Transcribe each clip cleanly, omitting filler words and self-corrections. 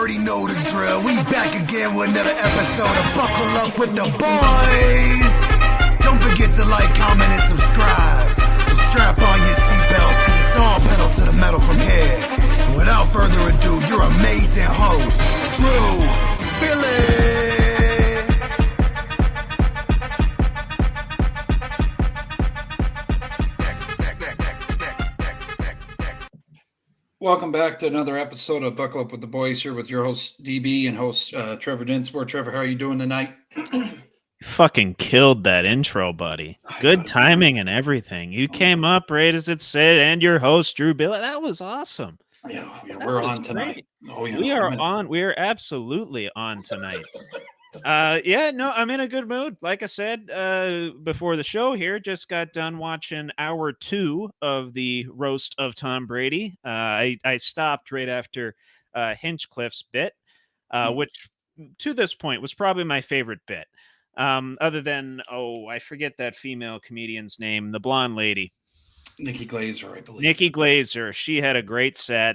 already know the drill. We back again with another episode of Buckle Up with the Boys. Don't forget to like, comment, and subscribe. And strap on your seatbelts, cause it's all pedal to the metal from here. And without further ado, your amazing host, Drew Billy. Welcome back to another episode of Buckle Up with the Boys, here with your host DB and host Trevor Dinsmore. Trevor, how are you doing tonight? Fucking killed that intro, buddy. Good timing and everything. You came up right as it said, and your host Drew Bill. That was awesome. Yeah, we're on tonight. Oh, yeah, we are on. We are absolutely on tonight. I'm in a good mood. Like I said before the show here, just got done watching hour 2 of the roast of Tom Brady. I stopped right after Hinchcliffe's bit, which to this point was probably my favorite bit. Other than, I forget that female comedian's name, the blonde lady. Nikki Glazer, I believe. Nikki Glazer. She had a great set.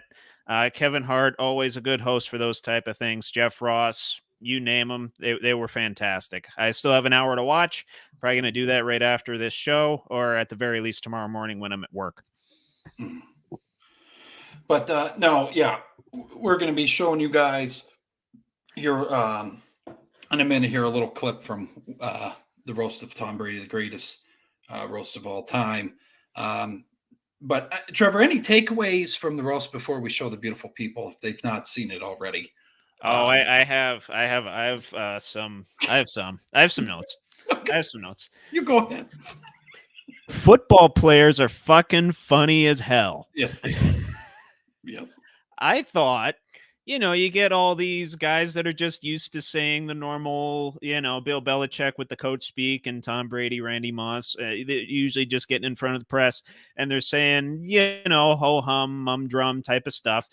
Kevin Hart, always a good host for those type of things. Jeff Ross, you name them, they were fantastic. I still have an hour to watch. Probably going to do that right after this show, or at the very least tomorrow morning when I'm at work. But we're going to be showing you guys here in a minute here a little clip from the roast of Tom Brady, the greatest roast of all time. But Trevor, any takeaways from the roast before we show the beautiful people if they've not seen it already? I have some notes. Okay. I have some notes. You go ahead. Football players are fucking funny as hell. Yes, they are. Yes. I thought, you get all these guys that are just used to saying the normal, Bill Belichick with the coach speak and Tom Brady, Randy Moss, they're usually just getting in front of the press and they're saying, ho hum, mum drum type of stuff.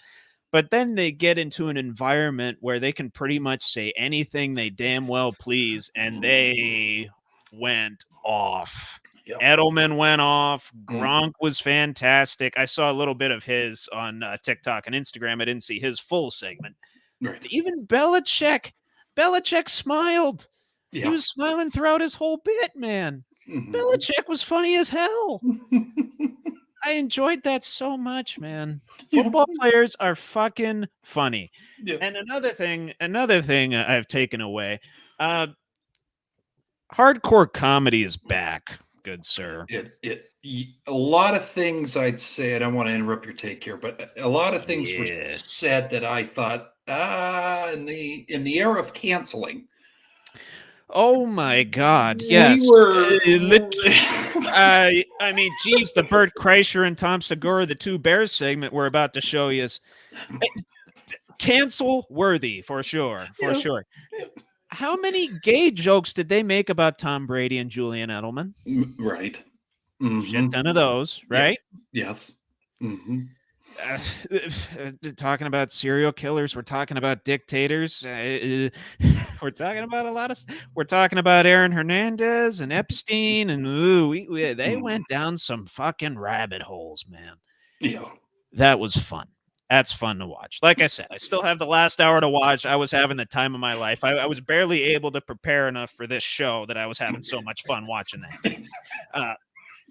But then they get into an environment where they can pretty much say anything they damn well please, and they went off. Yep. Edelman went off. Gronk was fantastic. I saw a little bit of his on TikTok and Instagram. I didn't see his full segment. Right. Even Belichick smiled. Yeah. He was smiling throughout his whole bit, man. Mm-hmm. Belichick was funny as hell. I enjoyed that so much, man. Football players are fucking funny. Yeah. And another thing I've taken away, hardcore comedy is back, good sir. A lot of things I'd say, I don't want to interrupt your take here, but a lot of things were said that I thought, in the era of canceling. Oh my God! Yes, I mean, geez, the Bert Kreischer and Tom Segura, the two Bears segment we're about to show you is cancel worthy for sure. Sure. How many gay jokes did they make about Tom Brady and Julian Edelman? Right. Mm-hmm. Shit ton of those, right? Yeah. Yes. Mm-hmm. Talking about serial killers, we're talking about dictators, we're talking about we're talking about Aaron Hernandez and Epstein, and they went down some fucking rabbit holes, man. Yeah, that was fun. That's fun to watch. Like I said, I still have the last hour to watch. I was having the time of my life. I was barely able to prepare enough for this show that I was having so much fun watching that.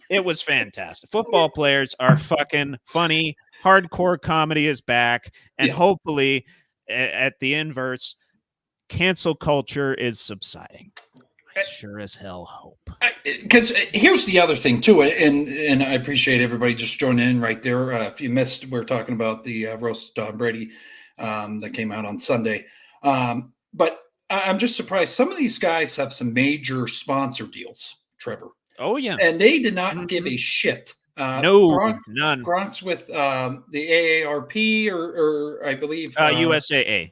It was fantastic. Football players are fucking funny. Hardcore comedy is back, and hopefully, at the inverse, cancel culture is subsiding. I sure as hell hope. Because here's the other thing too, and I appreciate everybody just joining in right there. If you missed, we're talking about the roast of Tom Brady that came out on Sunday. But I'm just surprised. Some of these guys have some major sponsor deals, Trevor. Oh yeah, and they did not give a shit. None. Gronk's with the AARP or I believe USAA.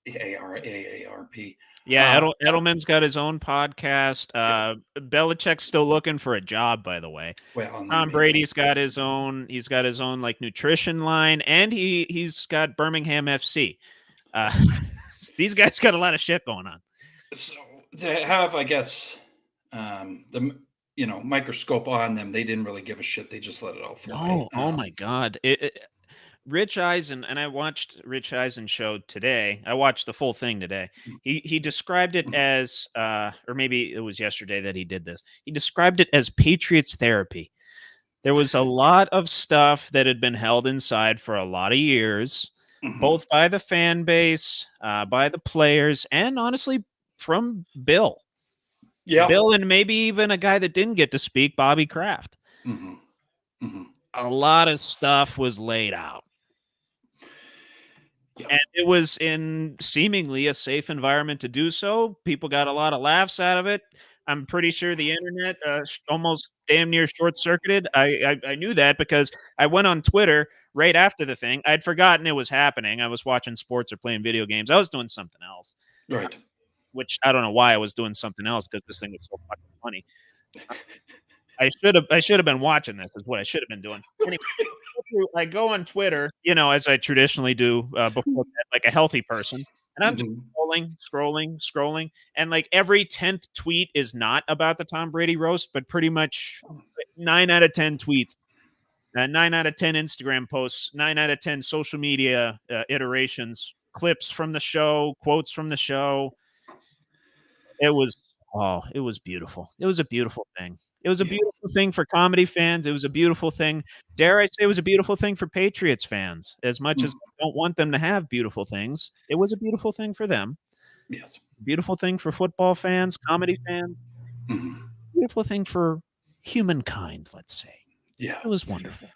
AARP. Yeah, Edelman's got his own podcast. Belichick's still looking for a job, by the way. Well, Tom Brady's got his own. He's got his own like nutrition line, and he's got Birmingham FC. These guys got a lot of shit going on. So to have, I guess, the microscope on them, they didn't really give a shit. They just let it all fly. Oh my God! Rich Eisen, and I watched Rich Eisen show today. I watched the full thing today. He described it as, or maybe it was yesterday that he did this. He described it as Patriots therapy. There was a lot of stuff that had been held inside for a lot of years, both by the fan base, by the players, and honestly from Bill. Yeah. Bill, and maybe even a guy that didn't get to speak, Bobby Kraft. A lot of stuff was laid out. Yep. And it was in seemingly a safe environment to do so. People got a lot of laughs out of it. I'm pretty sure the internet almost damn near short-circuited. I knew that because I went on Twitter right after the thing. I'd forgotten it was happening. I was watching sports or playing video games. I was doing something else. Right. Which I don't know why I was doing something else because this thing was so fucking funny. I should have been watching this is what I should have been doing. Anyway, I go on Twitter, as I traditionally do before bed, like a healthy person, and I'm just scrolling, and like every 10th tweet is not about the Tom Brady roast, but pretty much 9 out of 10 tweets, 9 out of 10 Instagram posts, 9 out of 10 social media iterations, clips from the show, quotes from the show. It was beautiful. It was a beautiful thing. It was a beautiful thing for comedy fans. It was a beautiful thing. Dare I say it was a beautiful thing for Patriots fans. As much as I don't want them to have beautiful things, it was a beautiful thing for them. Yes. Beautiful thing for football fans, comedy fans. Beautiful thing for humankind, let's say. Yeah. It was wonderful.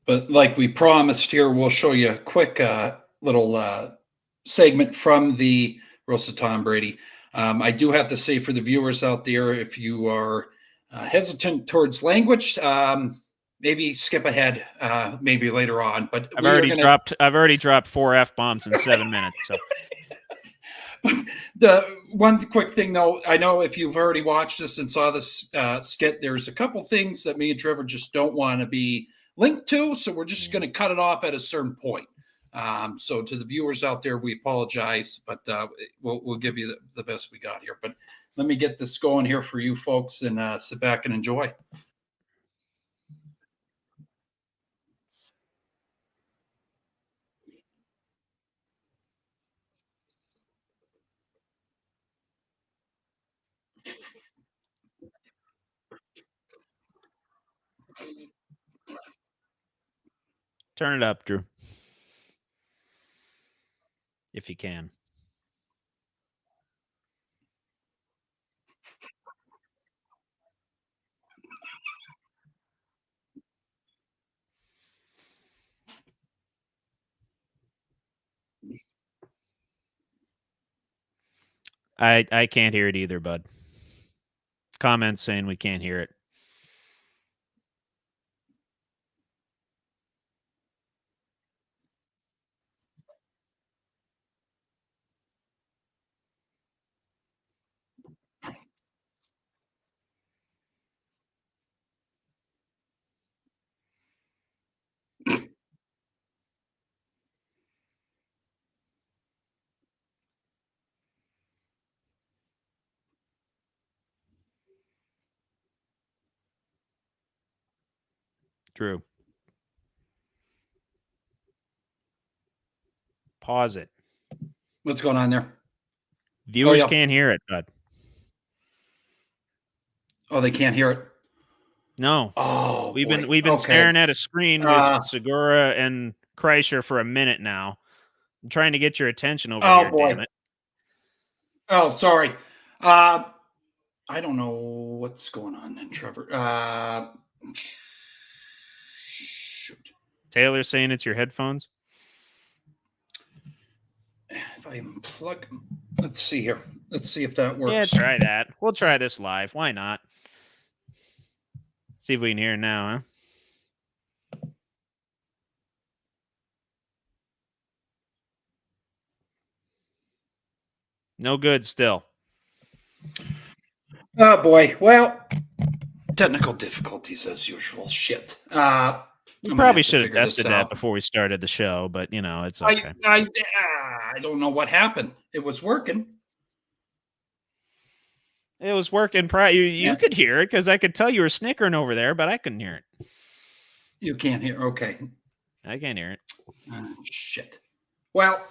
But like we promised here, we'll show you a quick little segment from the roast of Tom Brady. I do have to say for the viewers out there, if you are hesitant towards language, maybe skip ahead, maybe later on. But I've already dropped 4 F-bombs in 7 minutes. So. The one quick thing, though, I know if you've already watched this and saw this skit, there's a couple things that me and Trevor just don't want to be linked to, so we're just going to cut it off at a certain point. So to the viewers out there, we apologize, but we'll give you the best we got here. But let me get this going here for you folks and sit back and enjoy. Turn it up, Drew. If you can. I can't hear it either, bud. Comments saying we can't hear it. Drew. Pause it. What's going on there? Viewers can't hear it, bud. Oh, they can't hear it? No. Oh, we've been staring at a screen with Segura and Kreischer for a minute now. I'm trying to get your attention over here, damn it. Oh, sorry. I don't know what's going on then, Trevor. Shoot. Taylor's saying it's your headphones. If I unplug, let's see here. Let's see if that works. Yeah, try that. We'll try this live. Why not? See if we can hear it now, huh? No good still. Oh, boy. Well, technical difficulties as usual. Shit. We probably should have tested that before we started the show, but, it's okay. I don't know what happened. It was working. It was working. You could hear it because I could tell you were snickering over there, but I couldn't hear it. You can't hear. Okay. I can't hear it. Oh, shit. Well,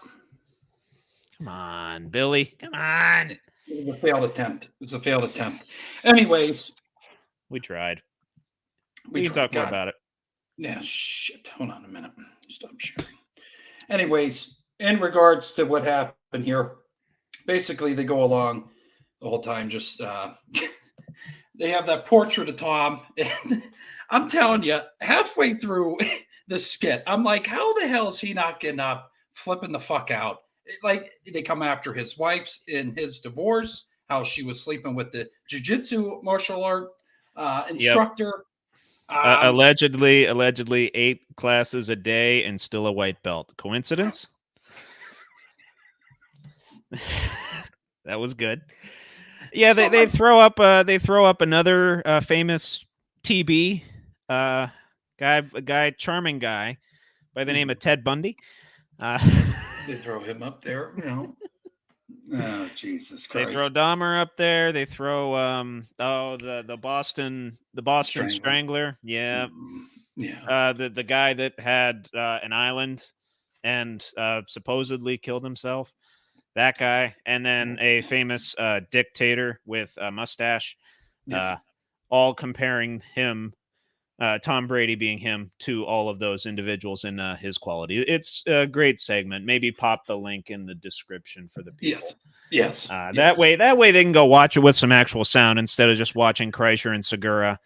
Come on, Billy. Come on. it was a failed attempt. It was a failed attempt. Anyways, We tried. we We can tried. talk more God. about it. Yeah, shit. Hold on a minute. Stop sharing. Anyways, in regards to what happened here, basically they go along the whole time just they have that portrait of Tom, and I'm telling you, halfway through the skit, I'm like, how the hell is he not getting up, flipping the fuck out? Like they come after his wife's in his divorce, how she was sleeping with the jujitsu martial art instructor. Allegedly 8 classes a day and still a white belt. Coincidence? That was good. Yeah, they throw up another famous TB charming guy by the name of Ted Bundy. They throw him up there, you know. Oh, Jesus Christ. They throw Dahmer up there. They throw the Boston Strangler. Yeah. Yeah. The guy that had an island and supposedly killed himself. That guy, and then a famous dictator with a mustache. Yes. All comparing him, Tom Brady being him, to all of those individuals in his quality. It's a great segment. Maybe pop the link in the description for the people. Yes. That way they can go watch it with some actual sound instead of just watching Kreischer and Segura.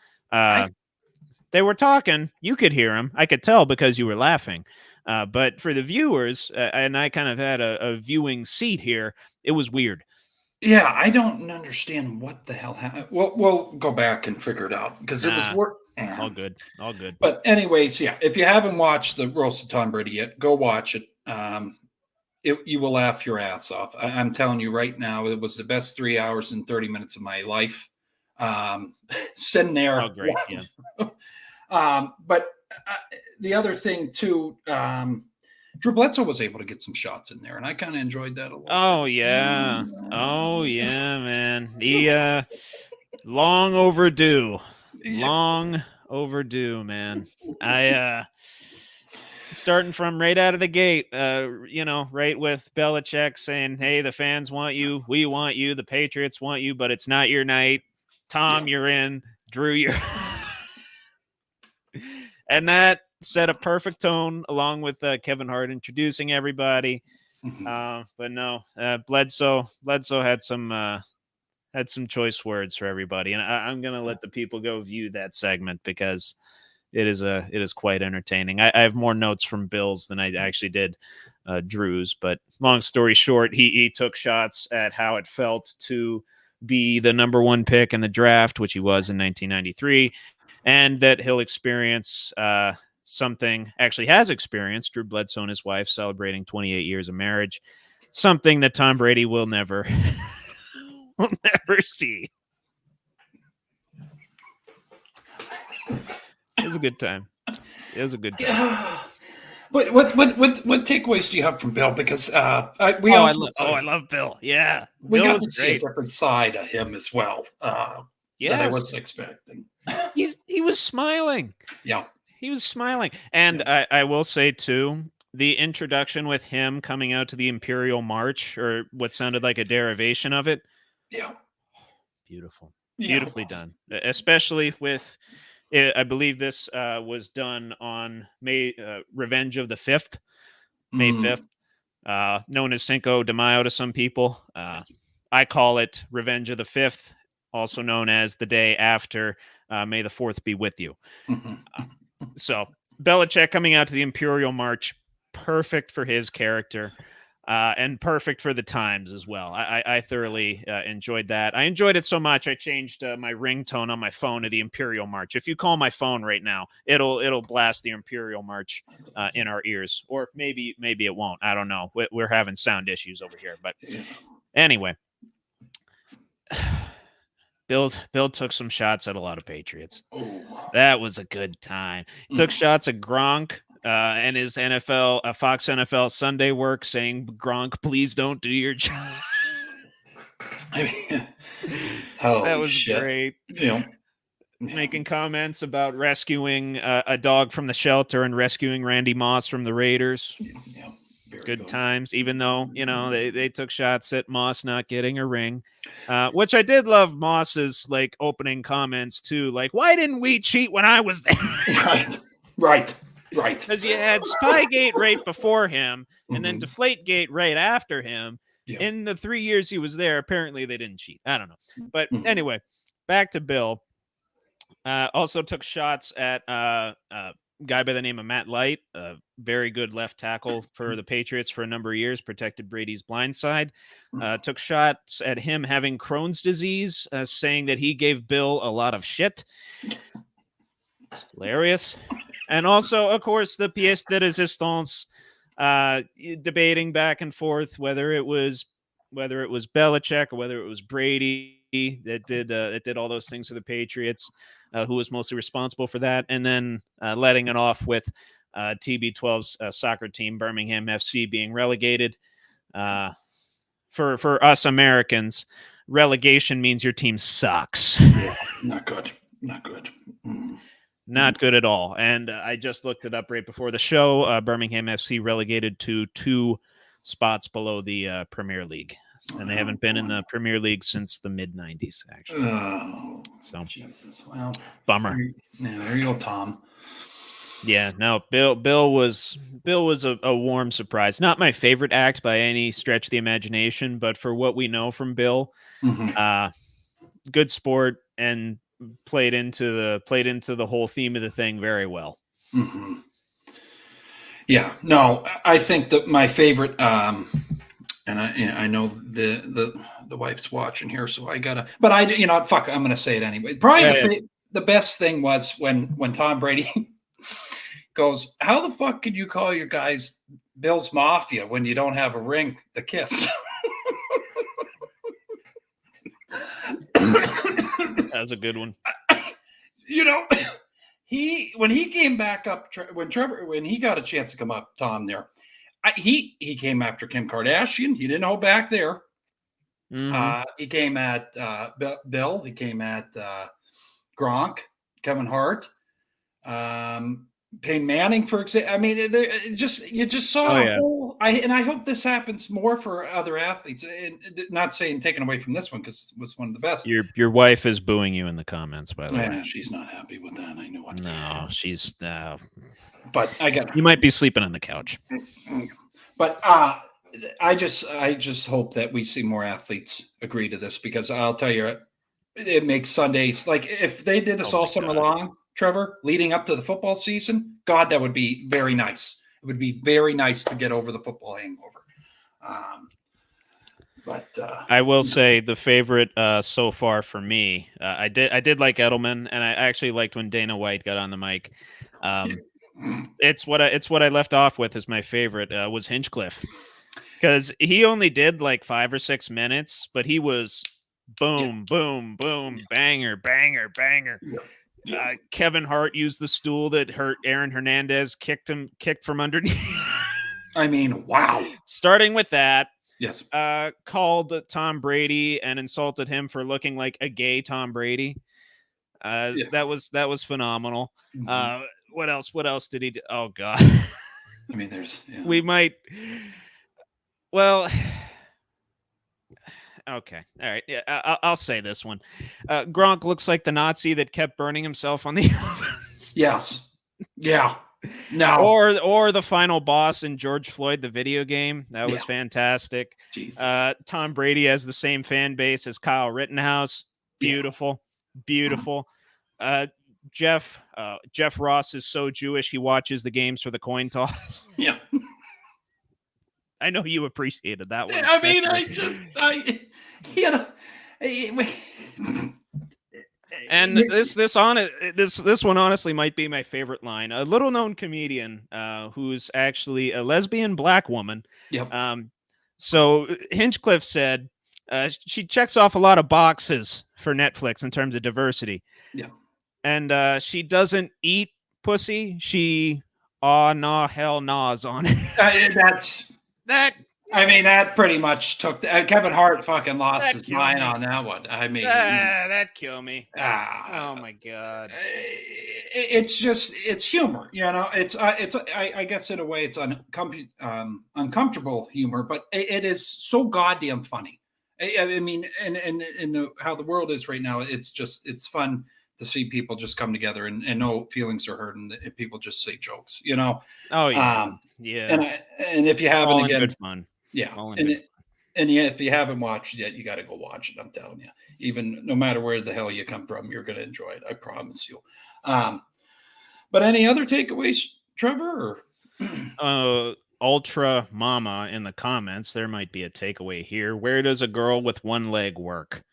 They were talking. You could hear them. I could tell because you were laughing. But for the viewers, and I kind of had a viewing seat here, it was weird. Yeah, I don't understand what the hell happened. We'll go back and figure it out because it was work. All good. But anyways, yeah, if you haven't watched the Roast of Tom Brady yet, go watch it. You will laugh your ass off. I'm telling you right now, it was the best 3 hours and 30 minutes of my life. Sitting there. Oh, great. Yeah. But the other thing too, Drew Bledsoe was able to get some shots in there, and I kind of enjoyed that a little. Oh yeah, man. He long overdue, man. I starting from right out of the gate, right with Belichick saying, "Hey, the fans want you, we want you, the Patriots want you, but it's not your night. Tom, you're in. Drew, you're." And that set a perfect tone along with Kevin Hart introducing everybody. But no, Bledsoe had some choice words for everybody, and I'm gonna let the people go view that segment because it is quite entertaining. I have more notes from Bill's than I actually did Drew's, but long story short, he took shots at how it felt to be the number 1 pick in the draft, which he was in 1993. And that he'll experience something, actually has experienced, Drew Bledsoe and his wife celebrating 28 years of marriage, something that Tom Brady will never see. It was a good time. What takeaways do you have from Bill? Because I love Bill. Yeah, we Bill got was to see great. a different side of him as well. That I wasn't expecting. He was smiling. Yeah, he was smiling, and I will say too, the introduction with him coming out to the Imperial March, or what sounded like a derivation of it. Yeah, beautifully done, especially with. I believe this was done on Revenge of the 5th, May 5th, known as Cinco de Mayo to some people. I call it Revenge of the 5th, also known as the day after May the 4th be with you. So Belichick coming out to the Imperial March, perfect for his character. And perfect for the times as well. I thoroughly enjoyed that. I enjoyed it so much I changed my ringtone on my phone to the Imperial March. If you call my phone right now, it'll blast the Imperial March in our ears, or maybe it won't. I don't know. We're having sound issues over here, but anyway, Bill took some shots at a lot of Patriots. That was a good time. Took shots at Gronk. And his Fox NFL Sunday work saying, "Gronk, please don't do your job." I mean, that was great. making comments about rescuing a dog from the shelter and rescuing Randy Moss from the Raiders. Yeah. Good times, even though, they took shots at Moss not getting a ring, which I did love Moss's like opening comments too. Like, why didn't we cheat when I was there? Right. Because you had Spygate right before him and then Mhm. Deflategate right after him. Yeah. In the 3 years he was there, apparently they didn't cheat. I don't know. But Mhm. anyway, back to Bill. Also took shots at guy by the name of Matt Light, a very good left tackle for the Patriots for a number of years, protected Brady's blind side. Took shots at him having Crohn's disease, saying that he gave Bill a lot of shit. It's hilarious. And also, of course, the pièce de résistance, debating back and forth whether it was Belichick or whether it was Brady that did all those things for the Patriots, who was mostly responsible for that, and then letting it off with TB12's soccer team, Birmingham FC, being relegated. For us Americans, relegation means your team sucks. Yeah, not good. Mm. Not good at all. And I just looked it up right before the show. Birmingham FC relegated to 2 spots below the Premier League. And they haven't been in the Premier League since the mid-90s, actually. Oh, so, Jesus. Well, bummer. There you go, Tom. Yeah, no, Bill was a warm surprise. Not my favorite act by any stretch of the imagination, but for what we know from Bill, good sport and played into the whole theme of the thing very well. Mm-hmm. Yeah, no, I think that my favorite, and I know the wife's watching here, so I gotta, but fuck, I'm gonna say it anyway. Probably the best thing was when Tom Brady goes, how the fuck could you call your guys Bill's Mafia when you don't have a ring to kiss? That's a good one. When he came back up, when he got a chance to come up, Tom, there, he came after Kim Kardashian. He didn't hold back there. Mm-hmm. He came at Bill. He came at Gronk, Kevin Hart, Peyton Manning, for example. I mean, you just saw a whole. I hope this happens more for other athletes. And not saying taken away from this one because it was one of the best. Your wife is booing you in the comments, by the way. She's not happy with that. I know it. No, she's. But I got. You might be sleeping on the couch. But I just hope that we see more athletes agree to this because I'll tell you, it makes Sundays like if they did this all summer long. Trevor, leading up to the football season, God, that would be very nice. It would be very nice to get over the football hangover. But I will say the favorite so far for me, I did like Edelman, and I actually liked when Dana White got on the mic. It's what I left off with as my favorite was Hinchcliffe, because he only did like 5 or 6 minutes, but he was boom, boom, boom, banger, banger, banger. Kevin Hart used the stool that Aaron Hernandez kicked from underneath. I mean, wow. Starting with that. Yes. Called Tom Brady and insulted him for looking like a gay Tom Brady. That was phenomenal. Mm-hmm. What else did he do? Oh God. I mean, there's we might. Well. Okay. All right. Yeah, I'll say this one. Gronk looks like the Nazi that kept burning himself on the ovens. Yes. Yeah. No. Or the final boss in George Floyd, the video game. That was fantastic. Jesus. Tom Brady has the same fan base as Kyle Rittenhouse. Beautiful. Yeah. Beautiful. Jeff Ross is so Jewish he watches the games for the coin toss. Yeah. I know you appreciated that one. I mean, and this one honestly might be my favorite line. A little known comedian who's actually a lesbian black woman. Yep. So Hinchcliffe said she checks off a lot of boxes for Netflix in terms of diversity. Yeah. And she doesn't eat pussy. She hell naws on it. That I mean, that pretty much took Kevin Hart fucking lost That his killed mind me. on that one. I mean, That kill me. ah, Oh my god. it's just it's humor, you know. I guess in a way it's uncomfortable humor, but it is so goddamn funny. I mean, and the how the world is right now, it's fun to see people just come together and no feelings are hurt and people just say jokes, you know. Oh yeah. Um, Yeah. and if you haven't All in again, good fun. yeah, All in and good and yeah, if you haven't watched it yet, you got to go watch it. I'm telling you, even no matter where the hell you come from, you're going to enjoy it. I promise you. Um, but any other takeaways, Trevor? Or Ultra Mama in the comments. There might be a takeaway here. Where does a girl with one leg work?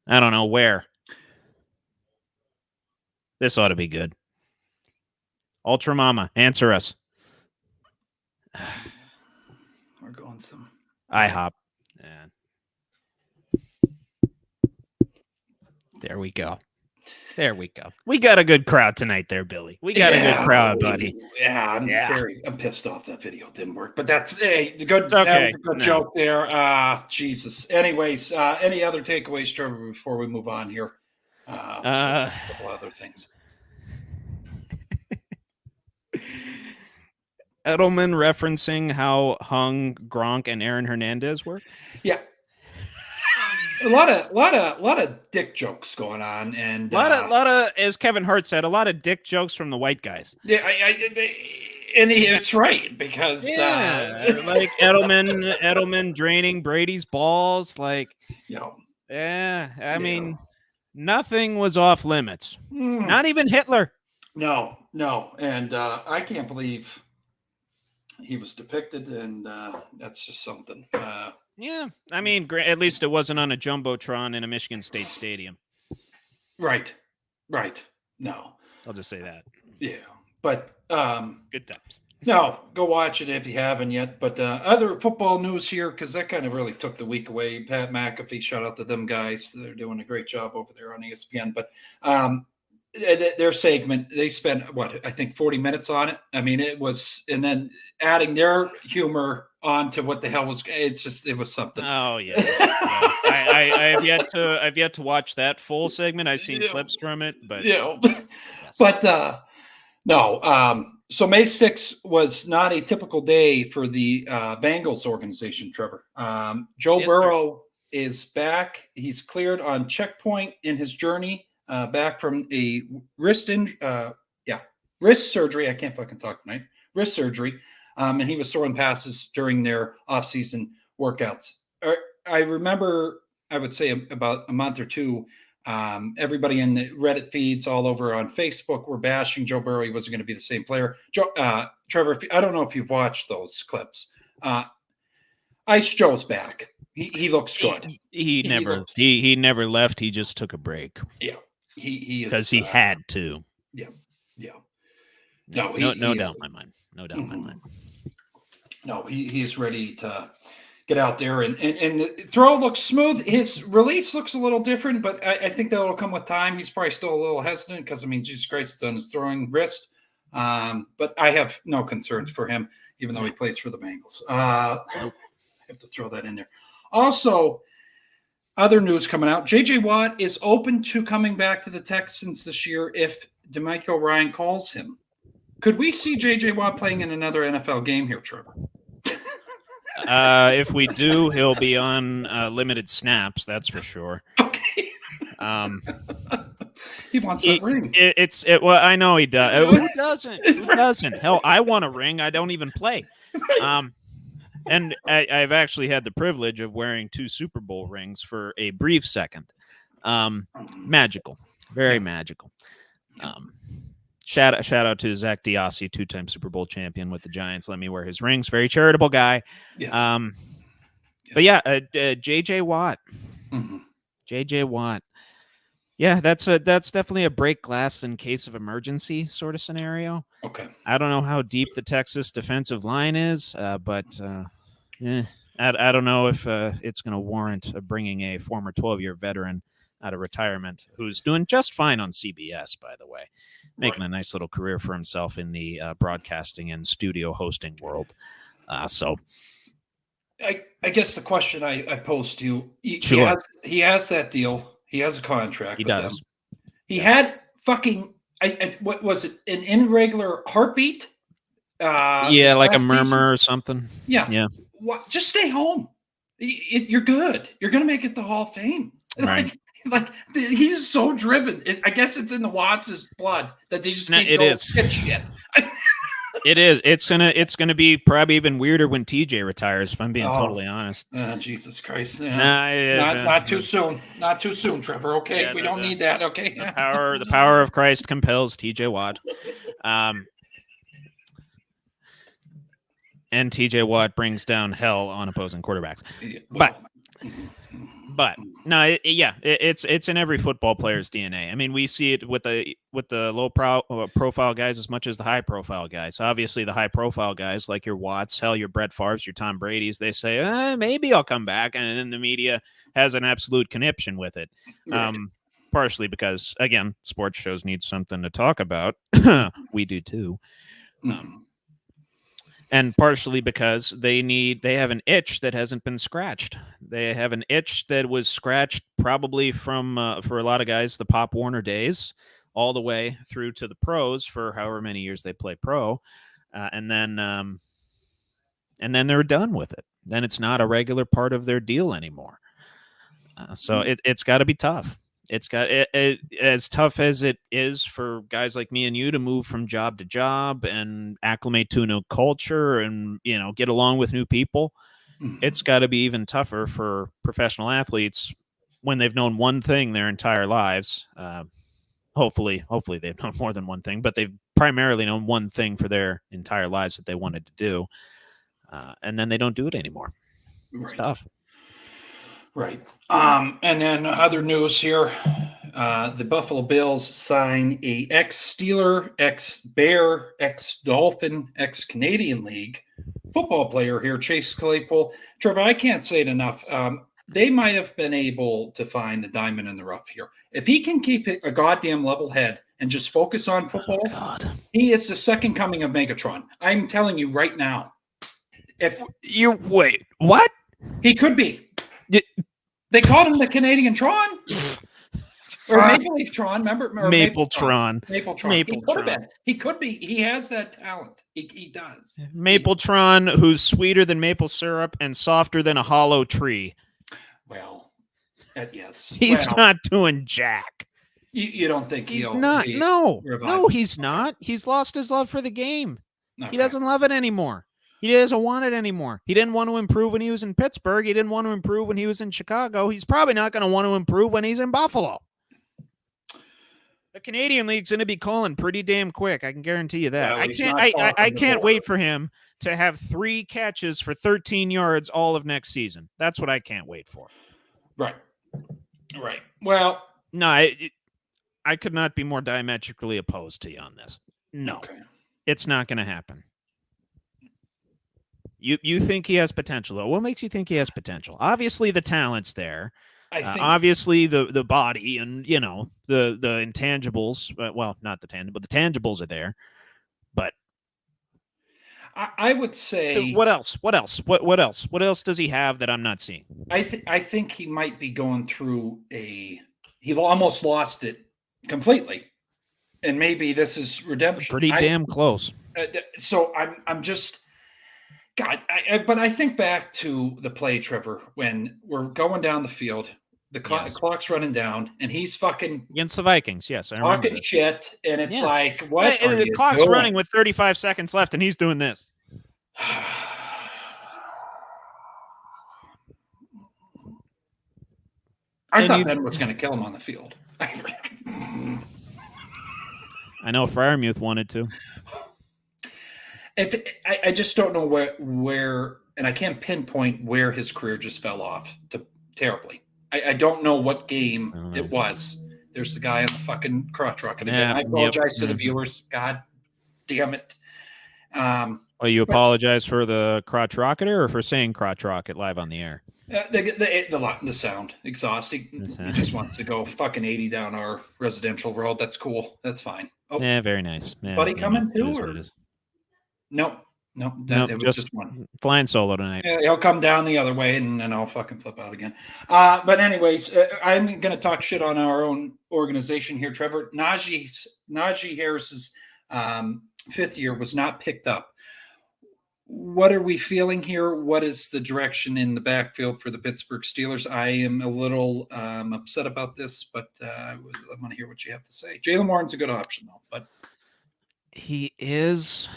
I don't know where. This ought to be good. Ultra Mama, answer us. we're going some IHOP. Yeah. There we go. There we go. We got a good crowd tonight there, Billy. We got a good crowd, buddy. Yeah, I'm pissed off that video didn't work, but that's good. It's okay. That was a good No. joke there. Jesus. Anyways, any other takeaways, Trevor, before we move on here? A couple other things. Edelman referencing how hung Gronk and Aaron Hernandez were. Yeah. A lot of dick jokes going on, and A lot of, as Kevin Hart said, a lot of dick jokes from the white guys. Yeah, it's right because like Edelman draining Brady's balls, like you know, I mean, nothing was off limits. Mm. Not even Hitler. No, and I can't believe he was depicted, and that's just something. Yeah, I mean, at least it wasn't on a jumbotron in a Michigan State stadium. Right. No, I'll just say that. Yeah, but good times. No, go watch it if you haven't yet. But other football news here, because that kind of really took the week away. Pat McAfee, shout out to them guys; they're doing a great job over there on ESPN. But their segment, they spent I think 40 minutes on it. I mean, it was, and then adding their humor onto what the hell was. It was something. Oh yeah. I have yet to watch that full segment. I've seen clips from it, but yes. But no. So May 6th was not a typical day for the Bengals organization, Trevor. Joe Burrow is back. He's cleared on checkpoint in his journey back from a wrist surgery. I can't fucking talk tonight. Wrist surgery. And he was throwing passes during their offseason workouts. I remember, I would say about a month or two, everybody in the Reddit feeds all over on Facebook were bashing Joe Burrow. He wasn't going to be the same player. Trevor, I don't know if you've watched those clips. Ice Joe's back. He looks good. He never left. He just took a break. Yeah, he because he had to. Yeah. No doubt in my mind. No doubt in my mind. No, he is ready to get out there and the throw looks smooth. His release looks a little different, but I think that'll come with time. He's probably still a little hesitant because, I mean, Jesus Christ, it's on his throwing wrist. But I have no concerns for him, even though he plays for the Bengals. I have to throw that in there. Also, other news coming out, J.J. Watt is open to coming back to the Texans this year if DeMeco Ryan calls him. Could we see J.J. Watt playing in another NFL game here, Trevor? If we do, he'll be on limited snaps. That's for sure. Okay. He wants that ring. Well, I know he does. Who doesn't? Who doesn't? Hell, I want a ring. I don't even play. Right. And I've actually had the privilege of wearing 2 Super Bowl rings for a brief second. Magical, very magical. Shout out to Zach Diossi, 2-time Super Bowl champion with the Giants. Let me wear his rings. Very charitable guy. Yes. But yeah, J.J. Watt. Mm-hmm. J.J. Watt. Yeah, that's definitely a break glass in case of emergency sort of scenario. Okay. I don't know how deep the Texas defensive line is, but I don't know if it's going to warrant bringing a former 12-year veteran out of retirement who's doing just fine on CBS, by the way, making a nice little career for himself in the broadcasting and studio hosting world. So I guess the question I posed to you, Sure. he has that deal. He has a contract he with does. them. He had fucking what was it? An irregular heartbeat? Yeah, this like a last season? murmur or something. Yeah. Yeah. Just stay home. You're good. You're gonna make it to Hall of Fame. Right. Like he's so driven. I guess it's in the Watts' blood that they just No, can't it go is. get shit. It is. It's gonna be probably even weirder when TJ retires. If I'm being totally honest. Jesus Christ! Yeah. Not too soon. Not too soon, Trevor. Okay, Yeah, we don't need that. Okay. The power of Christ compels TJ Watt. And TJ Watt brings down hell on opposing quarterbacks. But no, it's in every football player's DNA. I mean, we see it with the low profile guys as much as the high profile guys. Obviously, the high profile guys like your Watts, hell, your Brett Favre's, your Tom Brady's, they say, maybe I'll come back, and then the media has an absolute conniption with it. Right. Partially because, again, sports shows need something to talk about. We do too. And partially because they have an itch that hasn't been scratched. They have an itch that was scratched probably from, for a lot of guys, the Pop Warner days, all the way through to the pros for however many years they play pro. And then they're done with it. Then it's not a regular part of their deal anymore. So it's got to be tough. It's got as tough as it is for guys like me and you to move from job to job and acclimate to a new culture and, get along with new people. It's got to be even tougher for professional athletes when they've known one thing their entire lives. Hopefully they've known more than one thing, but they've primarily known one thing for their entire lives that they wanted to do. And then they don't do it anymore. It's tough. Right. And then other news here, the Buffalo Bills sign a ex-Steeler, ex-Bear, ex-Dolphin, ex-Canadian League football player here, Chase Claypool. Trevor, I can't say it enough. They might have been able to find the diamond in the rough here. If he can keep a goddamn level head and just focus on football, he is the second coming of Megatron. I'm telling you right now. Wait, what? He could be. They called him the Canadian Tron. Or Maple Leaf Tron, remember? Mapletron. He could be. He has that talent. He does. Mapletron, who's sweeter than maple syrup and softer than a hollow tree. Well, yes. He's not doing jack. You don't think he's not? No, he's not. He's lost his love for the game. Okay. He doesn't love it anymore. He doesn't want it anymore. He didn't want to improve when he was in Pittsburgh. He didn't want to improve when he was in Chicago. He's probably not going to want to improve when he's in Buffalo. The Canadian League's going to be calling pretty damn quick. I can guarantee you that. I can't wait for him to have 3 catches for 13 yards all of next season. That's what I can't wait for. Right. Well, no, I could not be more diametrically opposed to you on this. No, It's not going to happen. You think he has potential, though. What makes you think he has potential? Obviously, the talent's there. Obviously, the body and, the intangibles. Well, not the tangible. The tangibles are there. But I would say... What else? What else? What else? What else does he have that I'm not seeing? I think he might be going through he almost lost it completely. And maybe this is redemption. Pretty damn cloose. So I'm just... God, but I think back to the play, Trevor, when we're going down the field, the clock's running down, and he's fucking against the Vikings. Yes, I remember talking shit, and it's like, what? The clock's running with 35 seconds left, and he's doing this. I thought Ben was going to kill him on the field. I know Freiermuth wanted to. I just don't know where, and I can't pinpoint where his career just fell off terribly. I don't know what game it was. There's the guy in the fucking crotch rocket again. I apologize to the viewers. God damn it. You apologize for the crotch rocketer or for saying crotch rocket live on the air? The sound exhausting. He just wants to go fucking 80 down our residential road. That's cool. That's fine. Yeah, very nice. Yeah, buddy coming too? Or? It is. No. Nope. Nope, It was just just one. flying solo tonight. Yeah, he'll come down the other way, and then I'll fucking flip out again. But anyways, I'm going to talk shit on our own organization here, Trevor. Najee Harris's fifth year was not picked up. What are we feeling here? What is the direction in the backfield for the Pittsburgh Steelers? I am a little upset about this, but I want to hear what you have to say. Jaylen Warren's a good option, though, but He is.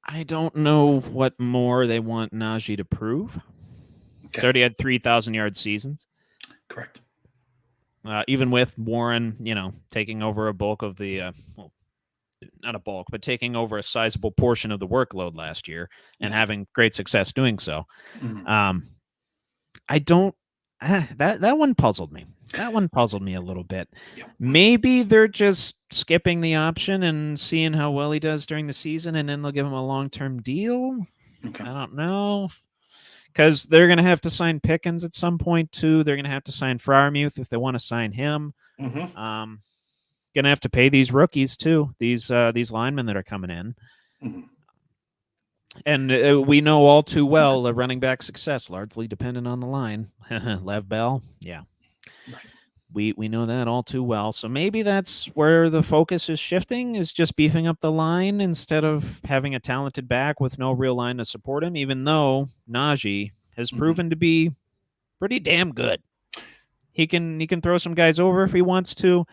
I don't know what more they want Najee to prove. He's already had 3,000-yard seasons. Correct. Even with Warren, taking over a bulk of the, not a bulk, but taking over a sizable portion of the workload last year and having great success doing so. Mm-hmm. I don't. That one puzzled me. That one puzzled me a little bit. Yep. Maybe they're just skipping the option and seeing how well he does during the season, and then they'll give him a long-term deal. Okay. I don't know. Because they're going to have to sign Pickens at some point, too. They're going to have to sign Freiermuth if they want to sign him. Mm-hmm. Going to have to pay these rookies, too, these linemen that are coming in. Mm-hmm. And we know all too well the running back success largely dependent on the line. Lev Bell, yeah. Right. We know that all too well. So maybe that's where the focus is shifting, is just beefing up the line instead of having a talented back with no real line to support him, even though Najee has proven to be pretty damn good. He can throw some guys over if he wants to.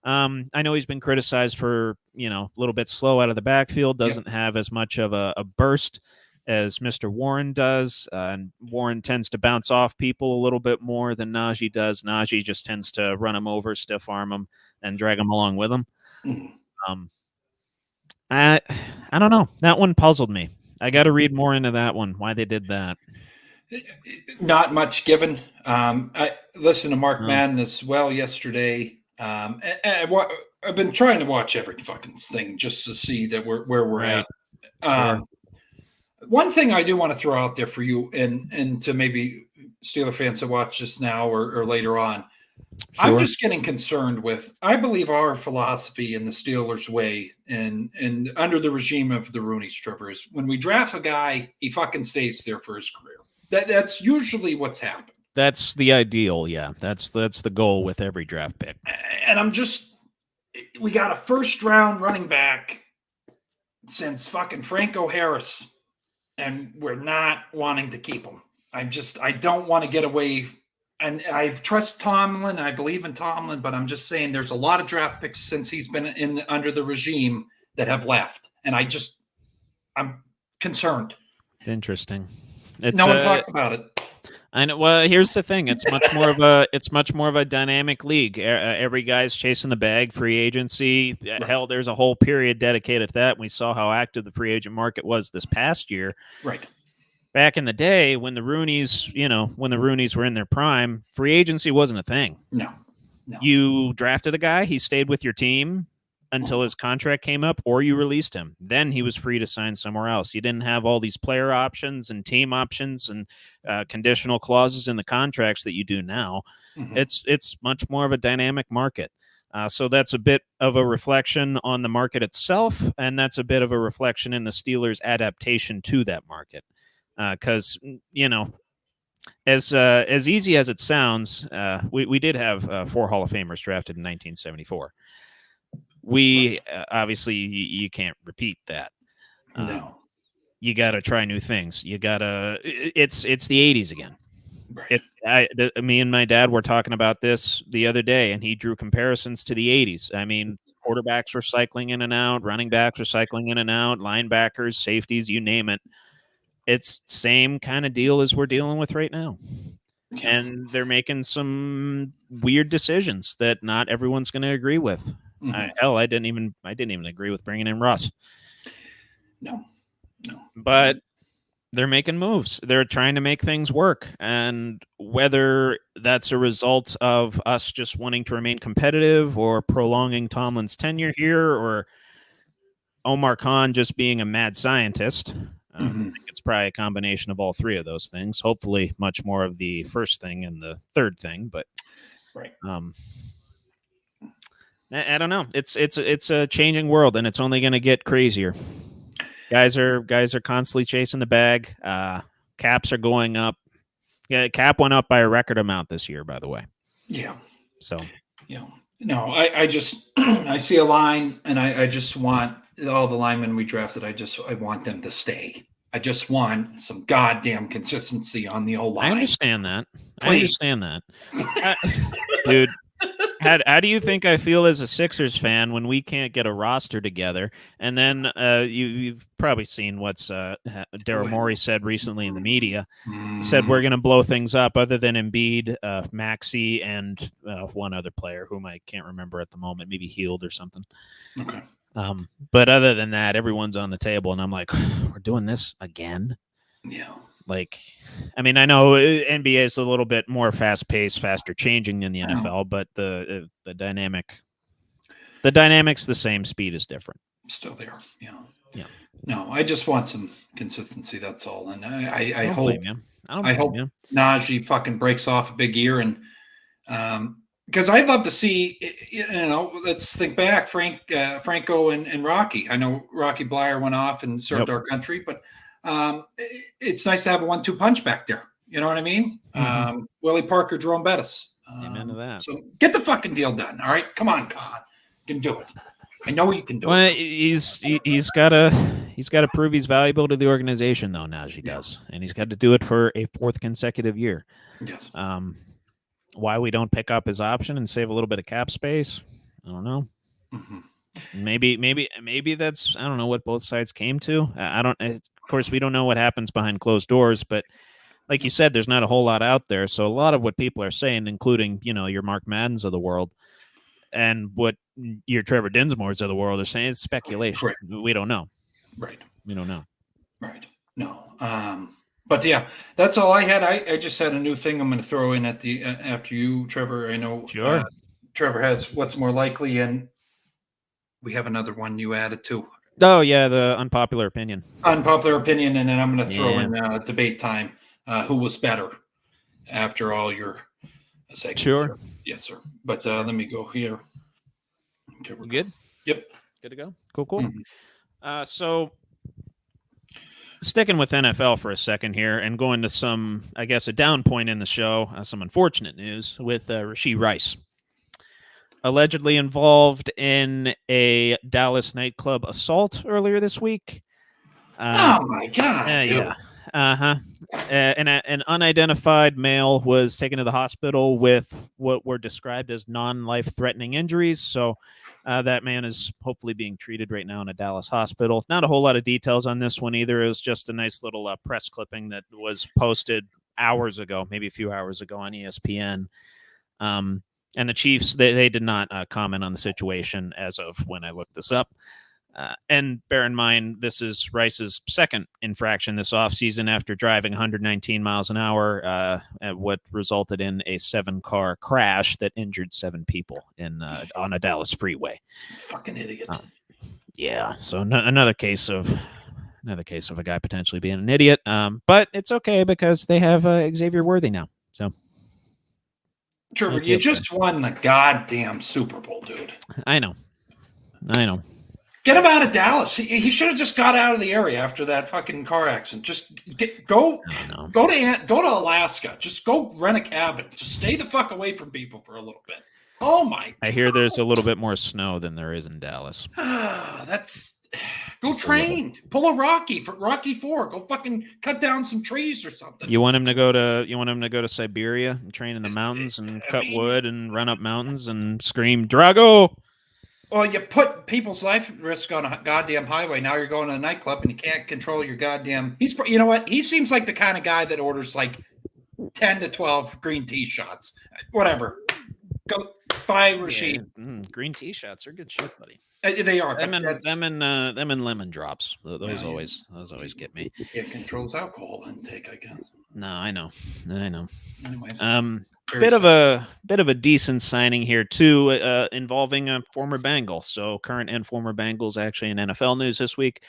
I know he's been criticized for, a little bit slow out of the backfield, doesn't have as much of a burst as Mr. Warren does. And Warren tends to bounce off people a little bit more than Najee does. Najee just tends to run him over, stiff arm him, and drag him along with him. Mm-hmm. I don't know. That one puzzled me. I got to read more into that one, why they did that. Not much given. I listened to Mark Madden as well yesterday. And I've been trying to watch every fucking thing just to see that where we're at. Sure. One thing I do want to throw out there for you and to maybe Steeler fans that watch this now or later on, Sure. I'm just getting concerned with, I believe our philosophy in the Steelers way and under the regime of the Rooney's, Trevor, is when we draft a guy, he fucking stays there for his career. That's usually what's happened. That's the ideal, yeah. That's the goal with every draft pick. And we got a first-round running back since fucking Franco Harris, and we're not wanting to keep him. I don't want to get away. And I trust Tomlin. I believe in Tomlin, but I'm just saying there's a lot of draft picks since he's been under the regime that have left. And I'm concerned. It's interesting. No one talks about it. I know. Well, here's the thing. It's much more of a dynamic league. Every guy's chasing the bag. Free agency. Right. Hell, there's a whole period dedicated to that. We saw how active the free agent market was this past year. Right. Back in the day, when the Rooneys were in their prime, free agency wasn't a thing. No. You drafted a guy, he stayed with your team until his contract came up, or you released him. Then he was free to sign somewhere else. You didn't have all these player options and team options and conditional clauses in the contracts that you do now. Mm-hmm. It's much more of a dynamic market. So that's a bit of a reflection on the market itself, and that's a bit of a reflection in the Steelers' adaptation to that market. Because as easy as it sounds, we did have 4 Hall of Famers drafted in 1974. We obviously you can't repeat that. No, you got to try new things. You got to. It's the 80s again. Right. Me and my dad were talking about this the other day, and he drew comparisons to the 80s. I mean, quarterbacks were cycling in and out, running backs were cycling in and out, linebackers, safeties, you name it. It's same kind of deal as we're dealing with right now. And they're making some weird decisions that not everyone's going to agree with. Mm-hmm. I didn't even agree with bringing in Russ. No. But they're making moves. They're trying to make things work. And whether that's a result of us just wanting to remain competitive or prolonging Tomlin's tenure here or Omar Khan just being a mad scientist, I think it's probably a combination of all 3 of those things. Hopefully much more of the first thing and the third thing, but right. I don't know. It's a changing world, and it's only going to get crazier. Guys are constantly chasing the bag. Caps are going up. Yeah, cap went up by a record amount this year, by the way. Yeah. So, yeah. No, I just I see a line, and I just want all the linemen we drafted. I want them to stay. I just want some goddamn consistency on the old line. I understand that. Please. I understand that, dude. How do you think I feel as a Sixers fan when we can't get a roster together? And then you've probably seen what's Daryl Morey said recently in the media. Said we're going to blow things up other than Embiid, Maxey, and one other player whom I can't remember at the moment, maybe Healed or something. Okay. But other than that, everyone's on the table, and I'm like, we're doing this again? Yeah. Like, I mean, I know NBA is a little bit more fast-paced, faster changing than the NFL, but the dynamics the same, speed is different. Still there. Yeah. Yeah. No, I just want some consistency. That's all. And I don't hope blame you. I hope Najee fucking breaks off a big year, and because I'd love to see, let's think back, Franco and Rocky. I know Rocky Blyer went off and served our country, but it's nice to have a 1-2 punch back there. You know what I mean? Willie Parker, Jerome Bettis. Amen to that. So get the fucking deal done. All right, come on, Con. You can do it. I know you can do well, it. He's got to prove he's valuable to the organization, though. Najee does, and he's got to do it for a 4th consecutive year. Yes. Why we don't pick up his option and save a little bit of cap space, I don't know. Maybe that's, I don't know what both sides came to. I don't. Of course, we don't know what happens behind closed doors, but like you said, there's not a whole lot out there. So a lot of what people are saying, including your Mark Maddens of the world, and what your Trevor Dinsmores of the world are saying, it's speculation. Right. We don't know. Right. We don't know. Right. No. But yeah, that's all I had. I just had a new thing I'm going to throw in at the after you, Trevor. I know sure. Trevor has what's more likely, and we have another one you added too. Oh yeah, the unpopular opinion. Unpopular opinion, and then I'm going to throw in debate time. Who was better after all your segments? Sure. Here. Yes, sir. But let me go here. Okay, we're good. Yep. Good to go. Cool. So sticking with NFL for a second here and going to some, I guess, a down point in the show, some unfortunate news with Rashee Rice. Allegedly involved in a Dallas nightclub assault earlier this week. Oh, my God. Yeah. An unidentified male was taken to the hospital with what were described as non-life-threatening injuries. So that man is hopefully being treated right now in a Dallas hospital. Not a whole lot of details on this one either. It was just a nice little press clipping that was posted hours ago, maybe a few hours ago on ESPN. And the Chiefs, they did not comment on the situation as of when I looked this up. And bear in mind, this is Rice's second infraction this offseason after driving 119 miles an hour, at what resulted in a 7-car crash that injured 7 people on a Dallas freeway. Fucking idiot. Yeah. So another case of a guy potentially being an idiot. But it's okay because they have Xavier Worthy now. So. Trevor, you just won the goddamn Super Bowl, dude. I know. Get him out of Dallas. He should have just got out of the area after that fucking car accident. Just go to Alaska. Just go rent a cabin. Just stay the fuck away from people for a little bit. Oh my God. I hear there's a little bit more snow than there is in Dallas. Go train. Pull a Rocky for Rocky 4. Go fucking cut down some trees or something. You want him to go to Siberia and train in the mountains and cut wood and run up mountains and scream Drago. Well, you put people's life at risk on a goddamn highway. Now you're going to a nightclub and you can't control your goddamn. You know what? He seems like the kind of guy that orders like 10 to 12 green tea shots. Whatever. Go buy Rashid. Yeah, green tea shots are good shit, buddy. They are. Them and lemon drops. Those always get me. It controls alcohol intake, I guess. No, I know. Anyways, bit of a decent signing here too, involving a former Bengal. So current and former Bengals actually in NFL news this week.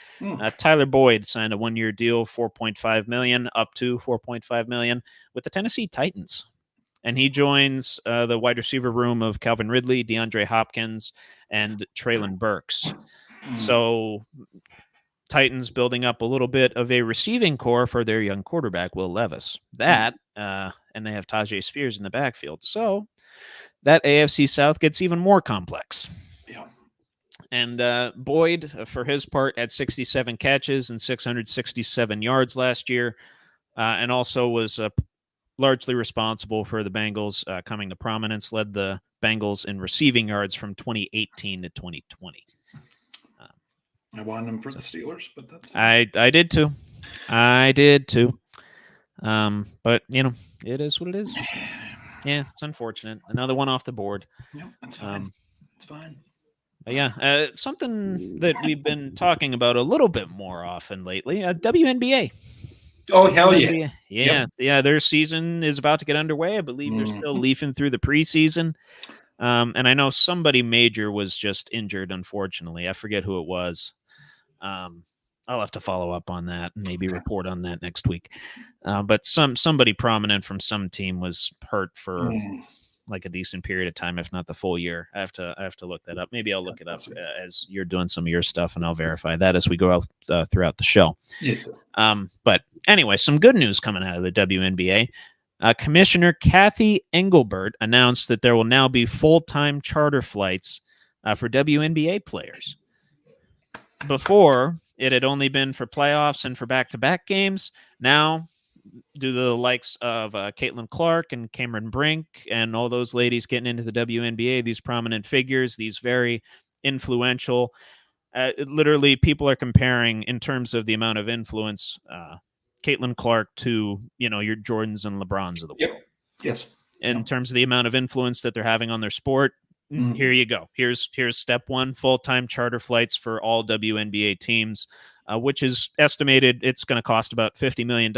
Tyler Boyd signed a 1-year deal, $4.5 million, up to $4.5 million with the Tennessee Titans. And he joins the wide receiver room of Calvin Ridley, DeAndre Hopkins, and Treylon Burks. So Titans building up a little bit of a receiving core for their young quarterback, Will Levis. That, and they have Tajay Spears in the backfield. So that AFC South gets even more complex. Yeah. And Boyd, for his part, had 67 catches and 667 yards last year, and also was largely responsible for the Bengals coming to prominence, led the Bengals in receiving yards from 2018 to 2020. I wanted him for the Steelers, but that's fine. I did too. I did too. But it is what it is. Yeah, it's unfortunate. Another one off the board. Yeah, that's fine. It's fine. But yeah, something that we've been talking about a little bit more often lately, WNBA. Oh, hell yeah. Yeah, their season is about to get underway. I believe they're still leafing through the preseason. And I know somebody major was just injured, unfortunately. I forget who it was. I'll have to follow up on that and maybe report on that next week. But somebody prominent from some team was hurt for like a decent period of time, if not the full year. I have to look that up. Maybe I'll look it up as you're doing some of your stuff, and I'll verify that as we go out throughout the show. Yes. But anyway, some good news coming out of the WNBA. Commissioner Kathy Engelbert announced that there will now be full-time charter flights for WNBA players. Before, it had only been for playoffs and for back-to-back games. Now, due to the likes of Caitlin Clark and Cameron Brink and all those ladies getting into the WNBA, these prominent figures, these very influential, literally people are comparing in terms of the amount of influence Caitlin Clark to, your Jordans and LeBrons of the world. Yes. In terms of the amount of influence that they're having on their sport, here you go. Here's step one, full-time charter flights for all WNBA teams, which is estimated it's going to cost about $50 million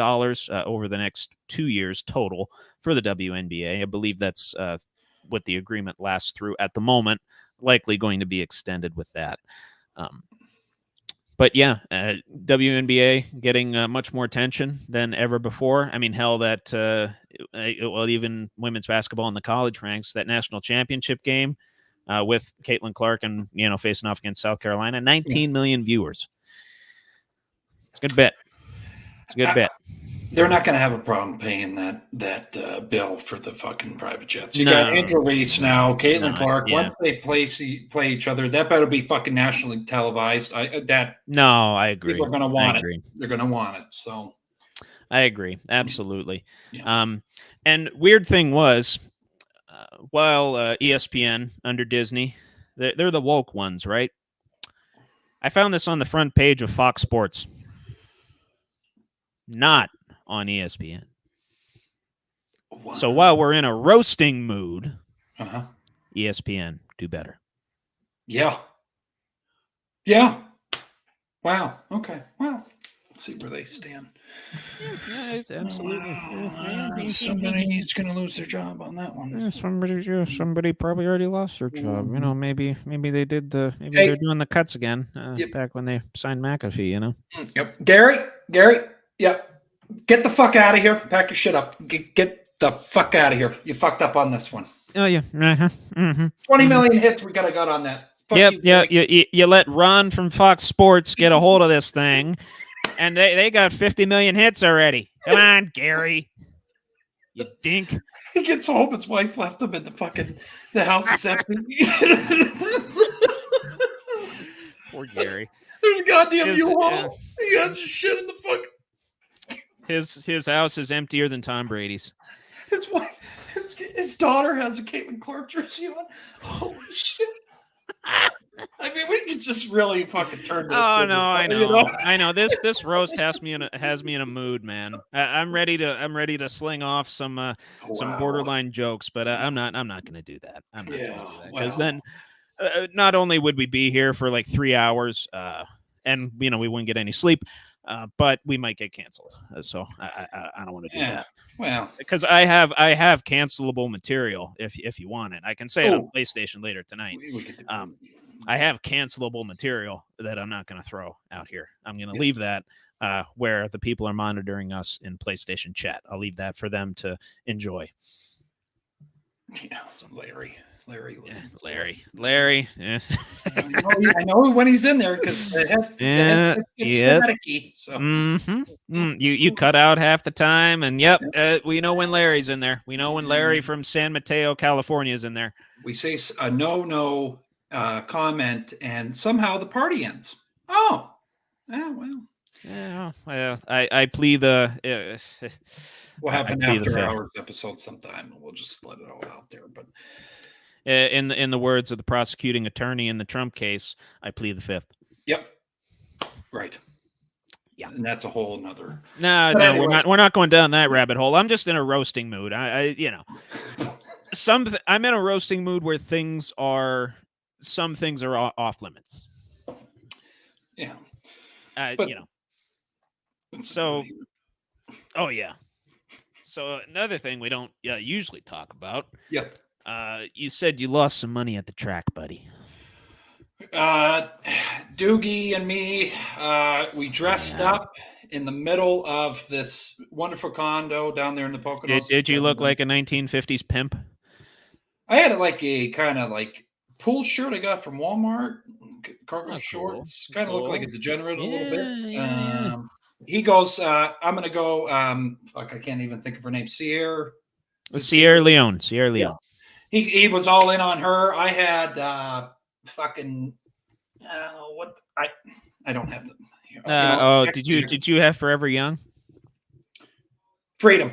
over the next 2 years total for the WNBA. I believe that's what the agreement lasts through at the moment, likely going to be extended with that. But yeah, WNBA getting much more attention than ever before. I mean, hell, even women's basketball in the college ranks, that national championship game with Caitlin Clark and, facing off against South Carolina, 19 million viewers. It's a good bet. They're not going to have a problem paying that bill for the fucking private jets. You got Angel Reese now, Caitlin Clark. Once they play each other, that better be fucking nationally televised. I agree. People are going to want it. They're going to want it. So I agree. Absolutely. Yeah. And weird thing was, while ESPN under Disney, they're the woke ones, right? I found this on the front page of Fox Sports. Not on ESPN. Wow. So while we're in a roasting mood, ESPN, do better. Yeah. Wow. Okay. Well, let's see where they stand. Yeah, absolutely. Somebody's going to lose their job on that one. Yeah, somebody probably already lost their job. Maybe they did they're doing the cuts again back when they signed McAfee. Yep. Gary. Yep. Get the fuck out of here. Pack your shit up. Get the fuck out of here. You fucked up on this one. Oh, yeah. 20 million hits we got on that. Fuck you let Ron from Fox Sports get a hold of this thing, and they got 50 million hits already. Come on, Gary. You dink. He gets home, his wife left him in the house is empty. Poor Gary. There's a goddamn U-Haul. He has his shit in the fucking... His house is emptier than Tom Brady's. His daughter has a Caitlin Clark jersey on. Holy shit! I mean, we could just really fucking turn this. Oh no, I know. I know. This roast has me in a mood, man. I'm ready to sling off some borderline jokes, but I'm not going to do that. I'm not going to do that because then not only would we be here for like 3 hours, and we wouldn't get any sleep. But we might get canceled, so I don't want to do that. Well, because I have cancelable material if you want it. I can say it on PlayStation later tonight. I have cancelable material that I'm not going to throw out here. I'm going to leave that where the people are monitoring us in PlayStation chat. I'll leave that for them to enjoy. Yeah, it's Larry. Larry listens. Larry. Yeah. I know when he's in there because the head gets staticky. So You cut out half the time, and we know when Larry's in there. We know when Larry from San Mateo, California, is in there. We say a no comment, and somehow the party ends. Oh, yeah, well. Yeah, well, I plead the. We'll have an after hours episode sometime, and we'll just let it all out there. But in the words of the prosecuting attorney in the Trump case, I plead the fifth. Yep. Right. Yeah, and that's a whole nother. No, anyways, we're not going down that rabbit hole. I'm just in a roasting mood. I'm in a roasting mood where some things are off limits. Yeah. So, oh yeah. So another thing we don't usually talk about. Yep. You said you lost some money at the track, buddy. Doogie and me, we dressed up in the middle of this wonderful condo down there in the Poconos. Did you look like a 1950s pimp? I had a kind of like pool shirt I got from Walmart, cargo shorts. Kind of looked like a degenerate a little bit. Yeah. He goes, I'm going to go, I can't even think of her name, Sierra Leone. Yeah. He was all in on her. I had I don't have them. Did you have Forever Young? Freedom.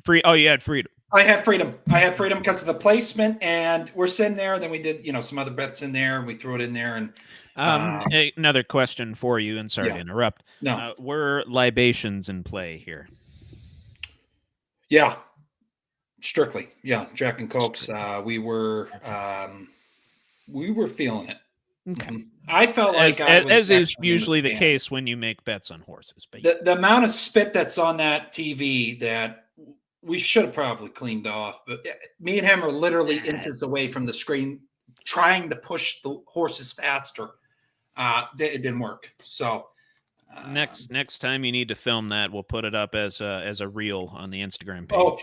You had Freedom. I had Freedom because of the placement, and we're sitting there. Then we did, some other bets in there. We threw it in there, and another question for you. And sorry to interrupt. No, were libations in play here? Yeah, strictly. Yeah, Jack and Cokes. We were feeling it. Okay. I felt like as is usually the case when you make bets on horses. But the amount of spit that's on that TV that we should have probably cleaned off, but me and him are literally inches away from the screen trying to push the horses faster. It didn't work. So next time you need to film that, we'll put it up as a reel on the Instagram page. Oh,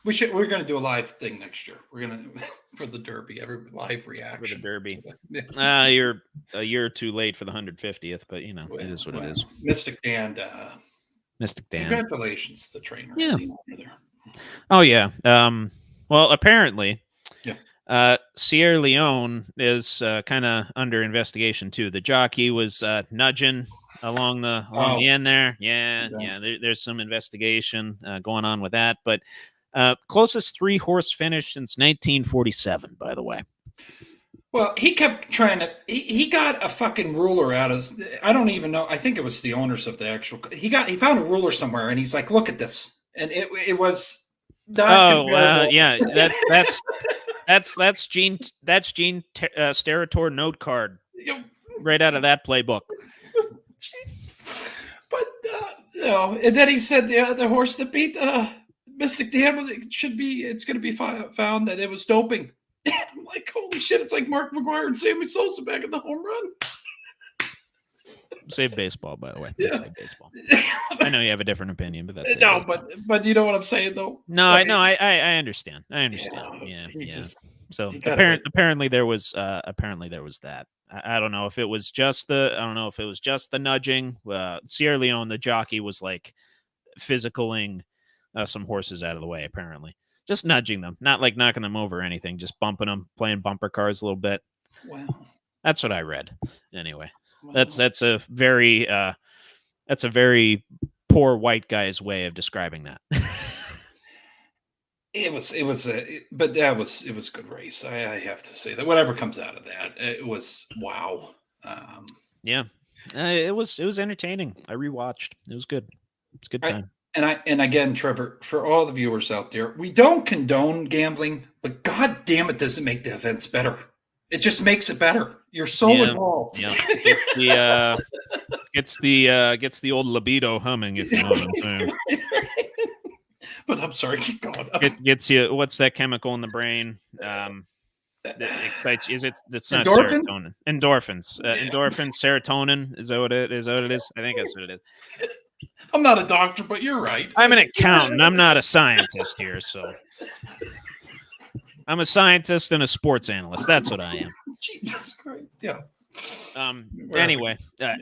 we're going to do a live thing next year. We're going to for the Derby, every live reaction for the Derby. You're a year too late for the 150th, but it is what it is. Mystic Dan. Congratulations to the trainer. Yeah. Oh yeah. Well, apparently, Sierra Leone is kind of under investigation too. The jockey was nudging along the end there. Yeah. There's some investigation going on with that, but closest 3-horse finish since 1947. By the way. Well, he kept trying to. He got a fucking ruler out of. I don't even know. I think it was the owners of the actual. He found a ruler somewhere, and he's like, "Look at this." And it was not yeah, that's Gene Steratore note card right out of that playbook. But and then he said the horse that beat Mystic Dan it's going to be found that it was doping. I'm like, holy shit! It's like Mark McGuire and Sammy Sosa back in the home run. Save baseball, by the way. Yeah. Save baseball. I know you have a different opinion, but that's no. But you know what I'm saying, though. No, I know. I understand. Yeah. So apparently there was that. I don't know if it was just the nudging. Sierra Leone, the jockey, was like physicaling some horses out of the way. Apparently, just nudging them, not like knocking them over or anything. Just bumping them, playing bumper cars a little bit. Wow, that's what I read. Anyway. That's a very poor white guy's way of describing that. It was a good race. I have to say that whatever comes out of that, it was wow. It was entertaining. I rewatched. It was good. It's a good time. And again, Trevor, for all the viewers out there, we don't condone gambling, but god damn it, does it make the events better? It just makes it better. You're so involved. Yeah. Gets the old libido humming, if you know what I'm saying. But I'm sorry, keep going. It gets you. What's that chemical in the brain? That excites. That's not endorphin? Serotonin. Endorphins. Endorphins. Serotonin. Is that what it is? I think that's what it is. I'm not a doctor, but you're right. I'm an accountant. I'm not a scientist here, so. I'm a scientist and a sports analyst. That's what I am. Jesus Christ. Yeah. Anyway, Yeah.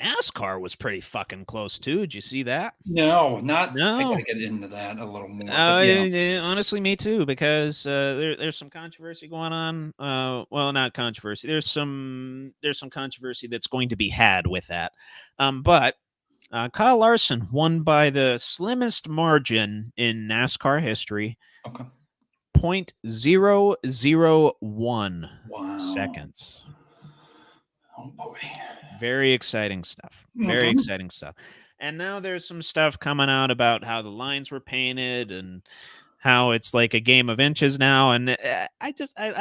NASCAR was pretty fucking close too. Did you see that? No, not. I No. gotta get into that a little more. But yeah. Honestly, me too, because there's some controversy going on. Well, not controversy. There's some controversy that's going to be had with that. But Kyle Larson won by the slimmest margin in NASCAR history. Okay. 0.001 Wow. seconds. Oh boy. Very exciting stuff. Very exciting stuff. And now there's some stuff coming out about how the lines were painted and how it's like a game of inches now. And I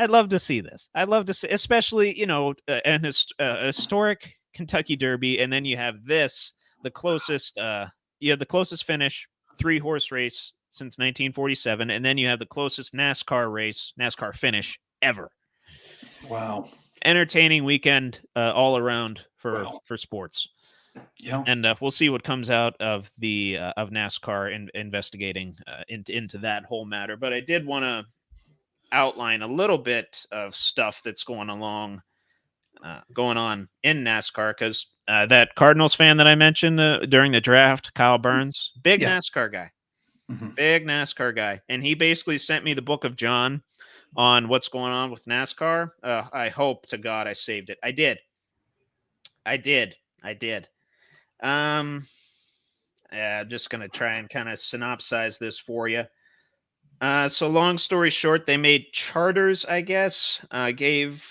love to see this. I love to see, especially, a historic Kentucky Derby. And then you have this, the closest finish 3-horse race since 1947. And then you have the closest NASCAR finish ever. Wow. Entertaining weekend all around for sports. Yeah. And we'll see what comes out of the of NASCAR investigating into that whole matter. But I did want to outline a little bit of stuff that's going on in NASCAR, because that Cardinals fan that I mentioned during the draft, Kyle Burns, big NASCAR guy, big NASCAR guy, and he basically sent me the Book of John on what's going on with NASCAR. I hope to God I saved it. I did. I'm just going to try and kind of synopsize this for you. So long story short, they made charters, I guess, gave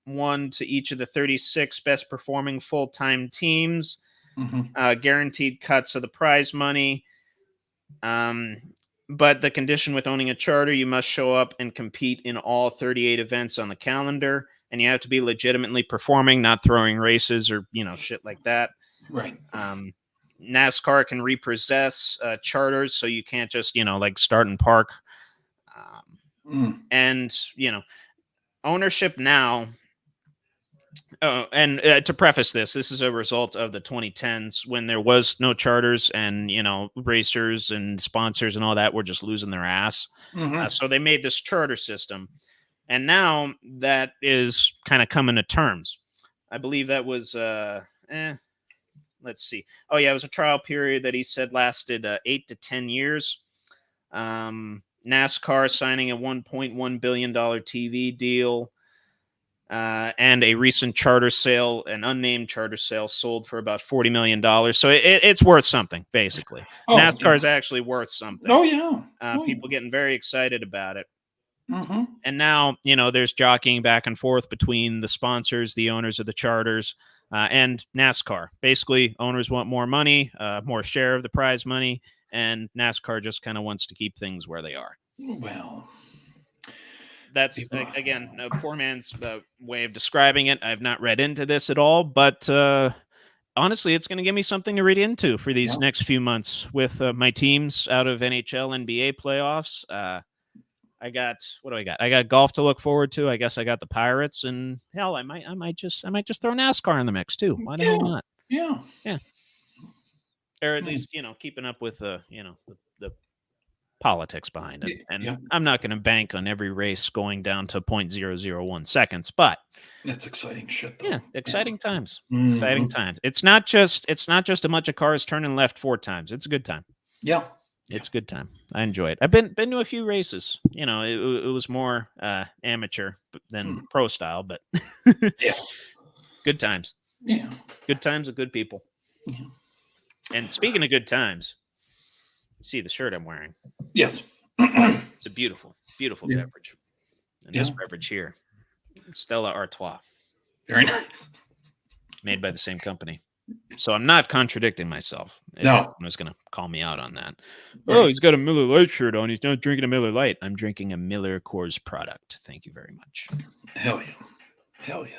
one to each of the 36 best performing full-time teams, guaranteed cuts of the prize money. But the condition with owning a charter, you must show up and compete in all 38 events on the calendar, and you have to be legitimately performing, not throwing races or, shit like that. Right. NASCAR can repossess charters, so you can't just, like start and park. And, ownership now. And to preface this is a result of the 2010s when there was no charters and, racers and sponsors and all that were just losing their ass. So they made this charter system. And now that is kind of coming to terms. I believe that was, let's see. Oh, yeah, it was a trial period that he said lasted 8 to 10 years. NASCAR signing a $1.1 billion TV deal. And a recent charter sale, an unnamed charter sale, sold for about $40 million. So it's worth something, basically. NASCAR is actually worth something. Oh, yeah. People getting very excited about it. And now, there's jockeying back and forth between the sponsors, the owners of the charters, and NASCAR. Basically, owners want more money, more share of the prize money, and NASCAR just kind of wants to keep things where they are. Well, that's, again, a poor man's way of describing it. I've not read into this at all, but honestly, it's going to give me something to read into for these next few months with my teams out of NHL, NBA playoffs. I got, what do I got? I got golf to look forward to. I guess I got the Pirates, and hell, I might just throw NASCAR in the mix too. Why the hell not? Yeah. Or at least, keeping up with the politics behind it. And I'm not going to bank on every race going down to 0.001 seconds, but that's exciting shit, though. Yeah, exciting times. Exciting times. It's not just a bunch of cars turning left 4 times. It's a good time. Yeah. It's a good time. I enjoy it. I've been to a few races. It was more amateur than pro style, but good times. Yeah. Good times with good people. Yeah. And speaking of good times, see the shirt I'm wearing? Yes. It's a beautiful, beautiful beverage. And this beverage here, Stella Artois. Very nice. Made by the same company. So I'm not contradicting myself. No. Everyone was going to call me out on that. Oh, he's got a Miller Lite shirt on. He's not drinking a Miller Lite. I'm drinking a Miller Coors product. Thank you very much. Hell yeah. Hell yeah.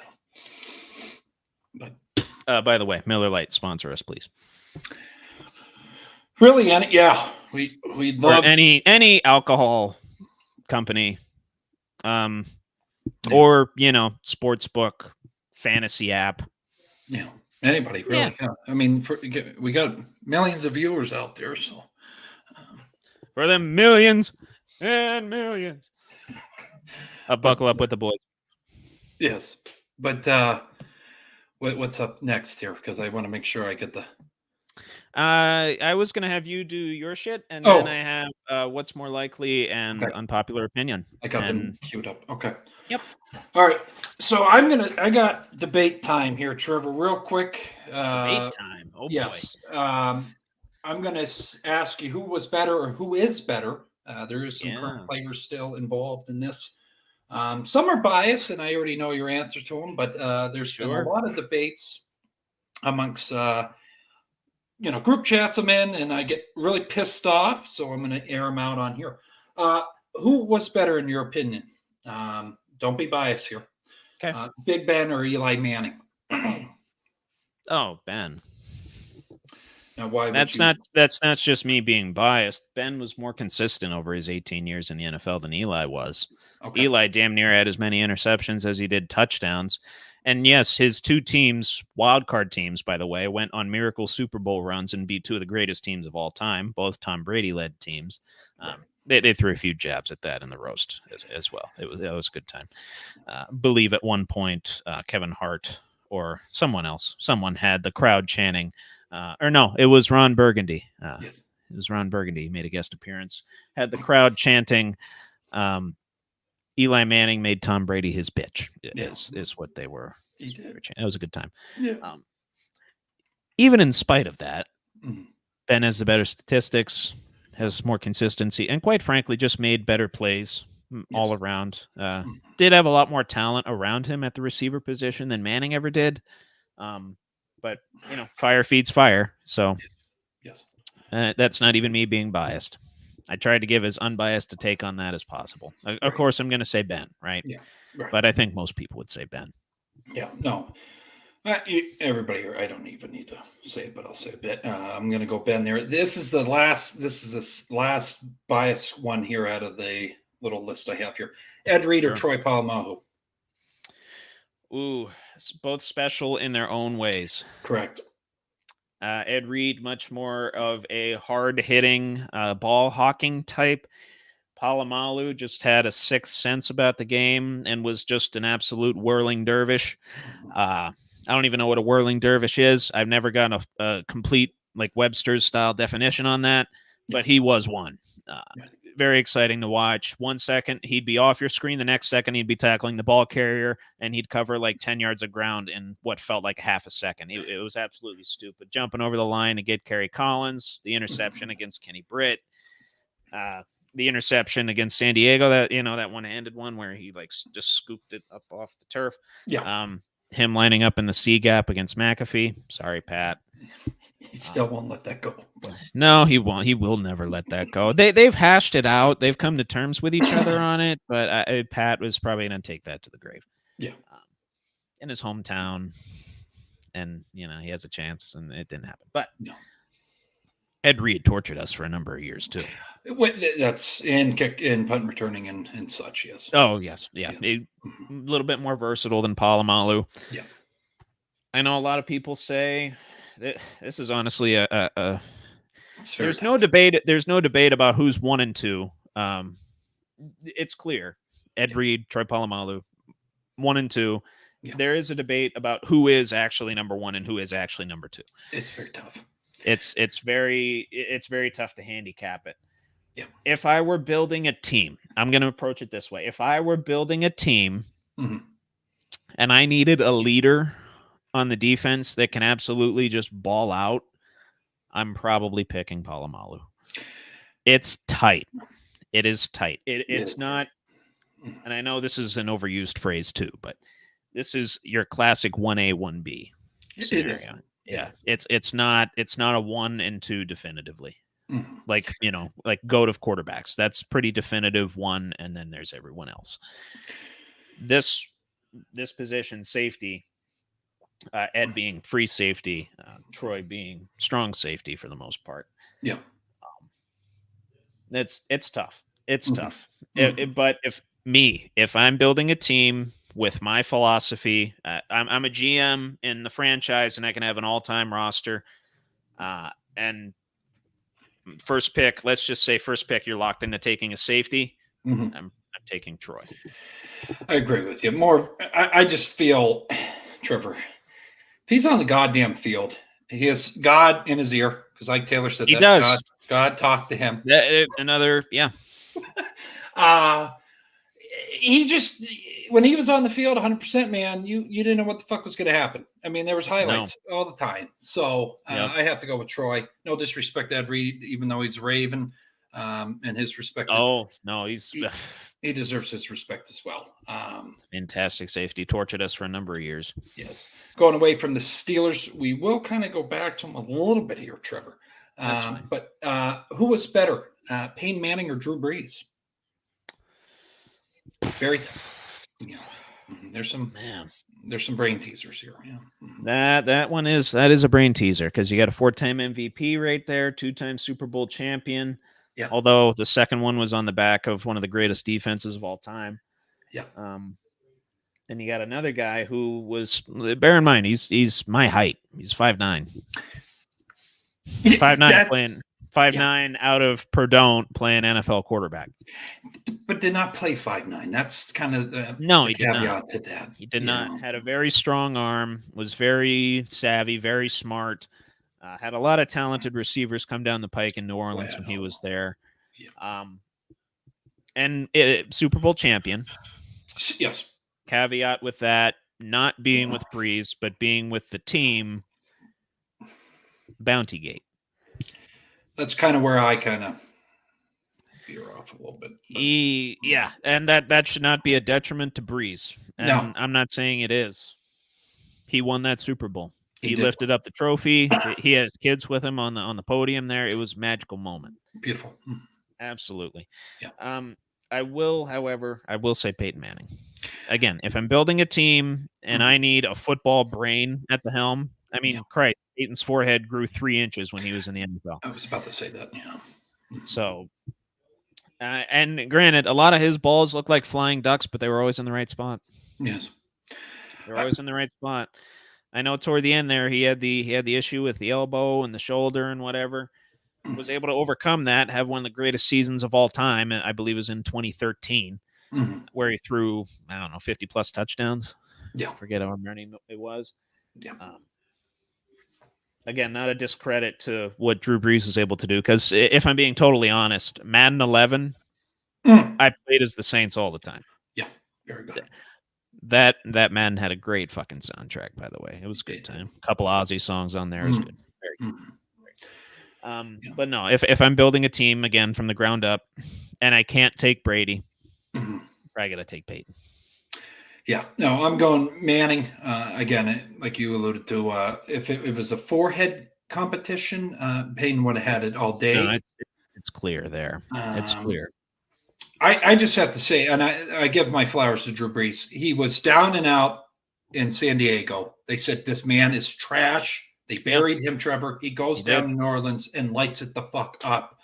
But by the way, Miller Lite, sponsor us, please. Really? We love any alcohol company, or sports book, fantasy app. Yeah, anybody really? Yeah. I mean, we got millions of viewers out there, so for them millions and millions. Buckle up with the boys. Yes, but what's up next here? Because I want to make sure I get the. I was gonna have you do your shit, and Oh. then I have what's more likely and Okay. unpopular opinion. I got them And queued up. Okay. Yep. All right. So I got debate time here, Trevor, real quick. debate time. Oh Yes. I'm going to ask you who was better or who is better. There is some current players still involved in this. Some are biased, and I already know your answer to them, but there's been a lot of debates amongst group chats I'm in, and I get really pissed off, so I'm going to air them out on here. Who was better in your opinion? Don't be biased here. Okay. Big Ben or Eli Manning? Oh, Ben. Now, why? That's not just me being biased. Ben was more consistent over his 18 years in the NFL than Eli was. Okay. Eli damn near had as many interceptions as he did touchdowns. And yes, his two teams, wildcard teams, by the way, went on miracle Super Bowl runs and beat two of the greatest teams of all time, both Tom Brady-led teams. They threw a few jabs at that in the roast as well. That was a good time. Believe at one point Kevin Hart or someone had the crowd chanting, or no, it was Ron Burgundy. Yes. It was Ron Burgundy. He made a guest appearance. Had the crowd chanting, Eli Manning made Tom Brady his bitch, is what they were. It was a good time. Yeah. Even in spite of that, mm-hmm. Ben has the better statistics, has more consistency, and quite frankly, just made better plays all around. Did have a lot more talent around him at the receiver position than Manning ever did. But, fire feeds fire. So yes. That's not even me being biased. I tried to give as unbiased a take on that as possible. Of course, I'm going to say Ben, right? Yeah. Right. But I think most people would say Ben. Yeah. No. Everybody here, I don't even need to say it, but I'll say a bit. I'm going to go Ben there. This is the last bias one here out of the little list I have here. Ed Reed or Troy Polamalu? Ooh, both special in their own ways. Correct. Ed Reed, much more of a hard-hitting, ball-hawking type. Polamalu just had a sixth sense about the game and was just an absolute whirling dervish. I don't even know what a whirling dervish is. I've never gotten a complete, like, Webster's-style definition on that, but he was one. Very exciting to watch. 1 second, he'd be off your screen. The next second, he'd be tackling the ball carrier, and he'd cover like 10 yards of ground in what felt like half a second. It was absolutely stupid. Jumping over the line to get Kerry Collins, the interception against Kenny Britt, the interception against San Diego, that one-handed one where he just scooped it up off the turf. Yeah. Him lining up in the C gap against McAfee. Sorry, Pat. He still won't let that go. But. No, he won't. He will never let that go. They've hashed it out. They've come to terms with each other on it. But Pat was probably going to take that to the grave. Yeah. In his hometown, and he has a chance, and it didn't happen. But no. Ed Reed tortured us for a number of years too. That's in kick, in punt returning and such. Yes. Oh yes, yeah. A little bit more versatile than Polamalu. Yeah. I know a lot of people say this is honestly there's no debate. There's no debate about who's 1 and 2. It's clear. Ed Reed, Troy Polamalu, 1 and 2. Yeah. There is a debate about who is actually number 1 and who is actually number 2. It's very tough. It's very tough to handicap it. Yeah. If I were building a team, I'm going to approach it this way. If I were building a team and I needed a leader on the defense that can absolutely just ball out, I'm probably picking Polamalu. It's tight. It is tight. It's not, and I know this is an overused phrase too, but this is your classic 1A, 1B scenario. Yeah. It's not a 1 and 2 definitively. Like GOAT of quarterbacks. That's pretty definitive 1, and then there's everyone else. This position, safety, Ed being free safety, Troy being strong safety for the most part. Yeah. It's tough. It's tough. But if I'm building a team with my philosophy, I'm a GM in the franchise, and I can have an all-time roster. And first pick, let's just say first pick, you're locked into taking a safety. I'm taking Troy. I agree with you. I just feel, Trevor, if he's on the goddamn field, he has God in his ear, because like Taylor said, He that does. God talked to him. He just, when he was on the field 100%, man, you didn't know what the fuck was going to happen. I mean, there was highlights all the time. So I have to go with Troy. No disrespect to Ed Reed, even though he's Raven, and his respect. Oh, no, he deserves his respect as well. Fantastic safety. Tortured us for a number of years. Yes. Going away from the Steelers, we will kind of go back to him a little bit here, Trevor. That's fine. But who was better, Peyton Manning or Drew Brees? Very, there's some brain teasers here. Yeah. That is a brain teaser, because you got a 4-time MVP right there, 2-time Super Bowl champion. Yeah. Although the second one was on the back of one of the greatest defenses of all time. Yeah. And you got another guy who was, bear in mind, he's my height. He's 5'9". 5'9" playing 5'9" out of Purdue, playing NFL quarterback. But did not play 5'9". That's kind of the he caveat did not. to that. He did not. Had a very strong arm, was very savvy, very smart. Had a lot of talented receivers come down the pike in New Orleans when he was there. Yeah. And Super Bowl champion. Yes. Caveat with that, not being with Breeze, but being with the team, Bounty Gate. That's kind of where I kind of veer off a little bit. Yeah, and that should not be a detriment to Breeze. And no. I'm not saying it is. He won that Super Bowl. He lifted up the trophy. He has kids with him on the podium there. It was a magical moment. Beautiful. Absolutely. Yeah. I will say Peyton Manning. Again, if I'm building a team and I need a football brain at the helm, I mean, Christ, Peyton's forehead grew 3 inches when he was in the NFL. I was about to say that, So, and granted, a lot of his balls look like flying ducks, but they were always in the right spot. Yes. They were always in the right spot. I know toward the end there, he had the issue with the elbow and the shoulder and whatever. Was able to overcome that, have one of the greatest seasons of all time, and I believe it was in 2013, where he threw, 50-plus touchdowns. Yeah. I forget how many it was. Yeah. Again, not a discredit to what Drew Brees is able to do, because if I'm being totally honest, Madden 11, I played as the Saints all the time. Yeah, very good. That Madden had a great fucking soundtrack, by the way. It was a good time. A couple Ozzy songs on there. It was good. Very good. But no, if I'm building a team again from the ground up and I can't take Brady, I got to take Peyton. Yeah, no, I'm going Manning. Again, like you alluded to, if it was a forehead competition, Peyton would have had it all day. No, it's clear there. It's clear. I just have to say, and I give my flowers to Drew Brees. He was down and out in San Diego. They said, this man is trash. They buried him, Trevor. He goes down to New Orleans and lights it the fuck up.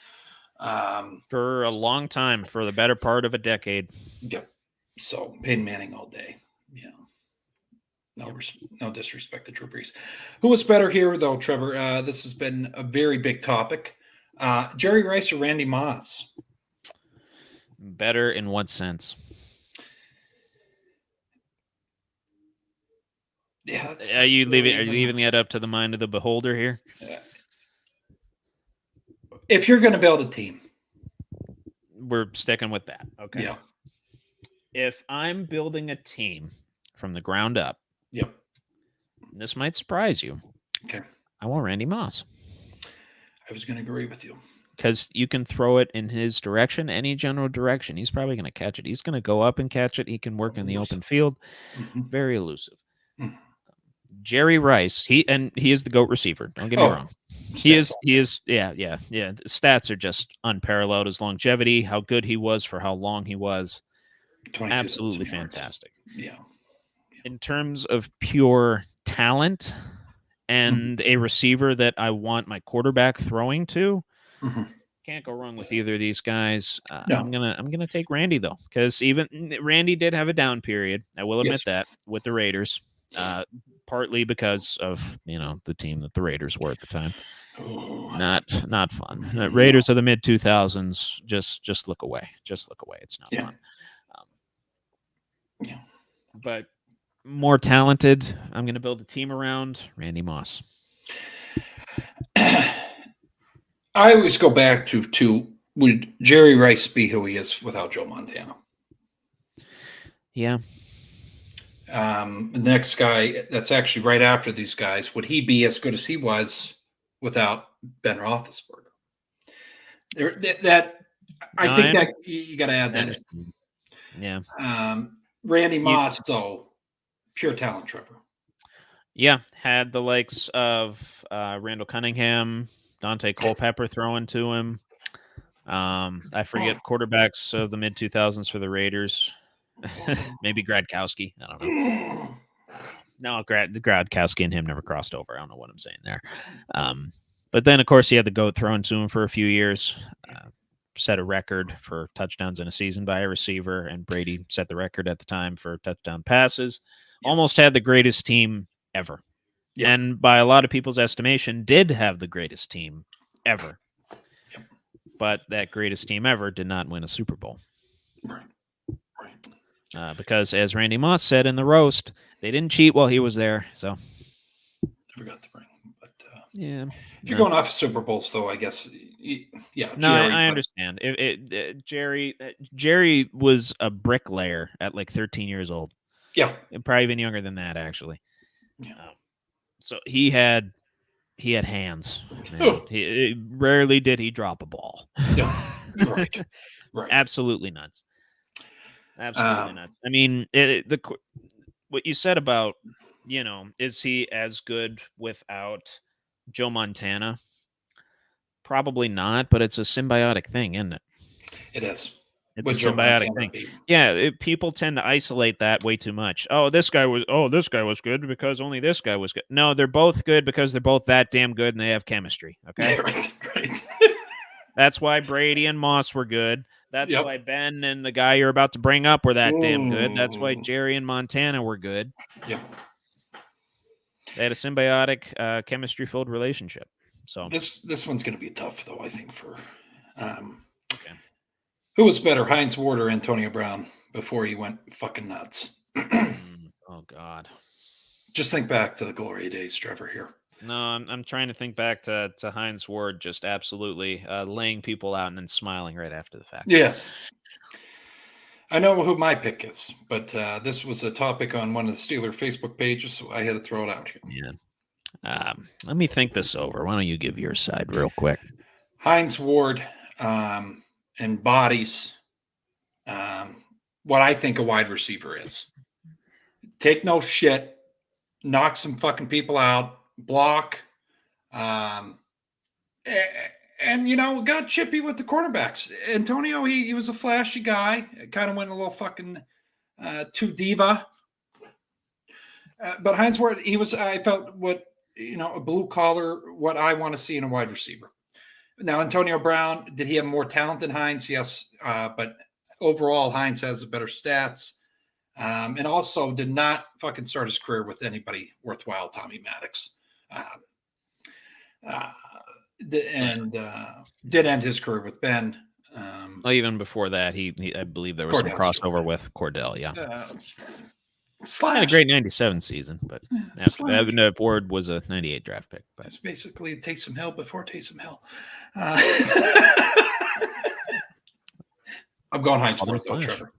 For a long time, for the better part of a decade. Yep. So Peyton Manning all day. Yeah. No disrespect to Drew Brees. Who was better here, though, Trevor? This has been a very big topic. Jerry Rice or Randy Moss? Better in what sense? Yeah. Are you leaving that up to the mind of the beholder here? If you're going to build a team, we're sticking with that. Okay. Yeah. If I'm building a team from the ground up, this might surprise you. Okay. I want Randy Moss. I was going to agree with you. Because you can throw it in his direction, any general direction. He's probably going to catch it. He's going to go up and catch it. He can work in the open field. Very elusive. Jerry Rice, he is the GOAT receiver. Don't get me wrong. He is. Yeah. The stats are just unparalleled. His longevity, how good he was for how long he was. Absolutely fantastic. Yeah. In terms of pure talent and a receiver that I want my quarterback throwing to, can't go wrong with either of these guys. No. I'm gonna take Randy though, because even Randy did have a down period. I will admit that with the Raiders, partly because of the team that the Raiders were at the time. Not fun. Raiders of the mid 2000s. Just look away. Just look away. It's not fun. Yeah. But more talented, I'm going to build a team around Randy Moss. I always go back to would Jerry Rice be who he is without Joe Montana? Yeah. The next guy that's actually right after these guys, would he be as good as he was without Ben Roethlisberger? I think that you got to add that in. Yeah. Randy Moss, though, pure talent, Trevor. Yeah, had the likes of Randall Cunningham, Dante Culpepper throwing to him. I forget quarterbacks of the mid 2000s for the Raiders. Maybe Gradkowski. I don't know. No, Gradkowski and him never crossed over. I don't know what I'm saying there. But then, of course, he had the GOAT thrown to him for a few years. Set a record for touchdowns in a season by a receiver, and Brady set the record at the time for touchdown passes. Yep. Almost had the greatest team ever. Yep. And by a lot of people's estimation, did have the greatest team ever. Yep. But that greatest team ever did not win a Super Bowl. Right. Because, as Randy Moss said in the roast, they didn't cheat while he was there. So, I forgot to bring. But yeah, if you're going off of Super Bowls, though, I guess, yeah. No, I understand. Jerry was a bricklayer at like 13 years old. Yeah, and probably even younger than that, actually. Yeah. So he had hands. Rarely did he drop a ball. Yeah, right. Absolutely nuts. Absolutely nuts. I mean, what you said about, is he as good without Joe Montana? Probably not, but it's a symbiotic thing, isn't it? It is. It's a symbiotic thing. Yeah, people tend to isolate that way too much. This guy was good because only this guy was good. No, they're both good because they're both that damn good and they have chemistry. Okay, yeah, right. That's why Brady and Moss were good. That's why Ben and the guy you're about to bring up were that damn good. That's why Jerry and Montana were good. Yeah, they had a symbiotic, chemistry-filled relationship. So this one's going to be tough, though. I think for okay. Who was better, Hines Ward or Antonio Brown before he went fucking nuts? Oh God! Just think back to the glory days, Trevor. Here. No, I'm trying to think back to Hines Ward just absolutely laying people out and then smiling right after the fact. Yes. I know who my pick is, but this was a topic on one of the Steeler Facebook pages, so I had to throw it out here. Yeah. Let me think this over. Why don't you give your side real quick? Hines Ward embodies what I think a wide receiver is. Take no shit, knock some fucking people out, block, and got chippy with the quarterbacks. Antonio, he was a flashy guy. Kind of went a little fucking too diva. But Hines Ward, I felt a blue collar, what I want to see in a wide receiver. Now, Antonio Brown, did he have more talent than Hines? Yes. But overall, Hines has better stats. And also did not fucking start his career with anybody worthwhile, Tommy Maddox. Did end his career with Ben. Even before that, I believe there was some crossover with Cordell. Yeah. Slash. Had a great 97 season, but after Ward was a 98 draft pick. But it's basically Taysom Hill before Taysom Hill. I'm going Hines Ward, though, Trevor.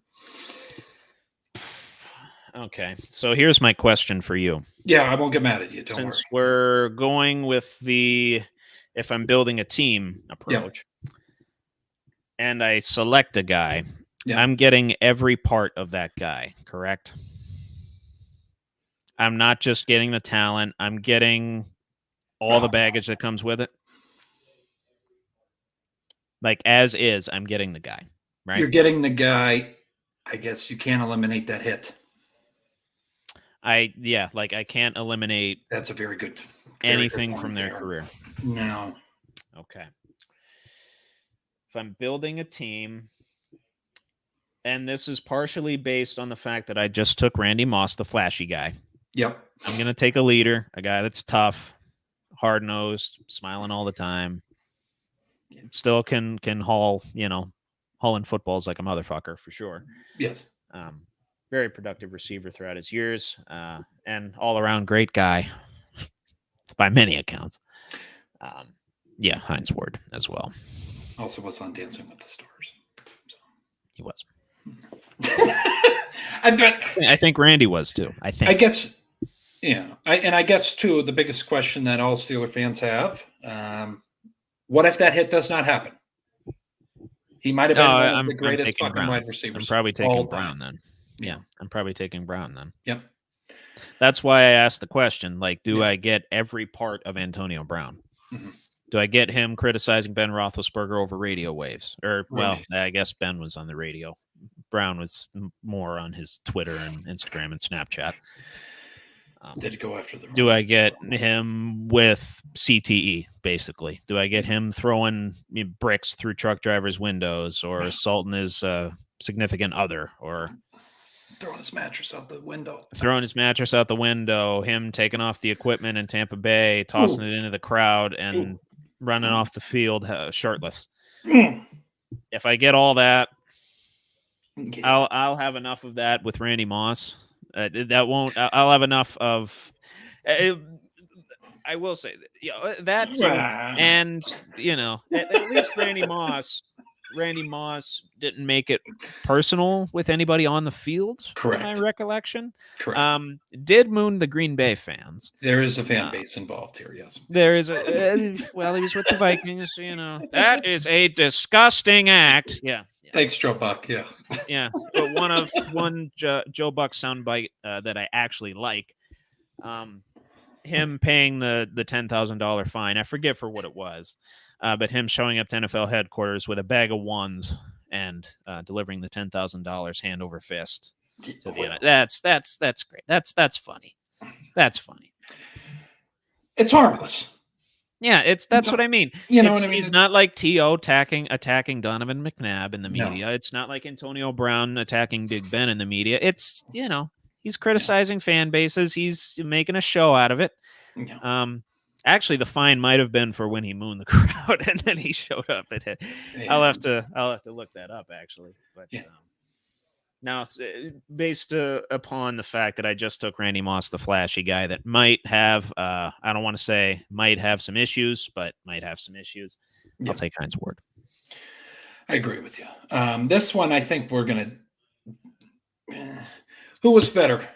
Okay, so here's my question for you. Yeah, I won't get mad at you. Since we're going with the if I'm building a team approach, and I select a guy, I'm getting every part of that guy, correct? I'm not just getting the talent. I'm getting all the baggage that comes with it. Like, as is, I'm getting the guy, right? You're getting the guy. I guess you can't eliminate that hit. I can't eliminate. That's a very good anything from their career. No. Okay. If I'm building a team, and this is partially based on the fact that I just took Randy Moss, the flashy guy. Yep. I'm going to take a leader, a guy that's tough, hard-nosed, smiling all the time. Still can haul in footballs like a motherfucker for sure. Yes. Very productive receiver throughout his years, and all around great guy by many accounts. Yeah, Heinz Ward as well. Also was on Dancing with the Stars. So. He was. I think Randy was too. I guess, yeah. I guess too, the biggest question that all Steeler fans have: what if that hit does not happen? He might have been one of the greatest fucking wide receivers. I'm probably taking Brown then. Yeah, I'm probably taking Brown then. Yep. That's why I asked the question. Like, do I get every part of Antonio Brown? Mm-hmm. Do I get him criticizing Ben Roethlisberger over radio waves? Or, well, I guess Ben was on the radio. Brown was more on his Twitter and Instagram and Snapchat. Did he go after the? Do I get him with CTE, basically? Do I get him throwing bricks through truck drivers' windows or assaulting his significant other or throwing his mattress out the window? Him taking off the equipment in Tampa Bay, tossing it into the crowd, and running off the field shirtless. If I get all that, I'll have enough of that with Randy Moss. I'll have enough of. I will say that too, and at least Randy Moss didn't make it personal with anybody on the field. Correct. In my recollection. Correct. Did moon the Green Bay fans. There is a fan base involved here. Yes. There is well, he was with the Vikings. That is a disgusting act. Yeah. Thanks, Joe Buck. Yeah. Yeah. But one Joe Buck soundbite that I actually like. Him paying the $10,000 fine. I forget for what it was. But him showing up to NFL headquarters with a bag of ones and delivering the $10,000 hand over fist. That's great. That's funny. That's funny. It's harmless. Yeah, that's what I mean. You know what I mean? He's not like T.O. attacking Donovan McNabb in the media. No. It's not like Antonio Brown attacking Big Ben in the media. It's, he's criticizing fan bases. He's making a show out of it. Yeah. Actually, the fine might have been for when he mooned the crowd and then he showed up at it. Yeah. I'll have to look that up actually. But now, based upon the fact that I just took Randy Moss, the flashy guy that might have, I don't want to say might have some issues, but might have some issues. I'll take Heinz Ward. I agree with you. This one, I think we're gonna. Who was better,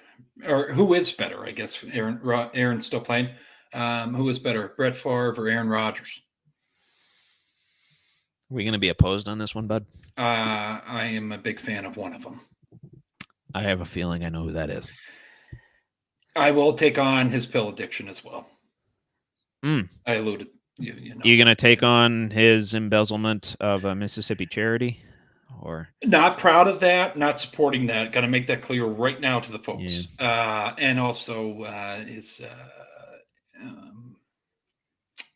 or who is better? I guess Aaron's still playing. Who is better, Brett Favre or Aaron Rodgers? Are we going to be opposed on this one, bud? I am a big fan of one of them. I have a feeling I know who that is. I will take on his pill addiction as well. I alluded. You know. You're going to take on his embezzlement of a Mississippi charity? Or not proud of that, not supporting that. Got to make that clear right now to the folks. Yeah. And also his...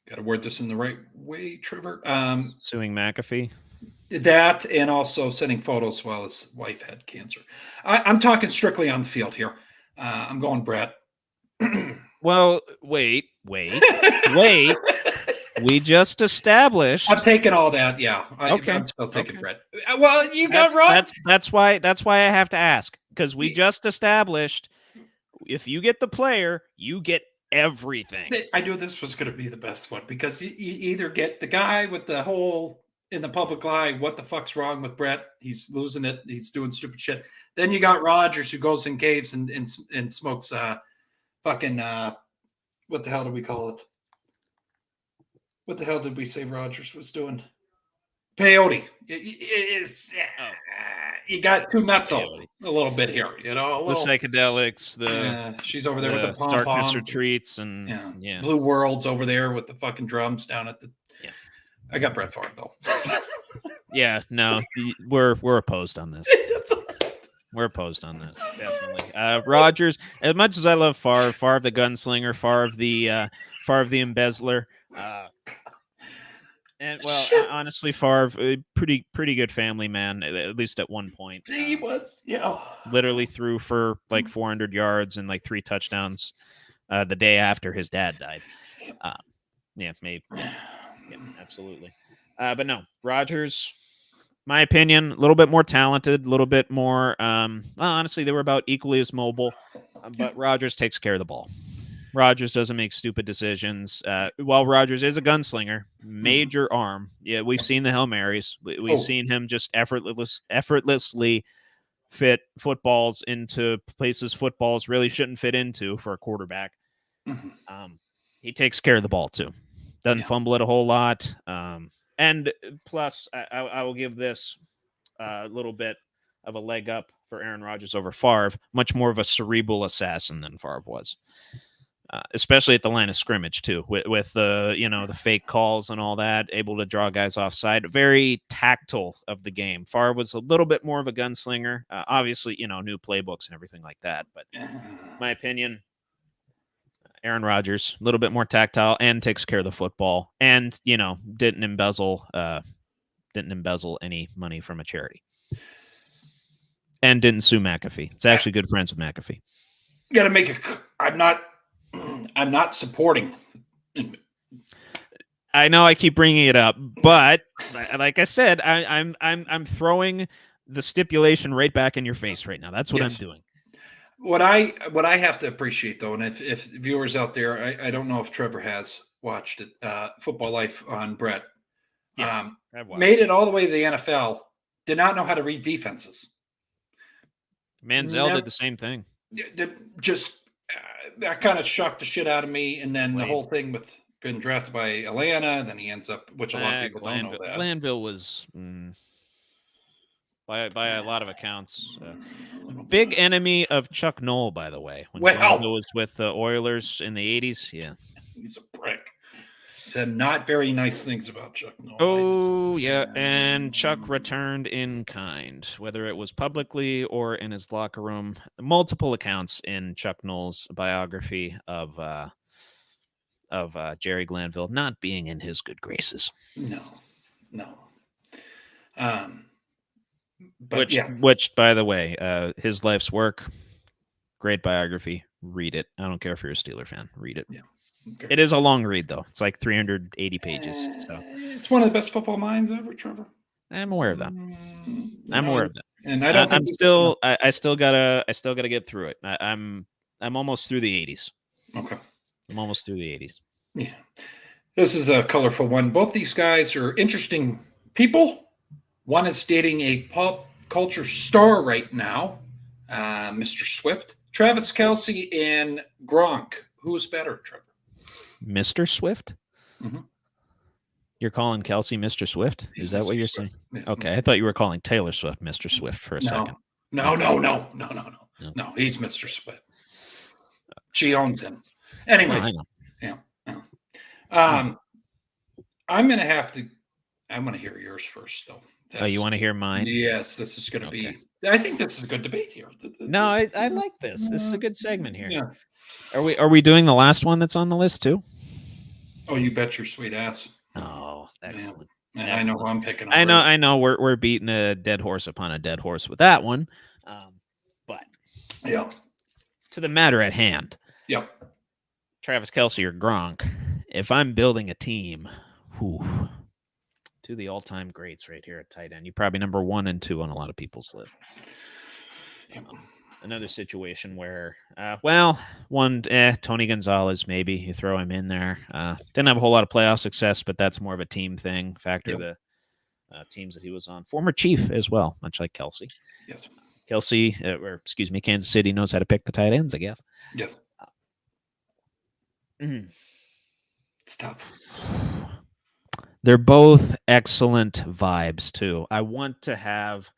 got to word this in the right way, Trevor. Suing McAfee. That, and also sending photos while his wife had cancer. I'm talking strictly on the field here. I'm going Brett. Well, wait. We just established. I'm taking all that. Yeah. Okay. I'm still taking Brett. Well, you got right. That's why I have to ask, because we just established if you get the player, you get everything. I knew this was going to be the best one, because you either get the guy with the whole in the public eye, what the fuck's wrong with Brett? He's losing it. He's doing stupid shit. Then you got Rodgers, who goes in caves and smokes fucking what the hell do we call it? What the hell did we say Rodgers was doing? Peyote. You got too nutso a little bit here, the psychedelics, she's over there with the pom-poms, darkness retreats, and Blue World's over there with the fucking drums down at the. Yeah, I got Brett Favre though. Yeah, no, we're opposed on this. We're opposed on this, definitely. Rodgers, as much as I love Favre the gunslinger, Favre the embezzler. And honestly, Favre, pretty good family man, at least at one point. He was, literally threw for like 400 yards and like 3 touchdowns the day after his dad died. Maybe, absolutely. But no, Rodgers, my opinion, a little bit more talented, a little bit more. Well, honestly, they were about equally as mobile, but Rodgers takes care of the ball. Rodgers doesn't make stupid decisions. While Rodgers is a gunslinger, major arm. Yeah, we've seen the Hail Marys. We've seen him just effortlessly fit footballs into places footballs really shouldn't fit into for a quarterback. He takes care of the ball too. Doesn't fumble it a whole lot. And plus, I will give this a little bit of a leg up for Aaron Rodgers over Favre. Much more of a cerebral assassin than Favre was. Especially at the line of scrimmage too, with the the fake calls and all that, able to draw guys offside. Very tactile of the game. Favre was a little bit more of a gunslinger. Obviously, new playbooks and everything like that. But my opinion, Aaron Rodgers, a little bit more tactile and takes care of the football, and didn't embezzle any money from a charity, and didn't sue McAfee. It's actually good friends with McAfee. You got to make it. I'm not supporting. I know I keep bringing it up, but like I said, I'm throwing the stipulation right back in your face right now. That's what I'm doing. What I have to appreciate though, and if viewers out there, I don't know if Trevor has watched it, Football Life on Brett. Yeah, made it all the way to the NFL. Did not know how to read defenses. Manziel did the same thing. Just that kind of shocked the shit out of me. And then the whole thing with getting drafted by Atlanta, and then he ends up, which a lot of people don't know that. Glanville was, by a lot of accounts, big enemy of Chuck Noll, by the way. When Glanville was with the Oilers in the 80s, yeah. He's a prick. Said not very nice things about Chuck Noll. Oh, yeah, and Chuck returned in kind, whether it was publicly or in his locker room. Multiple accounts in Chuck Noll's biography of Jerry Glanville not being in his good graces. No. Which, by the way, his life's work, great biography. Read it. I don't care if you're a Steeler fan. Read it. Yeah. Okay. It is a long read, though. It's like 380 pages. So it's one of the best football minds ever, Trevor. I'm aware of that. I'm aware of that. And I don't. I still gotta get through it. I'm almost through the 80s. Okay. I'm almost through the 80s. Yeah. This is a colorful one. Both these guys are interesting people. One is dating a pop culture star right now, Mr. Swift. Travis Kelce and Gronk. Who's better, Trevor? Mr. Swift? Mm-hmm. You're calling Kelce Mr. Swift? Is that what you're saying? Yes, okay, I thought you were calling Taylor Swift Mr. Swift for a second. No. No, he's Mr. Swift. She owns him. Anyways, yeah. I'm going to hear yours first, though. You want to hear mine? Yes, this is going to be. I think this is a good debate here. No, I like this. This is a good segment here. Yeah. Are we doing the last one that's on the list too? Oh, you bet your sweet ass. Oh, excellent. Yeah. And I know who I'm picking. I know. We're beating a dead horse upon a dead horse with that one. But yeah, to the matter at hand. Yep. Travis Kelce or Gronk. If I'm building a team, to the all-time greats right here at tight end. You're probably number 1 and 2 on a lot of people's lists. Another situation where, Tony Gonzalez, maybe you throw him in there. Didn't have a whole lot of playoff success, but that's more of a team thing. Factor the teams that he was on. Former Chief as well, much like Kelce. Yes. Kansas City knows how to pick the tight ends, I guess. Yes. It's tough. They're both excellent vibes, too. I want to have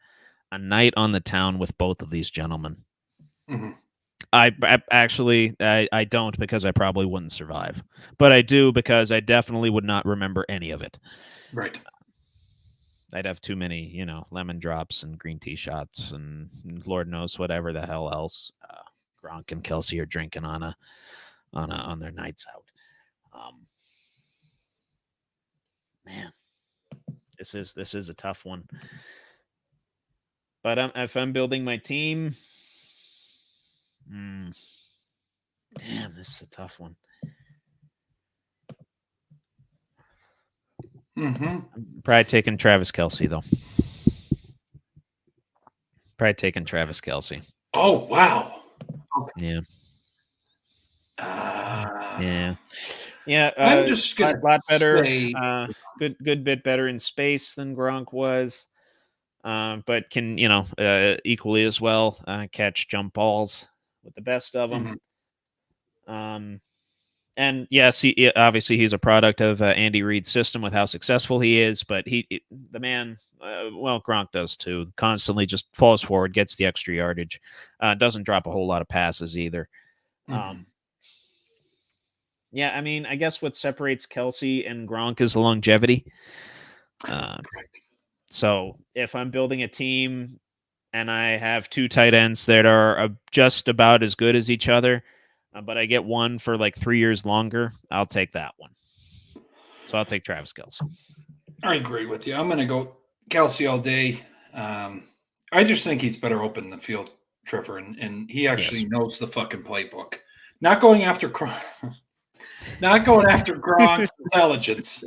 a night on the town with both of these gentlemen. Mm-hmm. I don't, because I probably wouldn't survive. But I do, because I definitely would not remember any of it. Right. I'd have too many, lemon drops and green tea shots and Lord knows whatever the hell else Gronk and Kelce are drinking on their nights out. Man, this is a tough one. But if I'm building my team, damn, this is a tough one. Mm-hmm. I'm probably taking Travis Kelce, though. Probably taking Travis Kelce. Oh, wow. Yeah. Yeah. Yeah. I'm just going lot to better. say, Good bit better in space than Gronk was. But can, equally as well catch jump balls with the best of them. And yes, obviously he's a product of Andy Reid's system with how successful he is. But the man, Gronk does too. Constantly just falls forward, gets the extra yardage, doesn't drop a whole lot of passes either. Yeah, I mean, I guess what separates Kelce and Gronk is the longevity. So if I'm building a team and I have two tight ends that are just about as good as each other, but I get one for like 3 years longer, I'll take that one. So I'll take Travis Kelce. I agree with you. I'm going to go Kelce all day. I just think he's better open in the field, Trevor, and he actually knows the fucking playbook. Not going after Gronk's intelligence.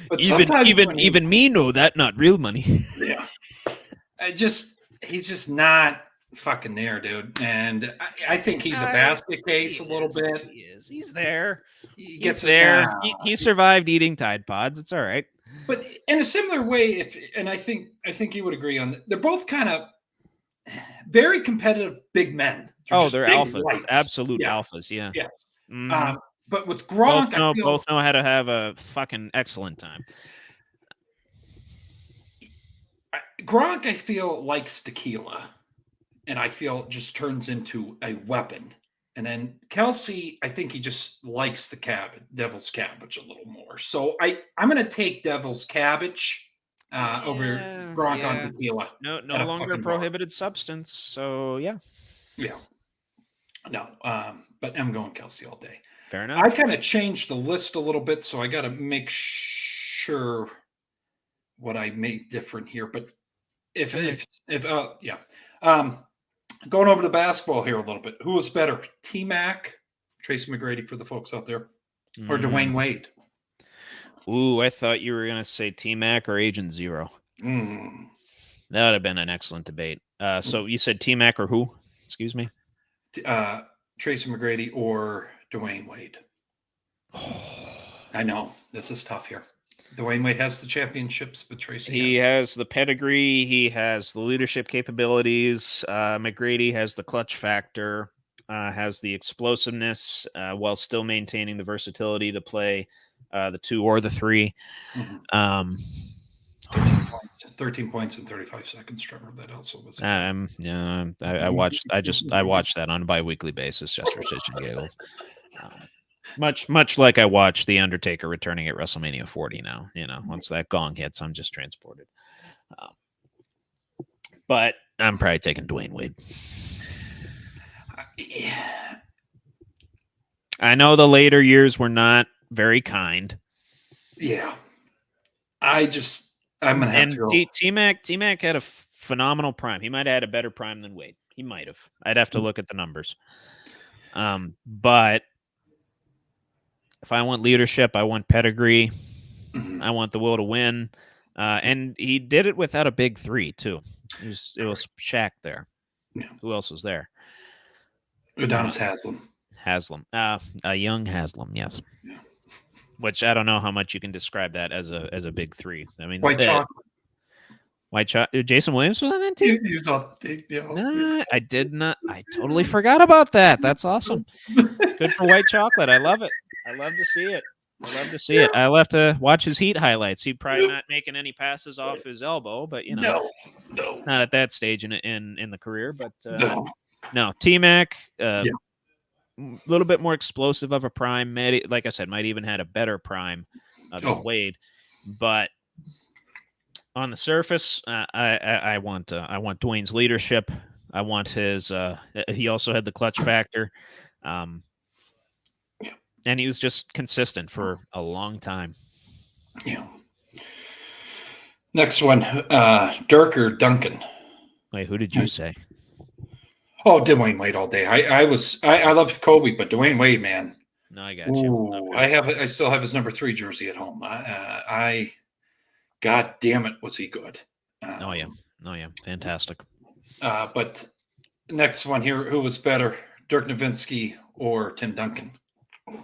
But even me know that, not real money. Yeah. He's just not fucking there, dude. And I think he's a basket case a little bit. He is. He's there. He's there. He survived eating Tide Pods. It's all right. But in a similar way, I think you would agree on that. They're both kind of very competitive big men. They're alphas. Absolute alphas. Yeah. Yeah. Mm-hmm. But with Gronk, both know how to have a fucking excellent time. Gronk, I feel, likes tequila, and I feel it just turns into a weapon. And then Kelce, I think he just likes the devil's cabbage a little more. So I'm going to take devil's cabbage over Gronk on tequila. No longer a prohibited substance. So yeah. No, but I'm going Kelce all day. Fair enough. I kind of changed the list a little bit, so I got to make sure what I made different here. But going over to basketball here a little bit. Who was better, T-Mac, Tracy McGrady for the folks out there, or Dwayne Wade? Ooh, I thought you were going to say T-Mac or Agent Zero. That would have been an excellent debate. So you said T-Mac or who? Excuse me. Tracy McGrady or Dwayne Wade. I know this is tough here. Dwayne Wade has the championships, but Tracy. He has the pedigree. He has the leadership capabilities. McGrady has the clutch factor, has the explosiveness, while still maintaining the versatility to play the 2 or the 3. 13 points in 35 seconds, Trevor. That also was. I watched that on a bi-weekly basis just for shits and giggles. Much like I watch The Undertaker returning at WrestleMania 40 now. Once that gong hits, I'm just transported. But I'm probably taking Dwayne Wade. I know the later years were not very kind. Yeah. I'm going to have to go. T-Mac had a phenomenal prime. He might have had a better prime than Wade. He might have. I'd have to look at the numbers. But if I want leadership, I want pedigree. I want the will to win. And he did it without a big 3, too. It was Shaq there. Yeah. Who else was there? Udonis Haslem. A young Haslem, yes. Yeah. Which I don't know how much you can describe that as a big 3. I mean, White chocolate. Jason Williams was on that team? He was on the team, I did not. I totally forgot about that. That's awesome. Good for White Chocolate. I love it. I love to see it. I'll have to watch his Heat highlights. He's probably not making any passes off his elbow, but no, not at that stage in the career. But no, T-Mac, a little bit more explosive of a prime. Like I said, might even had a better prime than Wade. But on the surface, I want Dwayne's leadership. I want his. He also had the clutch factor. And he was just consistent for a long time. Yeah. Next one, Dirk or Duncan? Wait, who did you say? Oh, Dwayne Wade all day. I loved Kobe, but Dwayne Wade, man. No, I got you. Okay. I still have his number 3 jersey at home. God damn it, was he good? Oh yeah, fantastic. But next one here, who was better, Dirk Nowitzki or Tim Duncan? I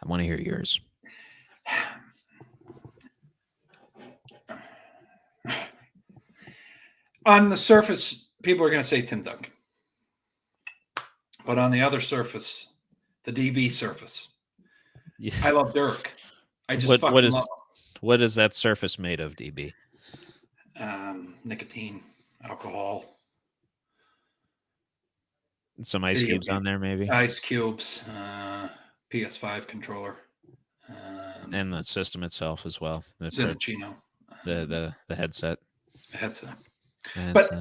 want to hear yours. On the surface, people are going to say Tim Duncan. But on the other surface, the DB surface, Yeah. I love Dirk. I just what is love what is that surface made of, DB? nicotine, alcohol, Some ice cubes on there, maybe, ice cubes, PS5 controller, and the system itself as well. Zinachino, The headset. headset. The But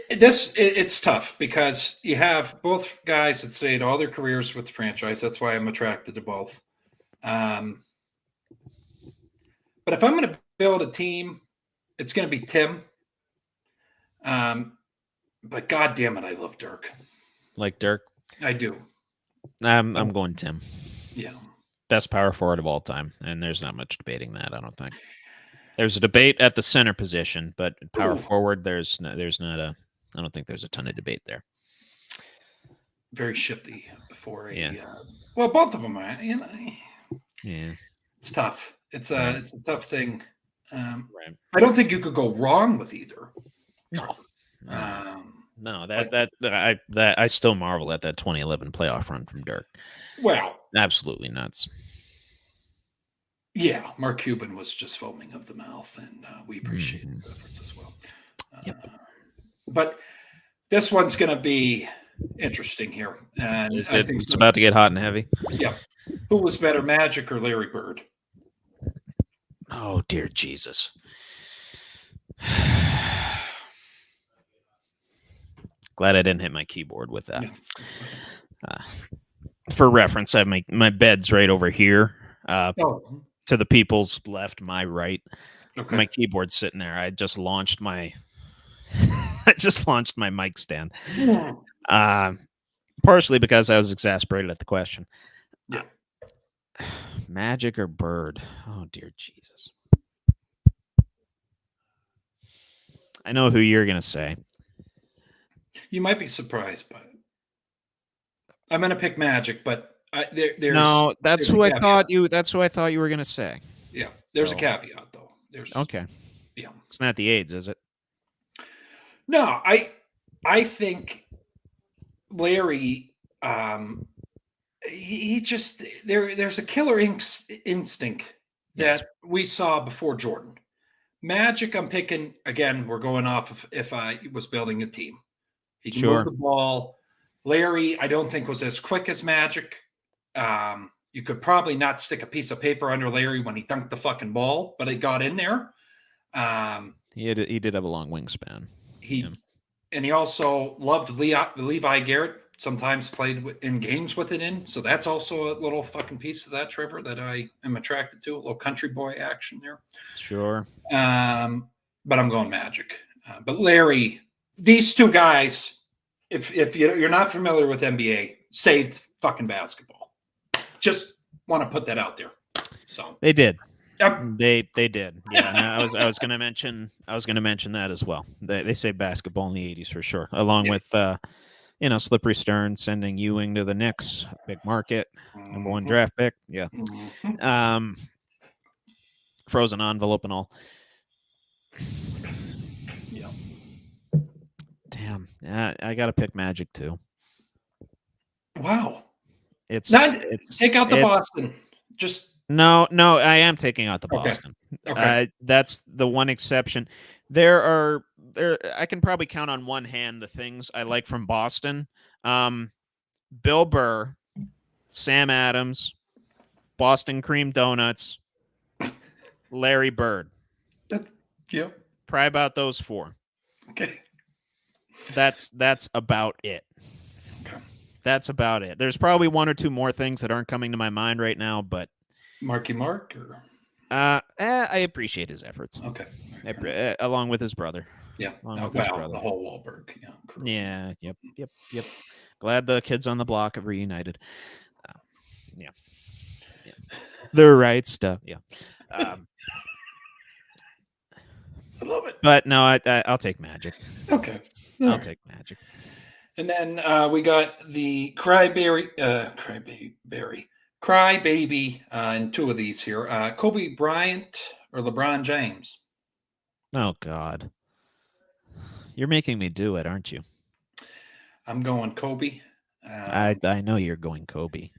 headset. it's tough because you have both guys that stayed all their careers with the franchise. That's why I'm attracted to both. But if I'm going to build a team, it's going to be Tim. But God damn it, I love Dirk. Like Dirk, I do. I'm going Tim. Yeah. Best power forward of all time, and there's not much debating that. I don't think there's a debate at the center position, but power forward, there's not a. I don't think there's a ton of debate there. Very shifty for a. Yeah. Well, both of them are. You know, Yeah. it's tough. It's a tough thing. Right. I don't think you could go wrong with either. No. No, like- that I still marvel at that 2011 playoff run from Dirk. Well, Absolutely nuts. yeah, Mark Cuban was just foaming of the mouth, and we appreciate Mhm. the efforts as well. Yep. But this one's going to be interesting here, and I think It's about to get hot and heavy. Yeah, who was better, Magic or Larry Bird? Oh dear Jesus. Glad I didn't hit my keyboard with that. For reference, I have my bed's right over here. Oh, To the people's left, my right. okay. My keyboard's sitting there. I just launched my mic stand. Partially because I was exasperated at the question. Yeah. Magic or Bird? Oh dear Jesus. I know who you're gonna say. You might be surprised, but I'm going to pick Magic. But there's No, that's there's a who I caveat. thought you. That's who I thought you were gonna say. Yeah, there's a So- caveat though. There's Okay, Yeah. it's not the AIDS, is it? No, I think Larry. He just there's a killer instinct that Yes. we saw before Jordan. Magic, I'm picking again. We're going off of if I was building a team. He can Sure. move the ball. Larry, I don't think was as quick as Magic. You could probably not stick a piece of paper under Larry when he dunked the fucking ball, but it got in there. He did have a long wingspan. He Yeah. and he also loved Levi Garrett. Sometimes played in games with it in, so that's also a little fucking piece of that, Trevor, that I am attracted to. A little country boy action there. Sure. But I'm going Magic. But Larry, these two guys, if you're not familiar with NBA, saved fucking basketball. Just want to put that out there. So They did. yep. They did. Yeah. And I was gonna mention that as well. They say basketball in the 80s for sure, along with Slippery Stern sending Ewing to the Knicks, big market, number one draft pick. Yeah. Mhm. Frozen envelope and all. Yeah. Damn. Yeah, I gotta pick Magic too. Wow. It's Take out the it's- Boston. Just No, I am taking out the Okay. Boston. okay. That's the one exception. I can probably count on one hand the things I like from Boston. Bill Burr, Sam Adams, Boston Cream Donuts, Larry Bird. Yeah. Probably about those four. Okay. That's about it. Okay. That's about it. There's probably one or two more things that aren't coming to my mind right now, but Marky Mark or I appreciate his efforts. okay. Along with his brother. Yeah. Along with his brother. The whole Wahlberg. Yeah. Crew. Yeah. Yep. Glad the kids on the block have reunited. Yeah. The right stuff. Yeah. I love it. But no, I'll take Magic. Okay. I'll take Magic. And then we got the Crybaby, and two of these here. Kobe Bryant or LeBron James? Oh God, you're making me do it, aren't you? I'm going Kobe. I know you're going Kobe.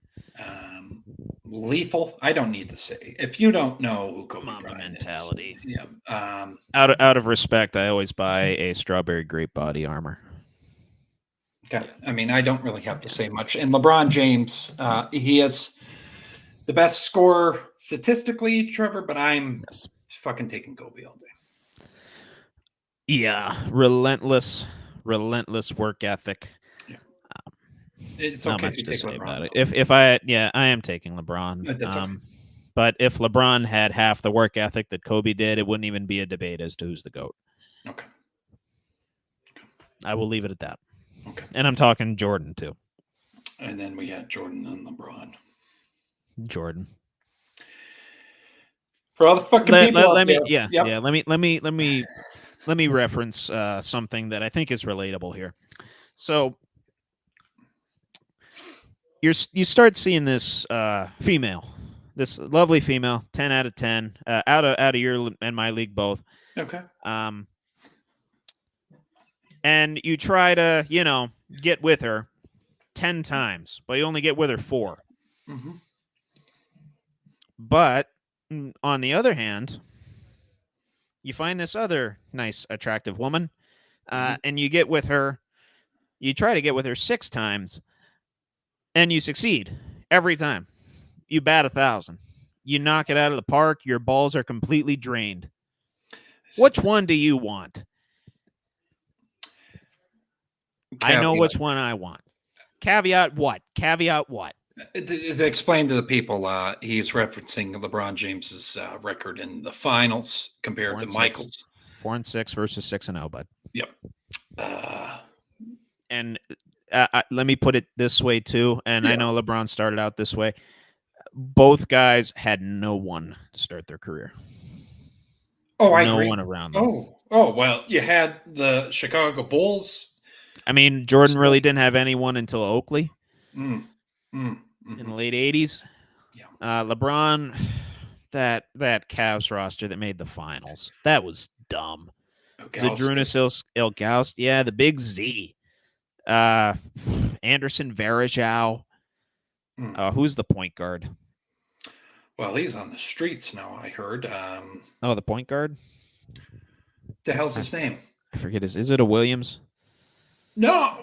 Lethal. I don't need to say. If you don't know who Kobe Mamba Bryant mentality. is, yeah. Out of respect, I always buy a strawberry grape body armor. Got it. I mean, I don't really have to say much. And LeBron James, he is the best scorer statistically, Trevor. But I'm fucking taking Kobe all day. Yeah, relentless work ethic. Yeah. It's not okay much if you to take say LeBron, about it. though. I am taking LeBron. That's okay. But if LeBron had half the work ethic that Kobe did, it wouldn't even be a debate as to who's the GOAT. Okay. I will leave it at that. Okay. And I'm talking Jordan too. And then we had Jordan and LeBron. Jordan. For all the fucking people let me out there. yeah. Let me reference something that I think is relatable here. So you start seeing this female, this lovely female, 10 out of 10, out of your and my league both. Okay. And you try to, get with her 10 times, but you only get with her 4. Mm-hmm. But on the other hand, you find this other nice, attractive woman, and you get with her. You try to get with her 6 times, and you succeed every time. You bat 1,000. You knock it out of the park. Your balls are completely drained. Which one do you want? Caveat. I know which one I want. Caveat what? To explain to the people, he's referencing LeBron James's record in the finals compared to Michael's. 4-6 versus 6-0, bud. Yep. And let me put it this way too, and I know LeBron started out this way. Both guys had no one to start their career. Oh, I agree. No one around them. Oh, well, you had the Chicago Bulls. I mean, Jordan really didn't have anyone until Oakley in the late 80s. Yeah. LeBron, that Cavs roster that made the finals, that was dumb. Zydrunas Ilgaust, yeah, the big Z. Anderson Varejao. Who's the point guard? Well, he's on the streets now, I heard. The point guard? The hell's his name? I forget. Is it a Williams? No.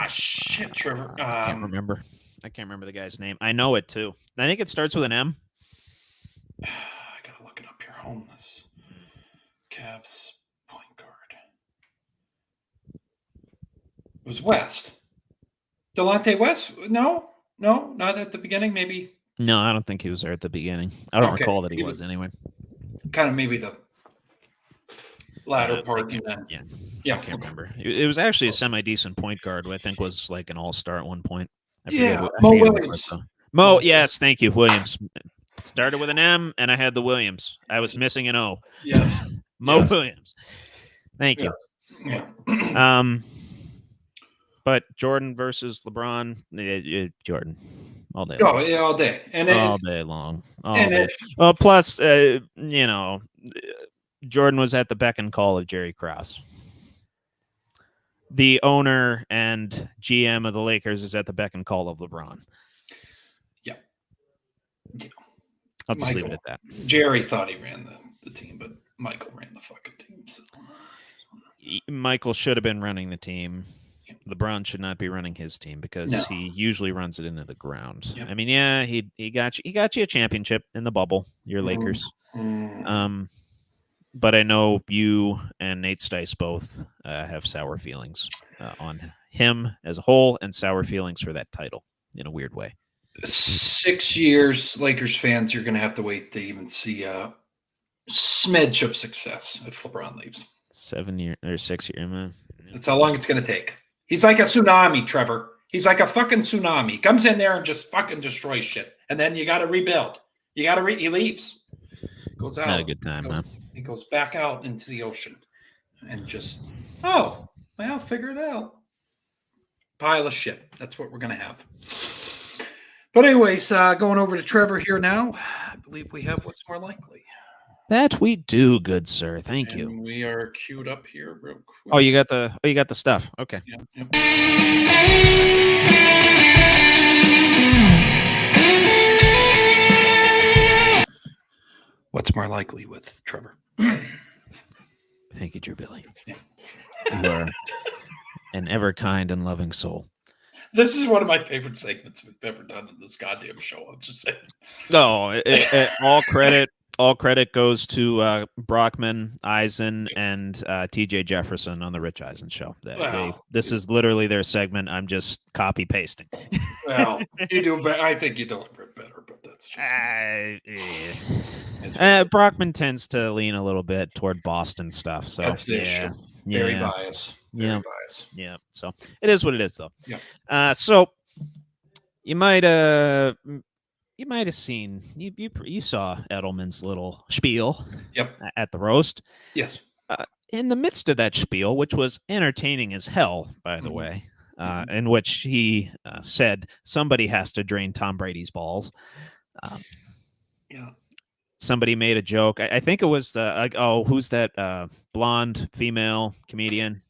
Shit, Trevor. I can't remember. I can't remember the guy's name. I know it, too. I think it starts with an M. I got to look it up here. Homeless. Cavs point guard. It was West. Delonte West? No, not at the beginning. Maybe. No, I don't think he was there at the beginning. I don't recall that he was anyway. Kind of maybe the latter part. Yeah. I can't remember. It was actually a semi-decent point guard who I think was like an all-star at one point. Mo Williams. Yes, thank you, Williams. Started with an M, and I had the Williams. I was missing an O. Yes. Williams. Thank you. Yeah. But Jordan versus LeBron, Jordan. All day. Oh, yeah, all day. And all day long. Well, plus, Jordan was at the beck and call of Jerry Krause. The owner and GM of the Lakers is at the beck and call of LeBron. Yeah. I'll just leave it at that. Jerry thought he ran the team, but Michael ran the fucking team. So. Michael should have been running the team. LeBron should not be running his team because he usually runs it into the ground. Yep. I mean, he got you a championship in the bubble, your Lakers. But I know you and Nate Stice both have sour feelings on him as a whole and sour feelings for that title in a weird way. 6 years, Lakers fans, you're going to have to wait to even see a smidge of success if LeBron leaves. 7 years or 6 years, man. That's how long it's going to take. He's like a tsunami, Trevor. He's like a fucking tsunami. He comes in there and just fucking destroys shit. And then you got to rebuild. He leaves. Goes out. Not a good time, man. He goes back out into the ocean and just, oh, well, figure it out. Pile of shit. That's what we're going to have. But anyways, going over to Trevor here now. I believe we have what's more likely. That we do, good sir. Thank you. And we are queued up here real quick. Oh, you got the stuff. Okay. Yep. What's more likely with Trevor? Thank you, Drew Billy. Yeah. You are an ever kind and loving soul. This is one of my favorite segments we've ever done in this goddamn show. I'm just saying. No, all credit goes to Brockman, Eisen, and T.J. Jefferson on the Rich Eisen show. This is literally their segment. I'm just copy pasting. Well, you do. I think you deliver it better, but that's just. Brockman tends to lean a little bit toward Boston stuff. So that's the issue. Very biased. Very biased. Yeah. So it is what it is, though. Yeah. So you might have seen you saw Edelman's little spiel. Yep. At the roast. Yes. In the midst of that spiel, which was entertaining as hell, by the way, in which he said somebody has to drain Tom Brady's balls. Yeah. Somebody made a joke. I think it was who's that blonde female comedian?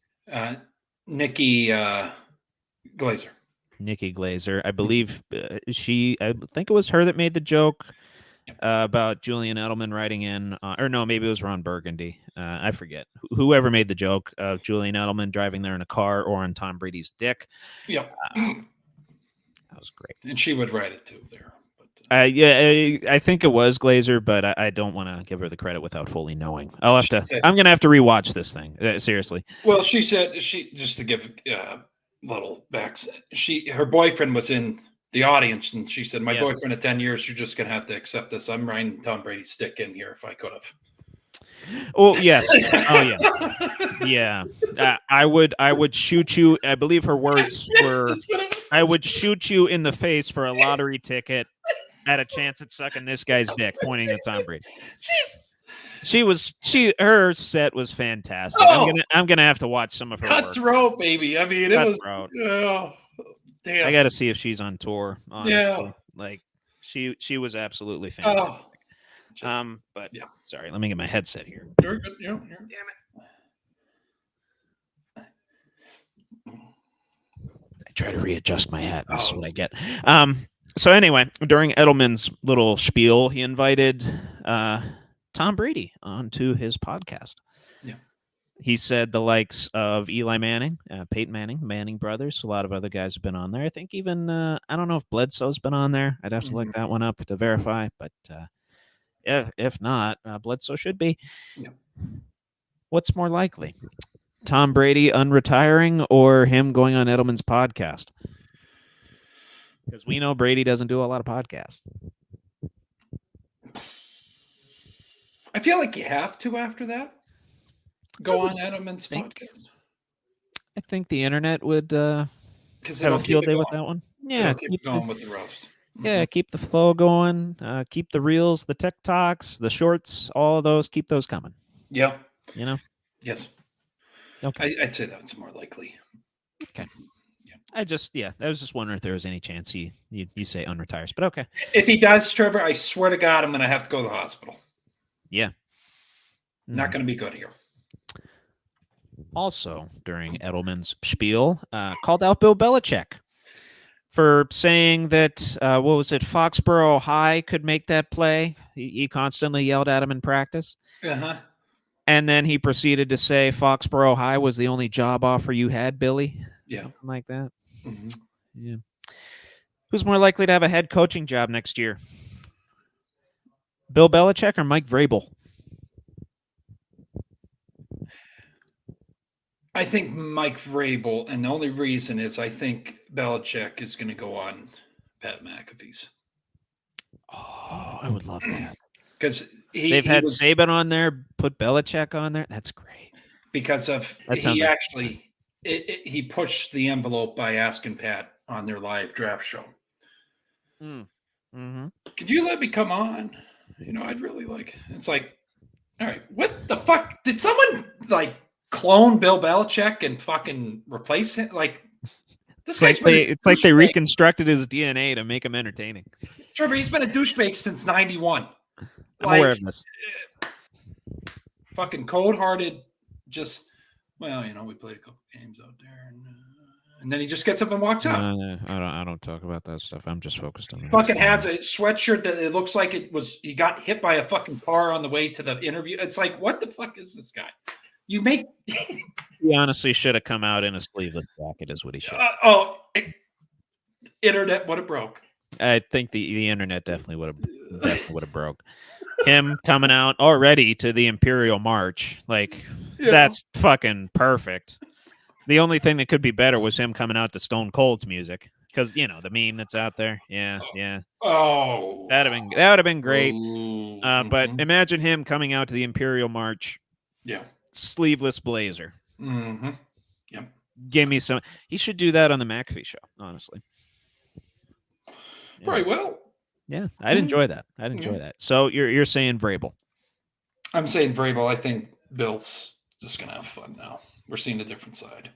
Nikki Glazer. Nikki Glazer. I believe I think it was her that made the joke about Julian Edelman writing in, or no, maybe it was Ron Burgundy. I forget. Whoever made the joke of Julian Edelman driving there in a car or on Tom Brady's dick. Yep. That was great. And she would write it too there. I think it was Glazer, but I don't want to give her the credit without fully knowing. I'm going to have to rewatch this thing. Seriously. Well, she said, just to give little backs, her boyfriend was in the audience, and she said, my boyfriend of 10 years, you're just going to have to accept this. I'm writing Tom Brady's stick in here if I could have. Oh, yes. Oh, yeah. Yeah. I would shoot you. I believe her words were, I would shoot you in the face for a lottery ticket at a chance at sucking this guy's dick, pointing at Tom Brady. Jesus. Her set was fantastic. Oh, I'm gonna have to watch some of her cutthroat, work. baby. I mean, it was. Oh, damn. I got to see if she's on tour. Honestly, yeah. Like she was absolutely fantastic. Oh, but yeah, sorry. Let me get my headset here. You're good. Damn it. I try to readjust my hat. This is what I get. So anyway, during Edelman's little spiel, he invited Tom Brady onto his podcast. Yeah. He said the likes of Eli Manning, Peyton Manning, Manning brothers, a lot of other guys have been on there. I think even, I don't know if Bledsoe's been on there. I'd have to look that one up to verify, but if not, Bledsoe should be. Yeah. What's more likely? Tom Brady unretiring or him going on Edelman's podcast? Because we know Brady doesn't do a lot of podcasts. I feel like you have to after that. Go on Edelman's podcast. I think the internet would have a field day with that one. Yeah, keep going with the roast. Yeah, keep the flow going. Keep the reels, the TikToks, the shorts, all of those. Keep those coming. Yeah. You know? Yes. Okay. I'd say that's more likely. Okay. I was just wondering if there was any chance you say unretires, but okay. If he does, Trevor, I swear to God, I'm going to have to go to the hospital. Yeah. Not going to be good here. Also, during Edelman's spiel, called out Bill Belichick for saying that, Foxborough High could make that play. He constantly yelled at him in practice. Uh-huh. And then he proceeded to say Foxborough High was the only job offer you had, Billy. Yeah. Something like that. Mm-hmm. Yeah. Who's more likely to have a head coaching job next year? Bill Belichick or Mike Vrabel? I think Mike Vrabel, and the only reason is I think Belichick is going to go on Pat McAfee's. Oh, I would love that. Because they've had Saban on there, put Belichick on there. That's great. Because of he pushed the envelope by asking Pat on their live draft show. Mm-hmm. Could you let me come on? I'd really like. It's like All right. What the fuck? Did someone like clone Bill Belichick and fucking replace him? Like this guy's been a It's like they douchebag. reconstructed his DNA to make him entertaining. Trevor, he's been a douchebag since '91. I'm aware of this. Fucking cold-hearted. Just we played a couple games out there, and then he just gets up and walks out. No, I don't talk about that stuff. I'm just focused on the Fucking has a sweatshirt that it looks like he got hit by a fucking car on the way to the interview. It's like, what the fuck is this guy? You make He honestly should have come out in a sleeveless jacket, is what he should. Internet would have broke. I think the internet definitely would have broke. Him coming out already to the Imperial March, like that's fucking perfect. The only thing that could be better was him coming out to Stone Cold's music, because the meme that's out there. Yeah. Oh, that would have been great. But imagine him coming out to the Imperial March. Yeah. Sleeveless blazer. Mm-hmm. Yep. Give me some. He should do that on the McAfee show, honestly. Yeah. Right. Well. Yeah, I'd enjoy that. I'd enjoy that. So you're saying Vrabel? I'm saying Vrabel. I think Bill's just gonna have fun now. We're seeing a different side.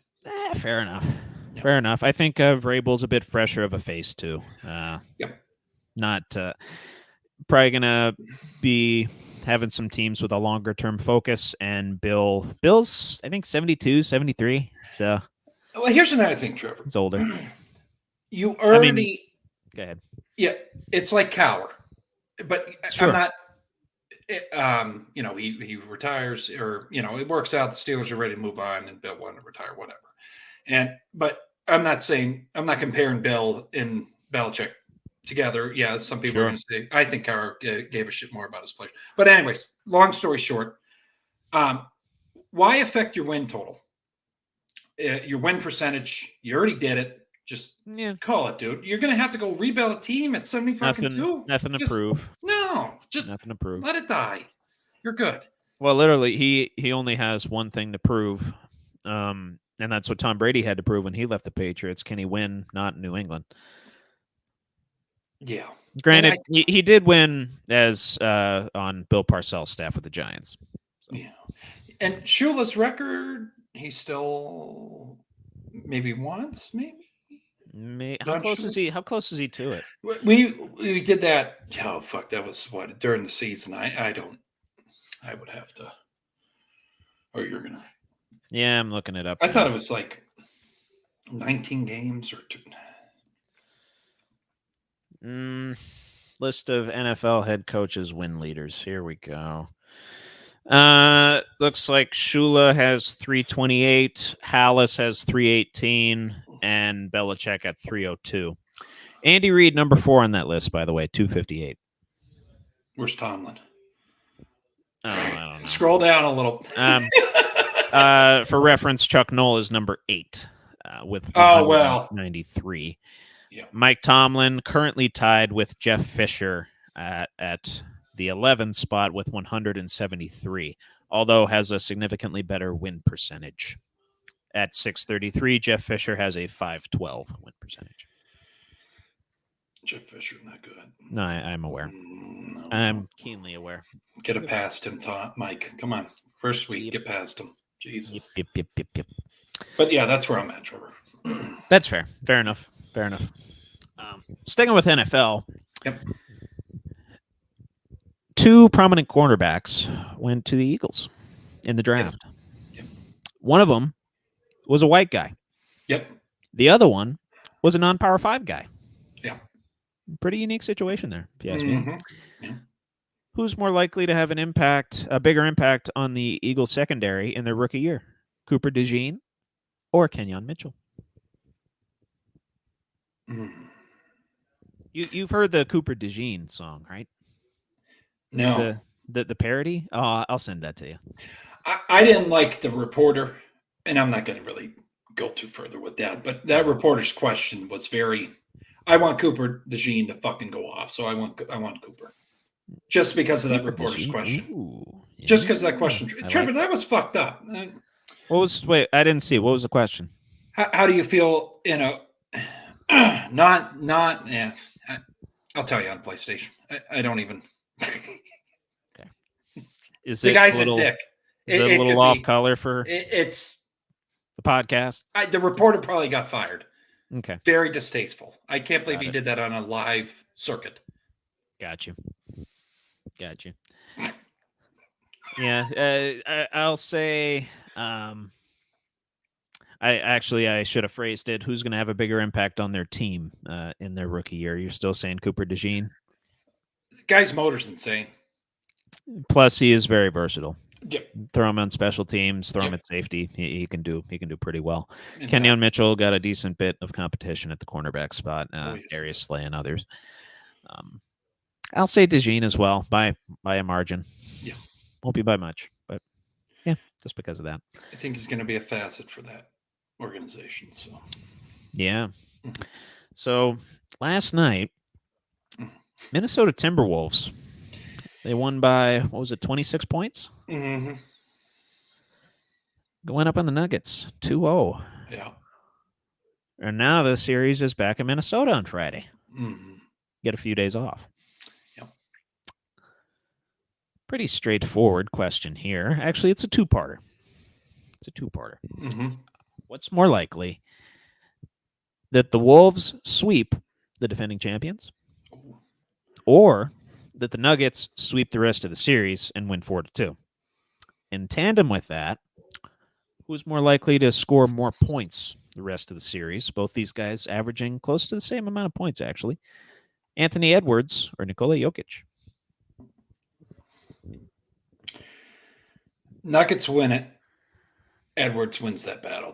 Fair enough. Yep. Fair enough. I think Vrabel's a bit fresher of a face too. Yep. Not probably gonna be having some teams with a longer term focus, and Bill's I think 72, 73. So well, here's another thing, Trevor. It's older. You already go ahead. Yeah, it's like Cower, but sure. I'm not. He retires, or it works out. The Steelers are ready to move on, and Bill wanted to retire, whatever. But I'm not comparing Bill and Belichick together. Yeah, some people are going to say I think Cower gave a shit more about his players. But anyways, long story short, why affect your win total? Your win percentage? You already did it. Just call it, dude. You're going to have to go rebuild a team at 72. Nothing to prove. No, just nothing to prove. Let it die. You're good. Well, literally, he only has one thing to prove, and that's what Tom Brady had to prove when he left the Patriots. Can he win not in New England? Yeah. Granted, he did win as on Bill Parcells' staff with the Giants. So. Yeah. And Shula's record, he's still maybe once, maybe. How close is he? How close is he to it? We did that. Oh fuck! That was what during the season. I would have to. Or you're gonna. Yeah, I'm looking it up. I thought it was like 19 games or 2. List of NFL head coaches win leaders. Here we go. Looks like Shula has 328, Hallis has 318, and Belichick at 302. Andy Reid, number 4 on that list, by the way, 258. Where's Tomlin? I don't know. Scroll down a little. For reference, Chuck Noll is number 8 with 93. Yeah. Mike Tomlin currently tied with Jeff Fisher at the 11th spot with 173, although has a significantly better win percentage. At 633, Jeff Fisher has a 512 win percentage. Jeff Fisher, not good. No, I'm aware. No. I'm keenly aware. Get it past him, Mike. Come on. First week, get past him. Jesus. Yep. But yeah, that's where I'm at, Trevor. That's fair. Fair enough. Sticking with NFL. Yep. 2 prominent cornerbacks went to the Eagles in the draft. Yep. One of them was a white guy. Yep. The other one was a non-Power 5 guy. Yeah. Pretty unique situation there, if you ask me. Yeah. Who's more likely to have a bigger impact on the Eagles secondary in their rookie year? Cooper DeJean or Kenyon Mitchell? You've heard the Cooper DeJean song, right? No. The parody? Oh, I'll send that to you. I didn't like the reporter, and I'm not going to really go too further with that, but that reporter's question was very, I want Cooper DeJean to fucking go off, so I want Cooper. Just because of that reporter's question. Ooh, yeah. Just because of that question. Trevor, that was fucked up. Wait, I didn't see. What was the question? How do you feel, yeah. I'll tell you on PlayStation. I don't even. Okay. Is The it guy's a little, a dick. is it a little could off be- color for It's the podcast? the reporter probably got fired. Okay. Very distasteful. I can't believe Got he it. did that on a live circuit. Got you. Yeah, I'll say. I should have phrased it. Who's going to have a bigger impact on their team in their rookie year? You're still saying Cooper DeJean? The guy's motor's insane. Plus, he is very versatile. Yep. Throw him on special teams. Throw him Yep. at safety. He can do pretty well. And, Kenyon Mitchell got a decent bit of competition at the cornerback spot. yes. Darius Slay and others. I'll say DeJean as well by a margin. Yeah. Won't be by much, but yeah, just because of that. I think he's going to be a facet for that organization. So Yeah. Mhm. So last night, Mhm. Minnesota Timberwolves, they won by, 26 points? Mm-hmm. Went up on the Nuggets, 2-0. Yeah. And now the series is back in Minnesota on Friday. Mm-hmm. Get a few days off. Yep. Pretty straightforward question here. Actually, it's a two-parter. Mm-hmm. What's more likely, that the Wolves sweep the defending champions, or that the Nuggets sweep the rest of the series and win 4-2? In tandem with that, who's more likely to score more points the rest of the series? Both these guys averaging close to the same amount of points, actually. Anthony Edwards or Nikola Jokic? Nuggets win it. Edwards wins that battle,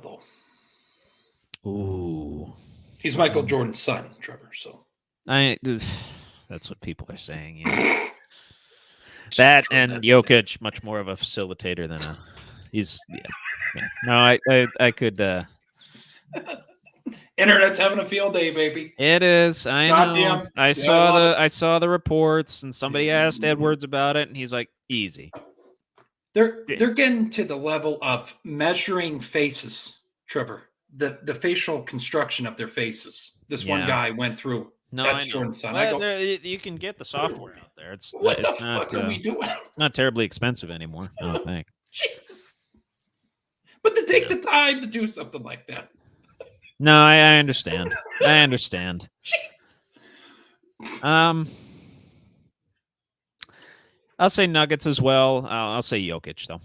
though. Ooh. He's Michael Jordan's son, Trevor. So That's what people are saying. Yeah. That and Jokic, much more of a facilitator than a. He's yeah. No, I could. Internet's having a field day, baby. It is. I know. Goddamn. I Yeah, saw the reports, and somebody asked Edwards about it, and he's like, "Easy." They're getting to the level of measuring faces, Trevor. The facial construction of their faces. This one Yeah. guy went through. No, That's I know. Jordan's son. Well, I go, you can get the software out there. It's what the it's not, fuck are we doing? It's not terribly expensive anymore. I don't think. Jesus. But to take the time to do something like that. No, I understand. I understand. I'll say Nuggets as well. I'll say Jokic, though.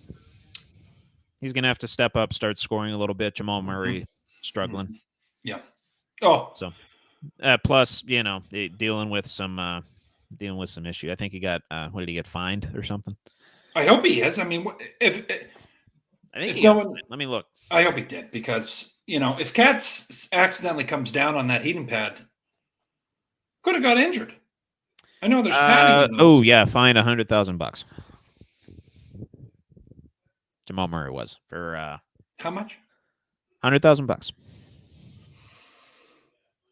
He's going to have to step up, start scoring a little bit. Jamal Murray struggling. Yeah. Oh, So, plus, dealing with some issue. I think he got what did he get fined or something? I hope he is. I mean, if I think If he no got one- fined. Let me look. I hope he did, because if Katz accidentally comes down on that heating pad, could have got injured. I know there's padding. in those. Oh yeah, fined $100,000. Jamal Murray was for How much? $100,000.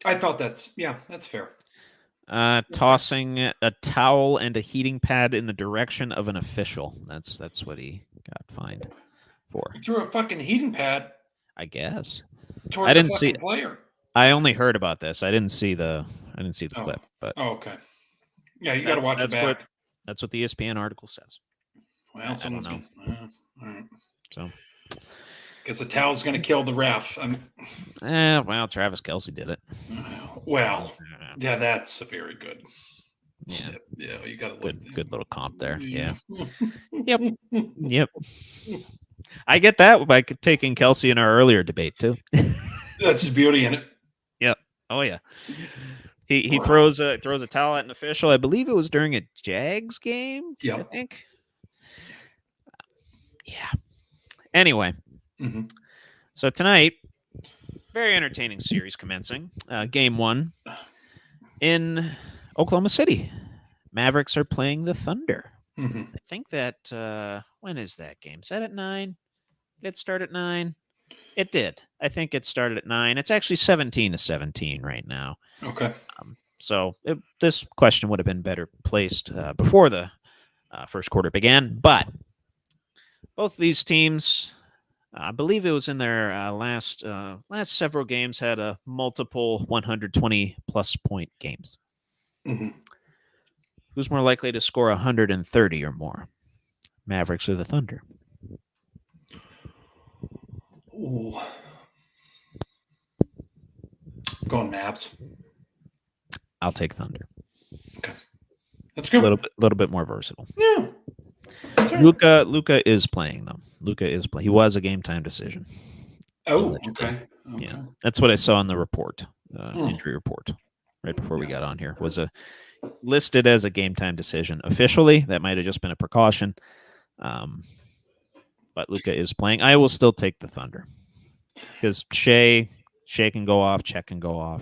I felt that's fair. Tossing a towel and a heating pad in the direction of an official. That's what he got fined for. He threw a fucking heating pad I guess. towards I didn't a see fucking player. I only heard about this. I didn't see the Oh. clip, but Oh, okay. Yeah, you got to watch it that's back. that's what the ESPN article says. Well, someone's know. gonna, all right. So, Because the towel's going to kill the ref. well, Travis Kelce did it. Well, yeah, that's a very good. Yeah. Yeah, you got to look. Good little comp there. Yeah. Yep. I get that by taking Kelce in our earlier debate too. That's the beauty in it. Oh yeah. He throws a towel at an official. I believe it was during a Jags game. I Yep. think. Yeah. Anyway, hmm so tonight, very entertaining series commencing. Game 1 in Oklahoma City. Mavericks are playing the Thunder. hmm I think that when is that game? Is that at 9? Did it start at 9? It did. I think it started at 9. It's actually 17-17 right now. Okay. So this question would have been better placed before the first quarter began. But both these teams, I believe it was in their last several games, had a multiple 120-plus point games. hmm Who's more likely to score 130 or more? Mavericks or the Thunder? Ooh. Going Mavs. I'll take Thunder. Okay. That's A good. little bit more versatile. Yeah. That's right. Luka is playing them. Luka is playing. He was a game time decision. Oh, Allegedly. okay. Yeah, that's what I saw in the report, Hmm. injury report, right before we got on here. Was listed as a game time decision. Officially, that might have just been a precaution. But Luka is playing. I will still take the Thunder because Shea can go off, Chet can go off.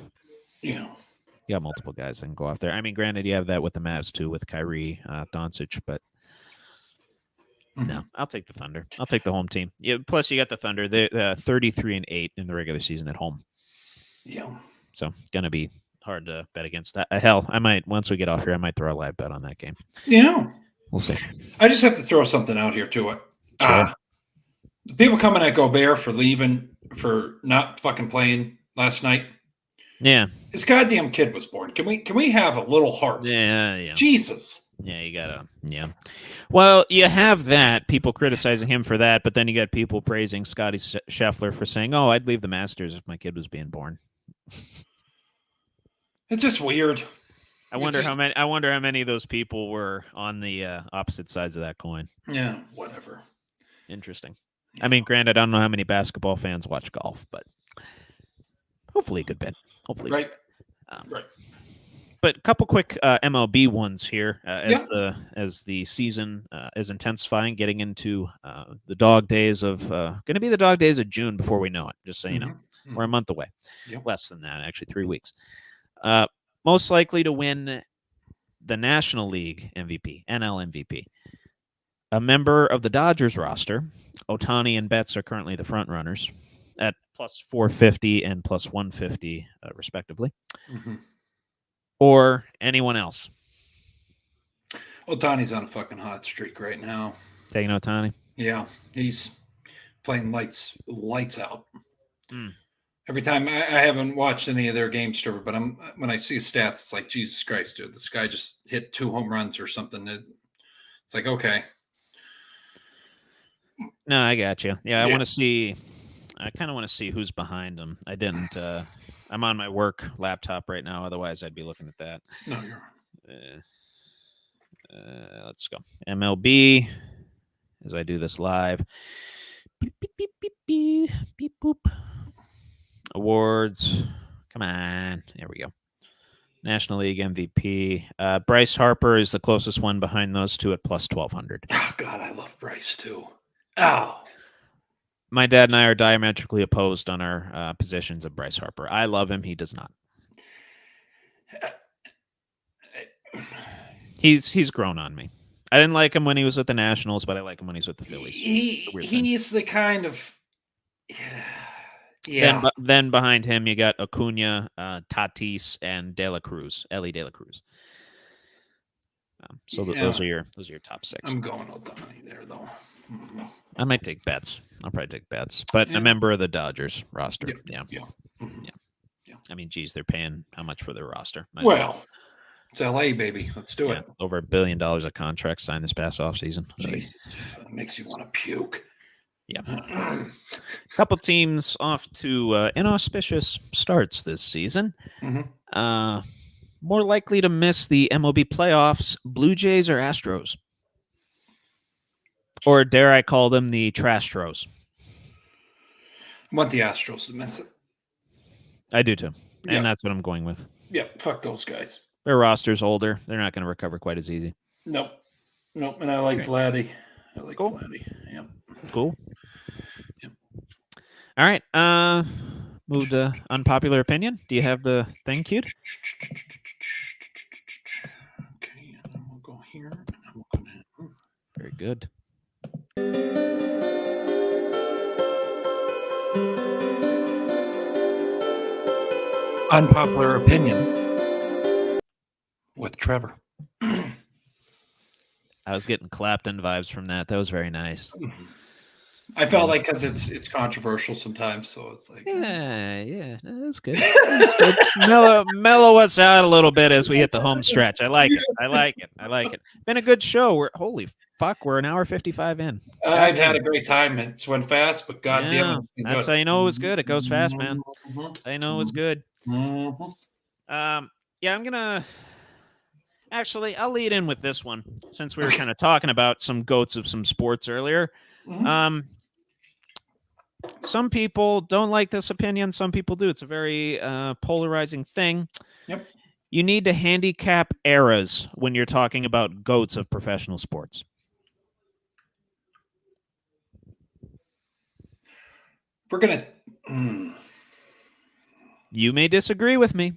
Yeah. You got multiple guys that can go off there. I mean, granted, you have that with the Mavs too, with Kyrie, Doncic, but no, I'll take the Thunder. I'll take the home team. Yeah, plus, you got the Thunder. They're 33-8 in the regular season at home. Yeah. So gonna be hard to bet against that. Hell, I might once we get off here, I might throw a live bet on that game. Yeah. We'll see. I just have to throw something out here to it. Sure. The people coming at Gobert for leaving, for not fucking playing last night. Yeah. His goddamn kid was born. Can we have a little heart? Yeah. Jesus. Yeah, you gotta. Yeah. Well, you have that people criticizing him for that, but then you got people praising Scotty Scheffler for saying, "Oh, I'd leave the Masters if my kid was being born." It's just weird. I wonder how many of those people were on the opposite sides of that coin. Yeah, whatever. Interesting. I mean, granted, I don't know how many basketball fans watch golf, but hopefully a good bit. Hopefully, right. Right. But a couple quick MLB ones here as the season is intensifying, getting into the dog days of going to be the dog days of June before we know it. Just so you know, we're a month away. Yep. Less than that, actually, 3 weeks. Most likely to win the National League MVP, NL MVP. A member of the Dodgers roster, Ohtani and Betts are currently the front runners at plus 450 and plus 150, respectively. Mm-hmm. Or anyone else. Ohtani's on a fucking hot streak right now. Taking Ohtani? Yeah, he's playing lights out. Mm. Every time I haven't watched any of their games, Trevor, but when I see stats, it's like, Jesus Christ, dude, this guy just hit 2 home runs or something. It's like, okay. No, I got you. Yeah, I want to see. I kind of want to see who's behind him. I didn't. I'm on my work laptop right now. Otherwise, I'd be looking at that. No, you're let's go. MLB. As I do this live. Beep, beep, beep, beep, beep, beep, boop. Awards. Come on. There we go. National League MVP. Bryce Harper is the closest one behind those two at plus 1,200. Oh, God, I love Bryce, too. Oh. My dad and I are diametrically opposed on our positions of Bryce Harper. I love him. He does not. He's grown on me. I didn't like him when he was with the Nationals, but I like him when he's with the Phillies. He's the kind of... Yeah. Then behind him, you got Acuna, Tatis, and Ellie De La Cruz. Those are your top 6. I'm going Ohtani there, though. Mm-hmm. I might take Betts. I'll probably take Betts, but a member of the Dodgers roster. Yeah. I mean, geez, they're paying how much for their roster? Well, it's LA, baby. Let's do it. Over $1 billion of contracts signed this past offseason. Jesus, it makes you want to puke. Yeah. A couple teams off to inauspicious starts this season. Mm-hmm. More likely to miss the MLB playoffs, Blue Jays or Astros? Or dare I call them the Trastros? I want the Astros to miss it. I do too. And that's what I'm going with. Yeah, fuck those guys. Their roster's older. They're not going to recover quite as easy. Nope. And I like Vladdy. Vladdy. Yep. Cool. Yep. All right. Move to unpopular opinion. Do you have the thing queued? Okay, and then we'll go here. And then we'll come in. Very good. Unpopular opinion with Trevor. I was getting Clapton vibes from that. That was very nice. I felt like because it's controversial sometimes, so it's like yeah, that's good. That's good. Mellow us out a little bit as we hit the home stretch. I like it. Been a good show. fuck, we're an hour 55 in. I've had a great time. It's went fast, but goddamn, Yeah, it's been that's good. how you know it was good. It goes fast, man. Mhm. That's how you know it was good. Mhm. Yeah, I'm gonna actually I'll lead in with this one since we were kind of talking about some goats of some sports earlier. Mhm. Some people don't like this opinion. Some people do. It's a very polarizing thing. Yep. You need to handicap eras when you're talking about goats of professional sports. We're gonna. mm. You may disagree with me,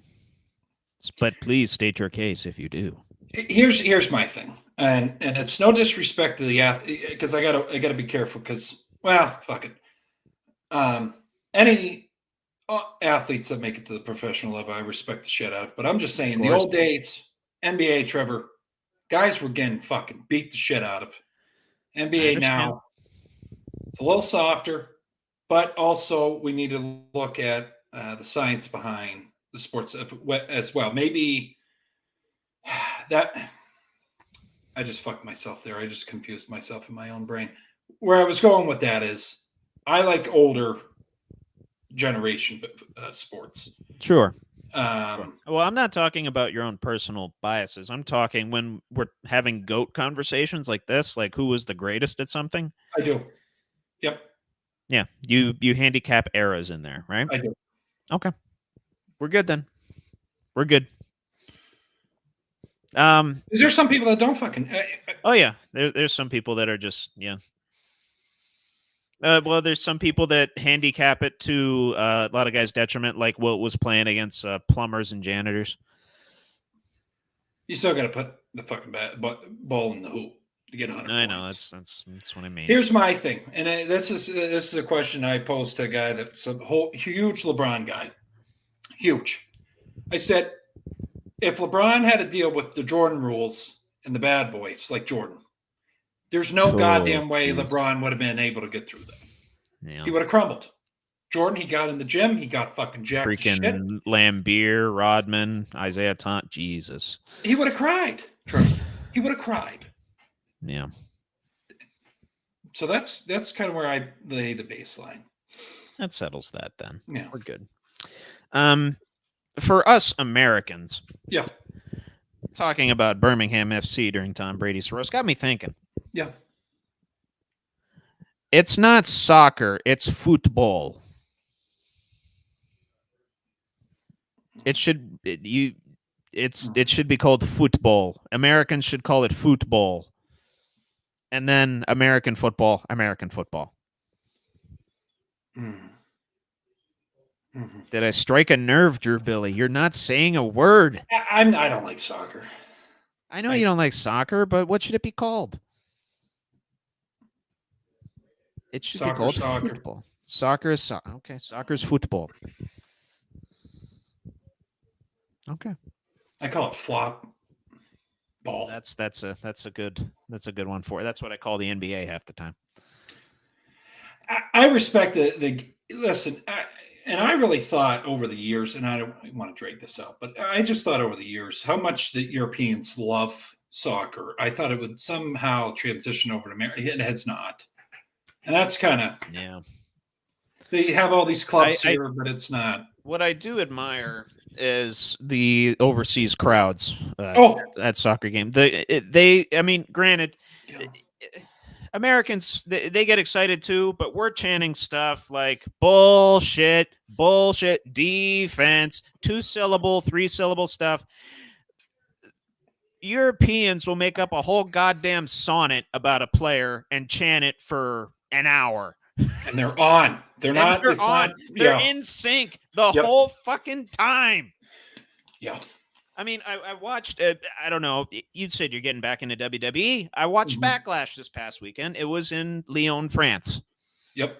but please state your case if you do. Here's my thing, and it's no disrespect to the athlete because I gotta be careful because fuck it. Any athletes that make it to the professional level, I respect the shit out of. But I'm just saying, the course. old days, NBA, Trevor, guys were getting fucking beat the shit out of. I NBA understand. now, it's a little softer, but also we need to look at the science behind the sports as well. Maybe that I just fucked myself there. I just confused myself in my own brain. Where I was going with that is I like older generation sports. Sure. Um, Well, I'm not talking about your own personal biases. I'm talking when we're having goat conversations like this, like who was the greatest at something. I do. Yep, Yeah, you handicap eras in there, right? I do. Okay, we're good then. We're good. Is there some people that don't fucking? Oh yeah, there's some people that are just yeah. Well, there's some people that handicap it to a lot of guys' detriment, like Wilt was playing against plumbers and janitors. You still got to put the fucking ball in the hoop to get 100 I know points. that's what I mean. Here's my thing, and this is a question I posed to a guy that's a huge LeBron guy, huge. I said, if LeBron had to deal with the Jordan rules and the bad boys like Jordan, there's no goddamn way geez. LeBron would have been able to get through that. Yeah. He would have crumbled. Jordan, he got in the gym, he got fucking jacked to shit. Freaking Lambeer, Rodman, Isaiah Thomas, Jesus. He would have cried, Trevor. He would have cried. Yeah. So that's kind of where I lay the baseline. That settles that then. Yeah. We're good. For us Americans, Yeah. talking about Birmingham FC during Tom Brady's roast got me thinking. Yeah. It's not soccer, it's football. It should it should be called football. Americans should call it football. And then American football, American football. Mm. Mm-hmm. Did I strike a nerve, Drew Billy? You're not saying a word. I don't like soccer. I know you don't like soccer, but what should it be called? It should be called football. Soccer is soccer. Okay, soccer is football. Okay. I call it flop ball. That's a good one for it. That's what I call the NBA half the time. I respect the listen, and I really thought over the years, and I don't want to drag this out, but I just thought over the years how much the Europeans love soccer. I thought it would somehow transition over to America. It has not, and that's kind of They have all these clubs here, but it's not. What I do admire is the overseas crowds at soccer game. I mean, granted, Americans they get excited too, but we're chanting stuff like bullshit, defense, 2-syllable, 3-syllable stuff. Europeans will make up a whole goddamn sonnet about a player and chant it for an hour. And they're on. They're not. They're it's on. not. They're in sync the whole fucking time. Yeah. I mean, I watched, I don't know, you said you're getting back into WWE. I watched Backlash this past weekend. It was in Lyon, France. Yep.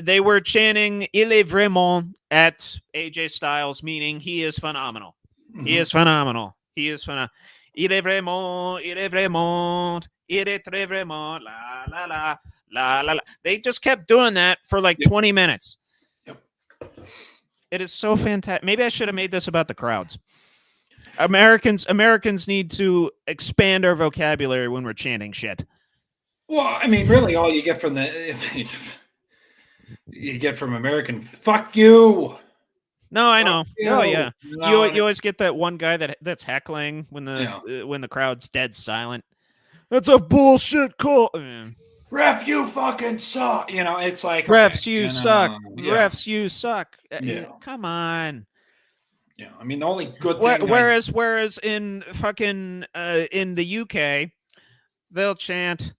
They were chanting Il est vraiment at AJ Styles, meaning he is phenomenal. Mm-hmm. He is phenomenal. He is phenomenal. Il est vraiment, il est très vraiment, la, la, la, la, la, la. They just kept doing that for like 20 minutes. Yep. It is so fantastic. Maybe I should have made this about the crowds. Americans need to expand our vocabulary when we're chanting shit. Well, I mean, really, all you get from you get from American, fuck you. No, I know. Fuck Oh you. yeah. You You know, and you always get that one guy that's heckling when yeah. the crowd's dead silent. That's a bullshit call. Ref, you fucking suck. You know, it's like, okay, Refs, you you suck. know, yeah, Refs, you suck. yeah, Come on. yeah. I mean, the only good thing Whereas in fucking in the UK, they'll chant,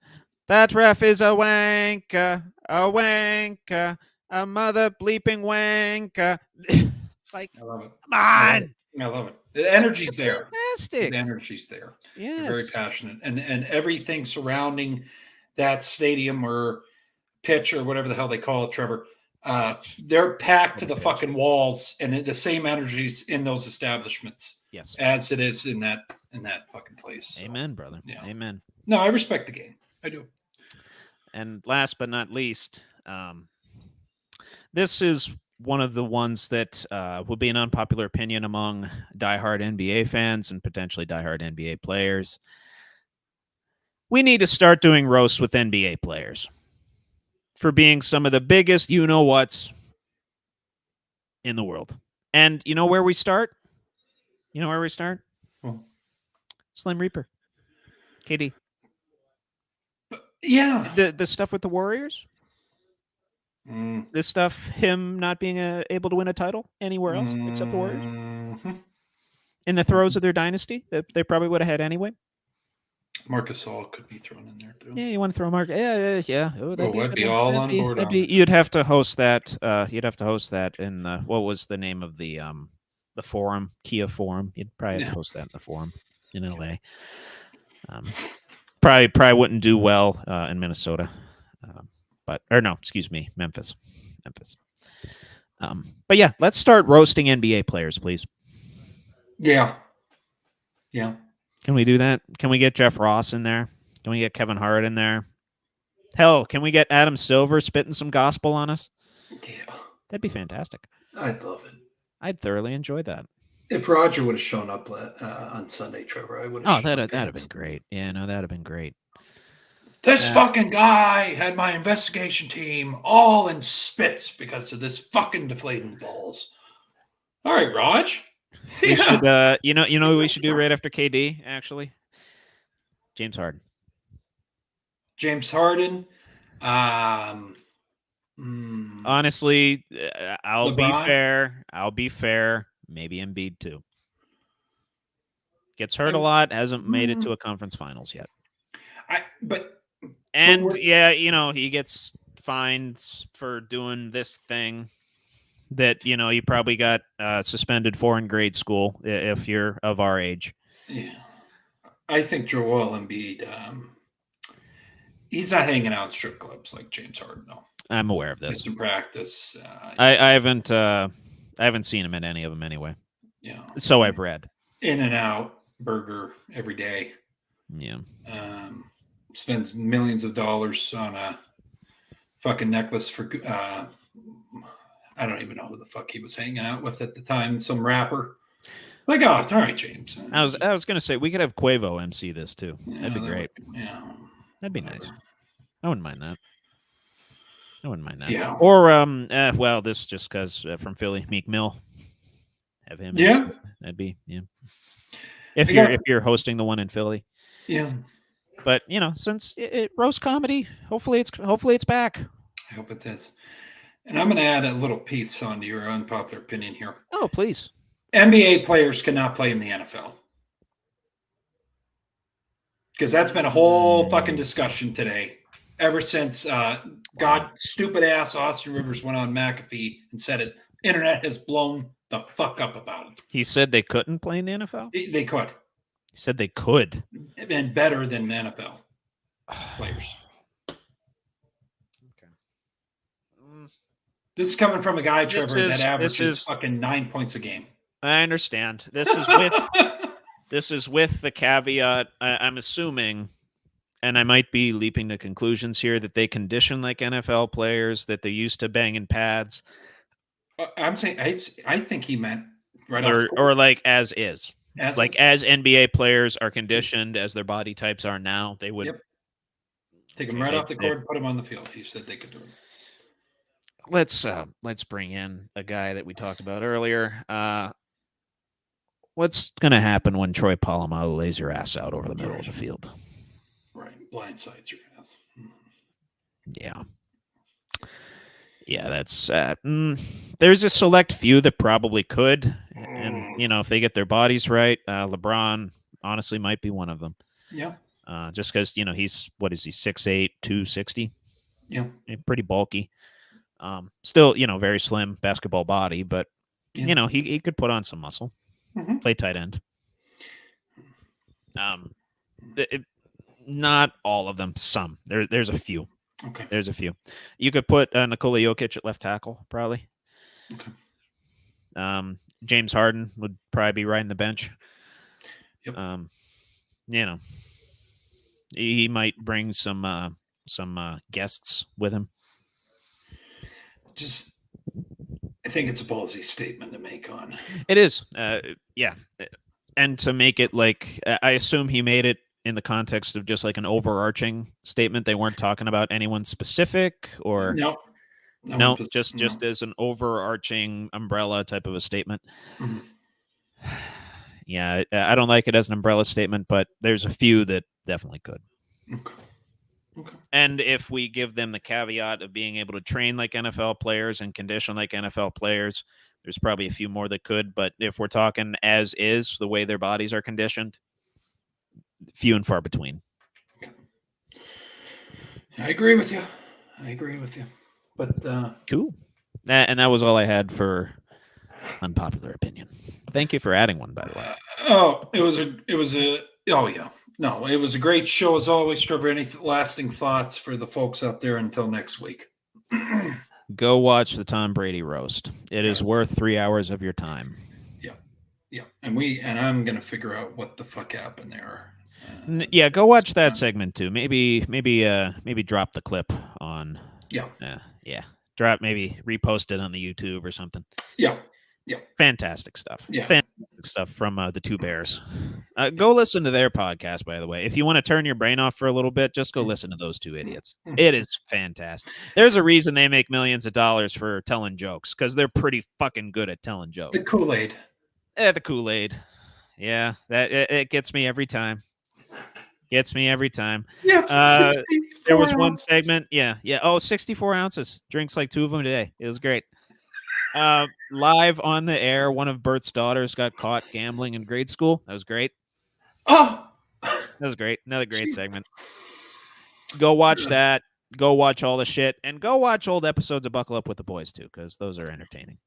"That ref is a wanker, a mother bleeping wanker." Like, I love it. come I love it. on. I love it. The energy's That's there. The fantastic. energy's there. They're very Yes. passionate, and everything surrounding that stadium or pitch or whatever the hell they call it, Trevor. They're packed to the fucking walls, and the same energies in those establishments Yes. as it is in that fucking place. So, Amen, brother. yeah. Amen. No, I respect the game. I do. And last but not least, this is one of the ones that will be an unpopular opinion among diehard NBA fans and potentially diehard NBA players. We need to start doing roasts with NBA players for being some of the biggest you-know-whats in the world. And you know where we start? You know where we start? Well, Slim Reaper. KD. yeah. The stuff with the Warriors? Mm. This stuff, him not being able to win a title anywhere else except the Warriors? Mm-hmm. In the throes of their dynasty that they probably would have had anyway? Marcus All could be thrown in there too. Yeah, you want to throw Mark? Yeah. Oh, I'd be all on board on it. You'd have to host that. You'd have to host that in what was the name of the forum? Kia Forum. You'd probably have to host that in the forum in LA. Probably wouldn't do well in Minnesota, Memphis. But yeah, let's start roasting NBA players, please. Yeah. Can we do that? Can we get Jeff Ross in there? Can we get Kevin Hart in there? Hell, can we get Adam Silver spitting some gospel on us? Yeah. That'd be fantastic. I'd love it. I'd thoroughly enjoy that. If Roger would have shown up on Sunday, Trevor, I would have. Oh, that'd have been great. Yeah, no, that'd have been great. This fucking guy had my investigation team all in spits because of this fucking deflating balls. All right, Raj. We should, you know who we should do right after KD, actually? James Harden. James Harden. Honestly, I'll LeBron? be fair. Maybe Embiid too. Gets hurt a lot. Hasn't made it to a conference finals yet. Yeah, he gets fined for doing this thing that you probably got suspended for in grade school if you're of our age. Yeah, I think Joel Embiid. He's not hanging out in strip clubs like James Harden. No, I'm aware of this. Just in practice. I haven't seen him in any of them anyway. Yeah. So I've read. In-N-Out burger every day. Yeah. Spends millions of dollars on a fucking necklace for I don't even know who the fuck he was hanging out with at the time. Some rapper. Like, oh, it's all right, James. I was gonna say we could have Quavo MC this too. Yeah, That'd be great. That'd be whatever. nice. I wouldn't mind that. Yeah. Or well, this just because from Philly, Meek Mill. Have him. Yeah. MC. That'd be If you're hosting the one in Philly. Yeah. But since it roast comedy, hopefully it's back. I hope it is. And I'm going to add a little piece onto your unpopular opinion here. Oh, please. NBA players cannot play in the NFL. Because that's been a whole fucking discussion today. Ever since stupid ass Austin Rivers went on McAfee and said it. Internet has blown the fuck up about it. He said they couldn't play in the NFL? They could. He said they could. And better than NFL players. Okay. This is coming from a guy, Trevor, that averages fucking 9 points a game. I understand. This is with the caveat. I'm assuming, and I might be leaping to conclusions here, that they condition like NFL players, that they used to bang in pads. I'm saying I think he meant or like as is. As NBA players are conditioned as their body types are now, they would Take him Okay, right off the court, put him on the field. He said they could do it. Let's bring in a guy that we talked about earlier. What's going to happen when Troy Polamalu lays your ass out over the middle of the field? Right, blindsides your ass. Yeah. Yeah, that's there's a select few that probably could, and if they get their bodies right, LeBron honestly might be one of them. Yeah. Just because he's 6'8", 260. Yeah. Pretty bulky. Still very slim basketball body, but he could put on some muscle. Mm-hmm. Play tight end. Not all of them. Some there's a few. Okay. There's a few. You could put Nikola Jokic at left tackle, probably. Okay. James Harden would probably be riding the bench. Yep. He might bring some guests with him. I think it's a ballsy statement to make on. It is. Yeah. And to make it like, I assume he made it in the context of just like an overarching statement. They weren't talking about anyone specific or no, just as an overarching umbrella type of a statement. Mm-hmm. Yeah, I don't like it as an umbrella statement, but there's a few that definitely could. Okay. And if we give them the caveat of being able to train like NFL players and condition like NFL players, there's probably a few more that could. But if we're talking as is, the way their bodies are conditioned, few and far between. I agree with you. But cool. And that was all I had for unpopular opinion. Thank you for adding one, by the way. It was a great show as always, Trevor. Any lasting thoughts for the folks out there until next week? Go watch the Tom Brady roast. It is worth 3 hours of your time. Yeah. And I'm gonna figure out what the fuck happened there. Go watch that segment too. Maybe drop the clip on. Yeah. Drop, maybe repost it on the YouTube or something. Yeah. Fantastic stuff. Yeah. Fantastic stuff from the Two Bears. Go listen to their podcast, by the way. If you want to turn your brain off for a little bit, just go listen to those two idiots. It is fantastic. There's a reason they make millions of dollars for telling jokes, because they're pretty fucking good at telling jokes. The Kool-Aid. The Kool-Aid. Yeah, it gets me every time. Yeah. There was one segment. Yeah. Oh, 64 ounces. Drinks like 2 of them today. It was great. Live on the air, one of Bert's daughters got caught gambling in grade school. That was great. Oh, that was great. Another great segment. Go watch that. Go watch all the shit, and go watch old episodes of Buckle Up with the Boys too, because those are entertaining.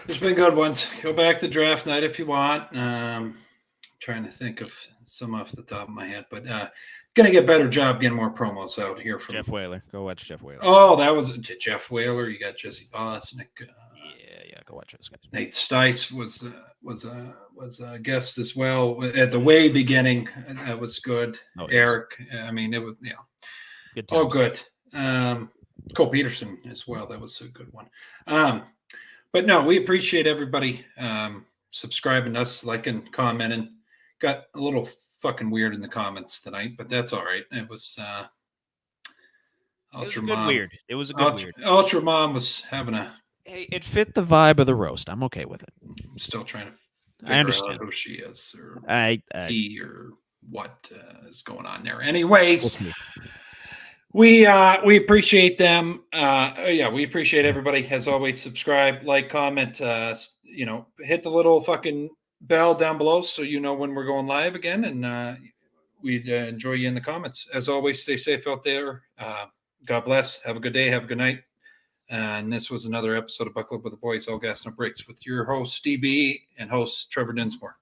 There's been good ones. Go back to draft night if you want. Trying to think of some off the top of my head, but gonna get a better job getting more promos out here from Jeff Whaler. Go watch Jeff Whaler. Oh, that was Jeff Whaler. You got Jesse Bosnick. Go watch those guys. Nate Stice was a guest as well at the way beginning. That was good. Oh, Eric. I mean, it was good. Oh, good. Cole Peterson as well. That was a good one. But no, we appreciate everybody subscribing to us, liking, commenting. Got a little fucking weird in the comments tonight, but that's all right. It was Ultra Mom. Weird. It was a good weird. Ultra Mom was having a. Hey, it fit the vibe of the roast. I'm okay with it. I'm still trying to I understand who she is, or he, or what is going on there. Anyways, we appreciate them. We appreciate everybody. As always, subscribe, like, comment. Hit the little fucking bell down below so you know when we're going live again, and we'd enjoy you in the comments. As always, stay safe out there. God bless. Have a good day. Have a good night. And this was another episode of Buckle Up with the Boys, All Gas No Breaks, with your host, DB, and host, Trevor Dinsmore.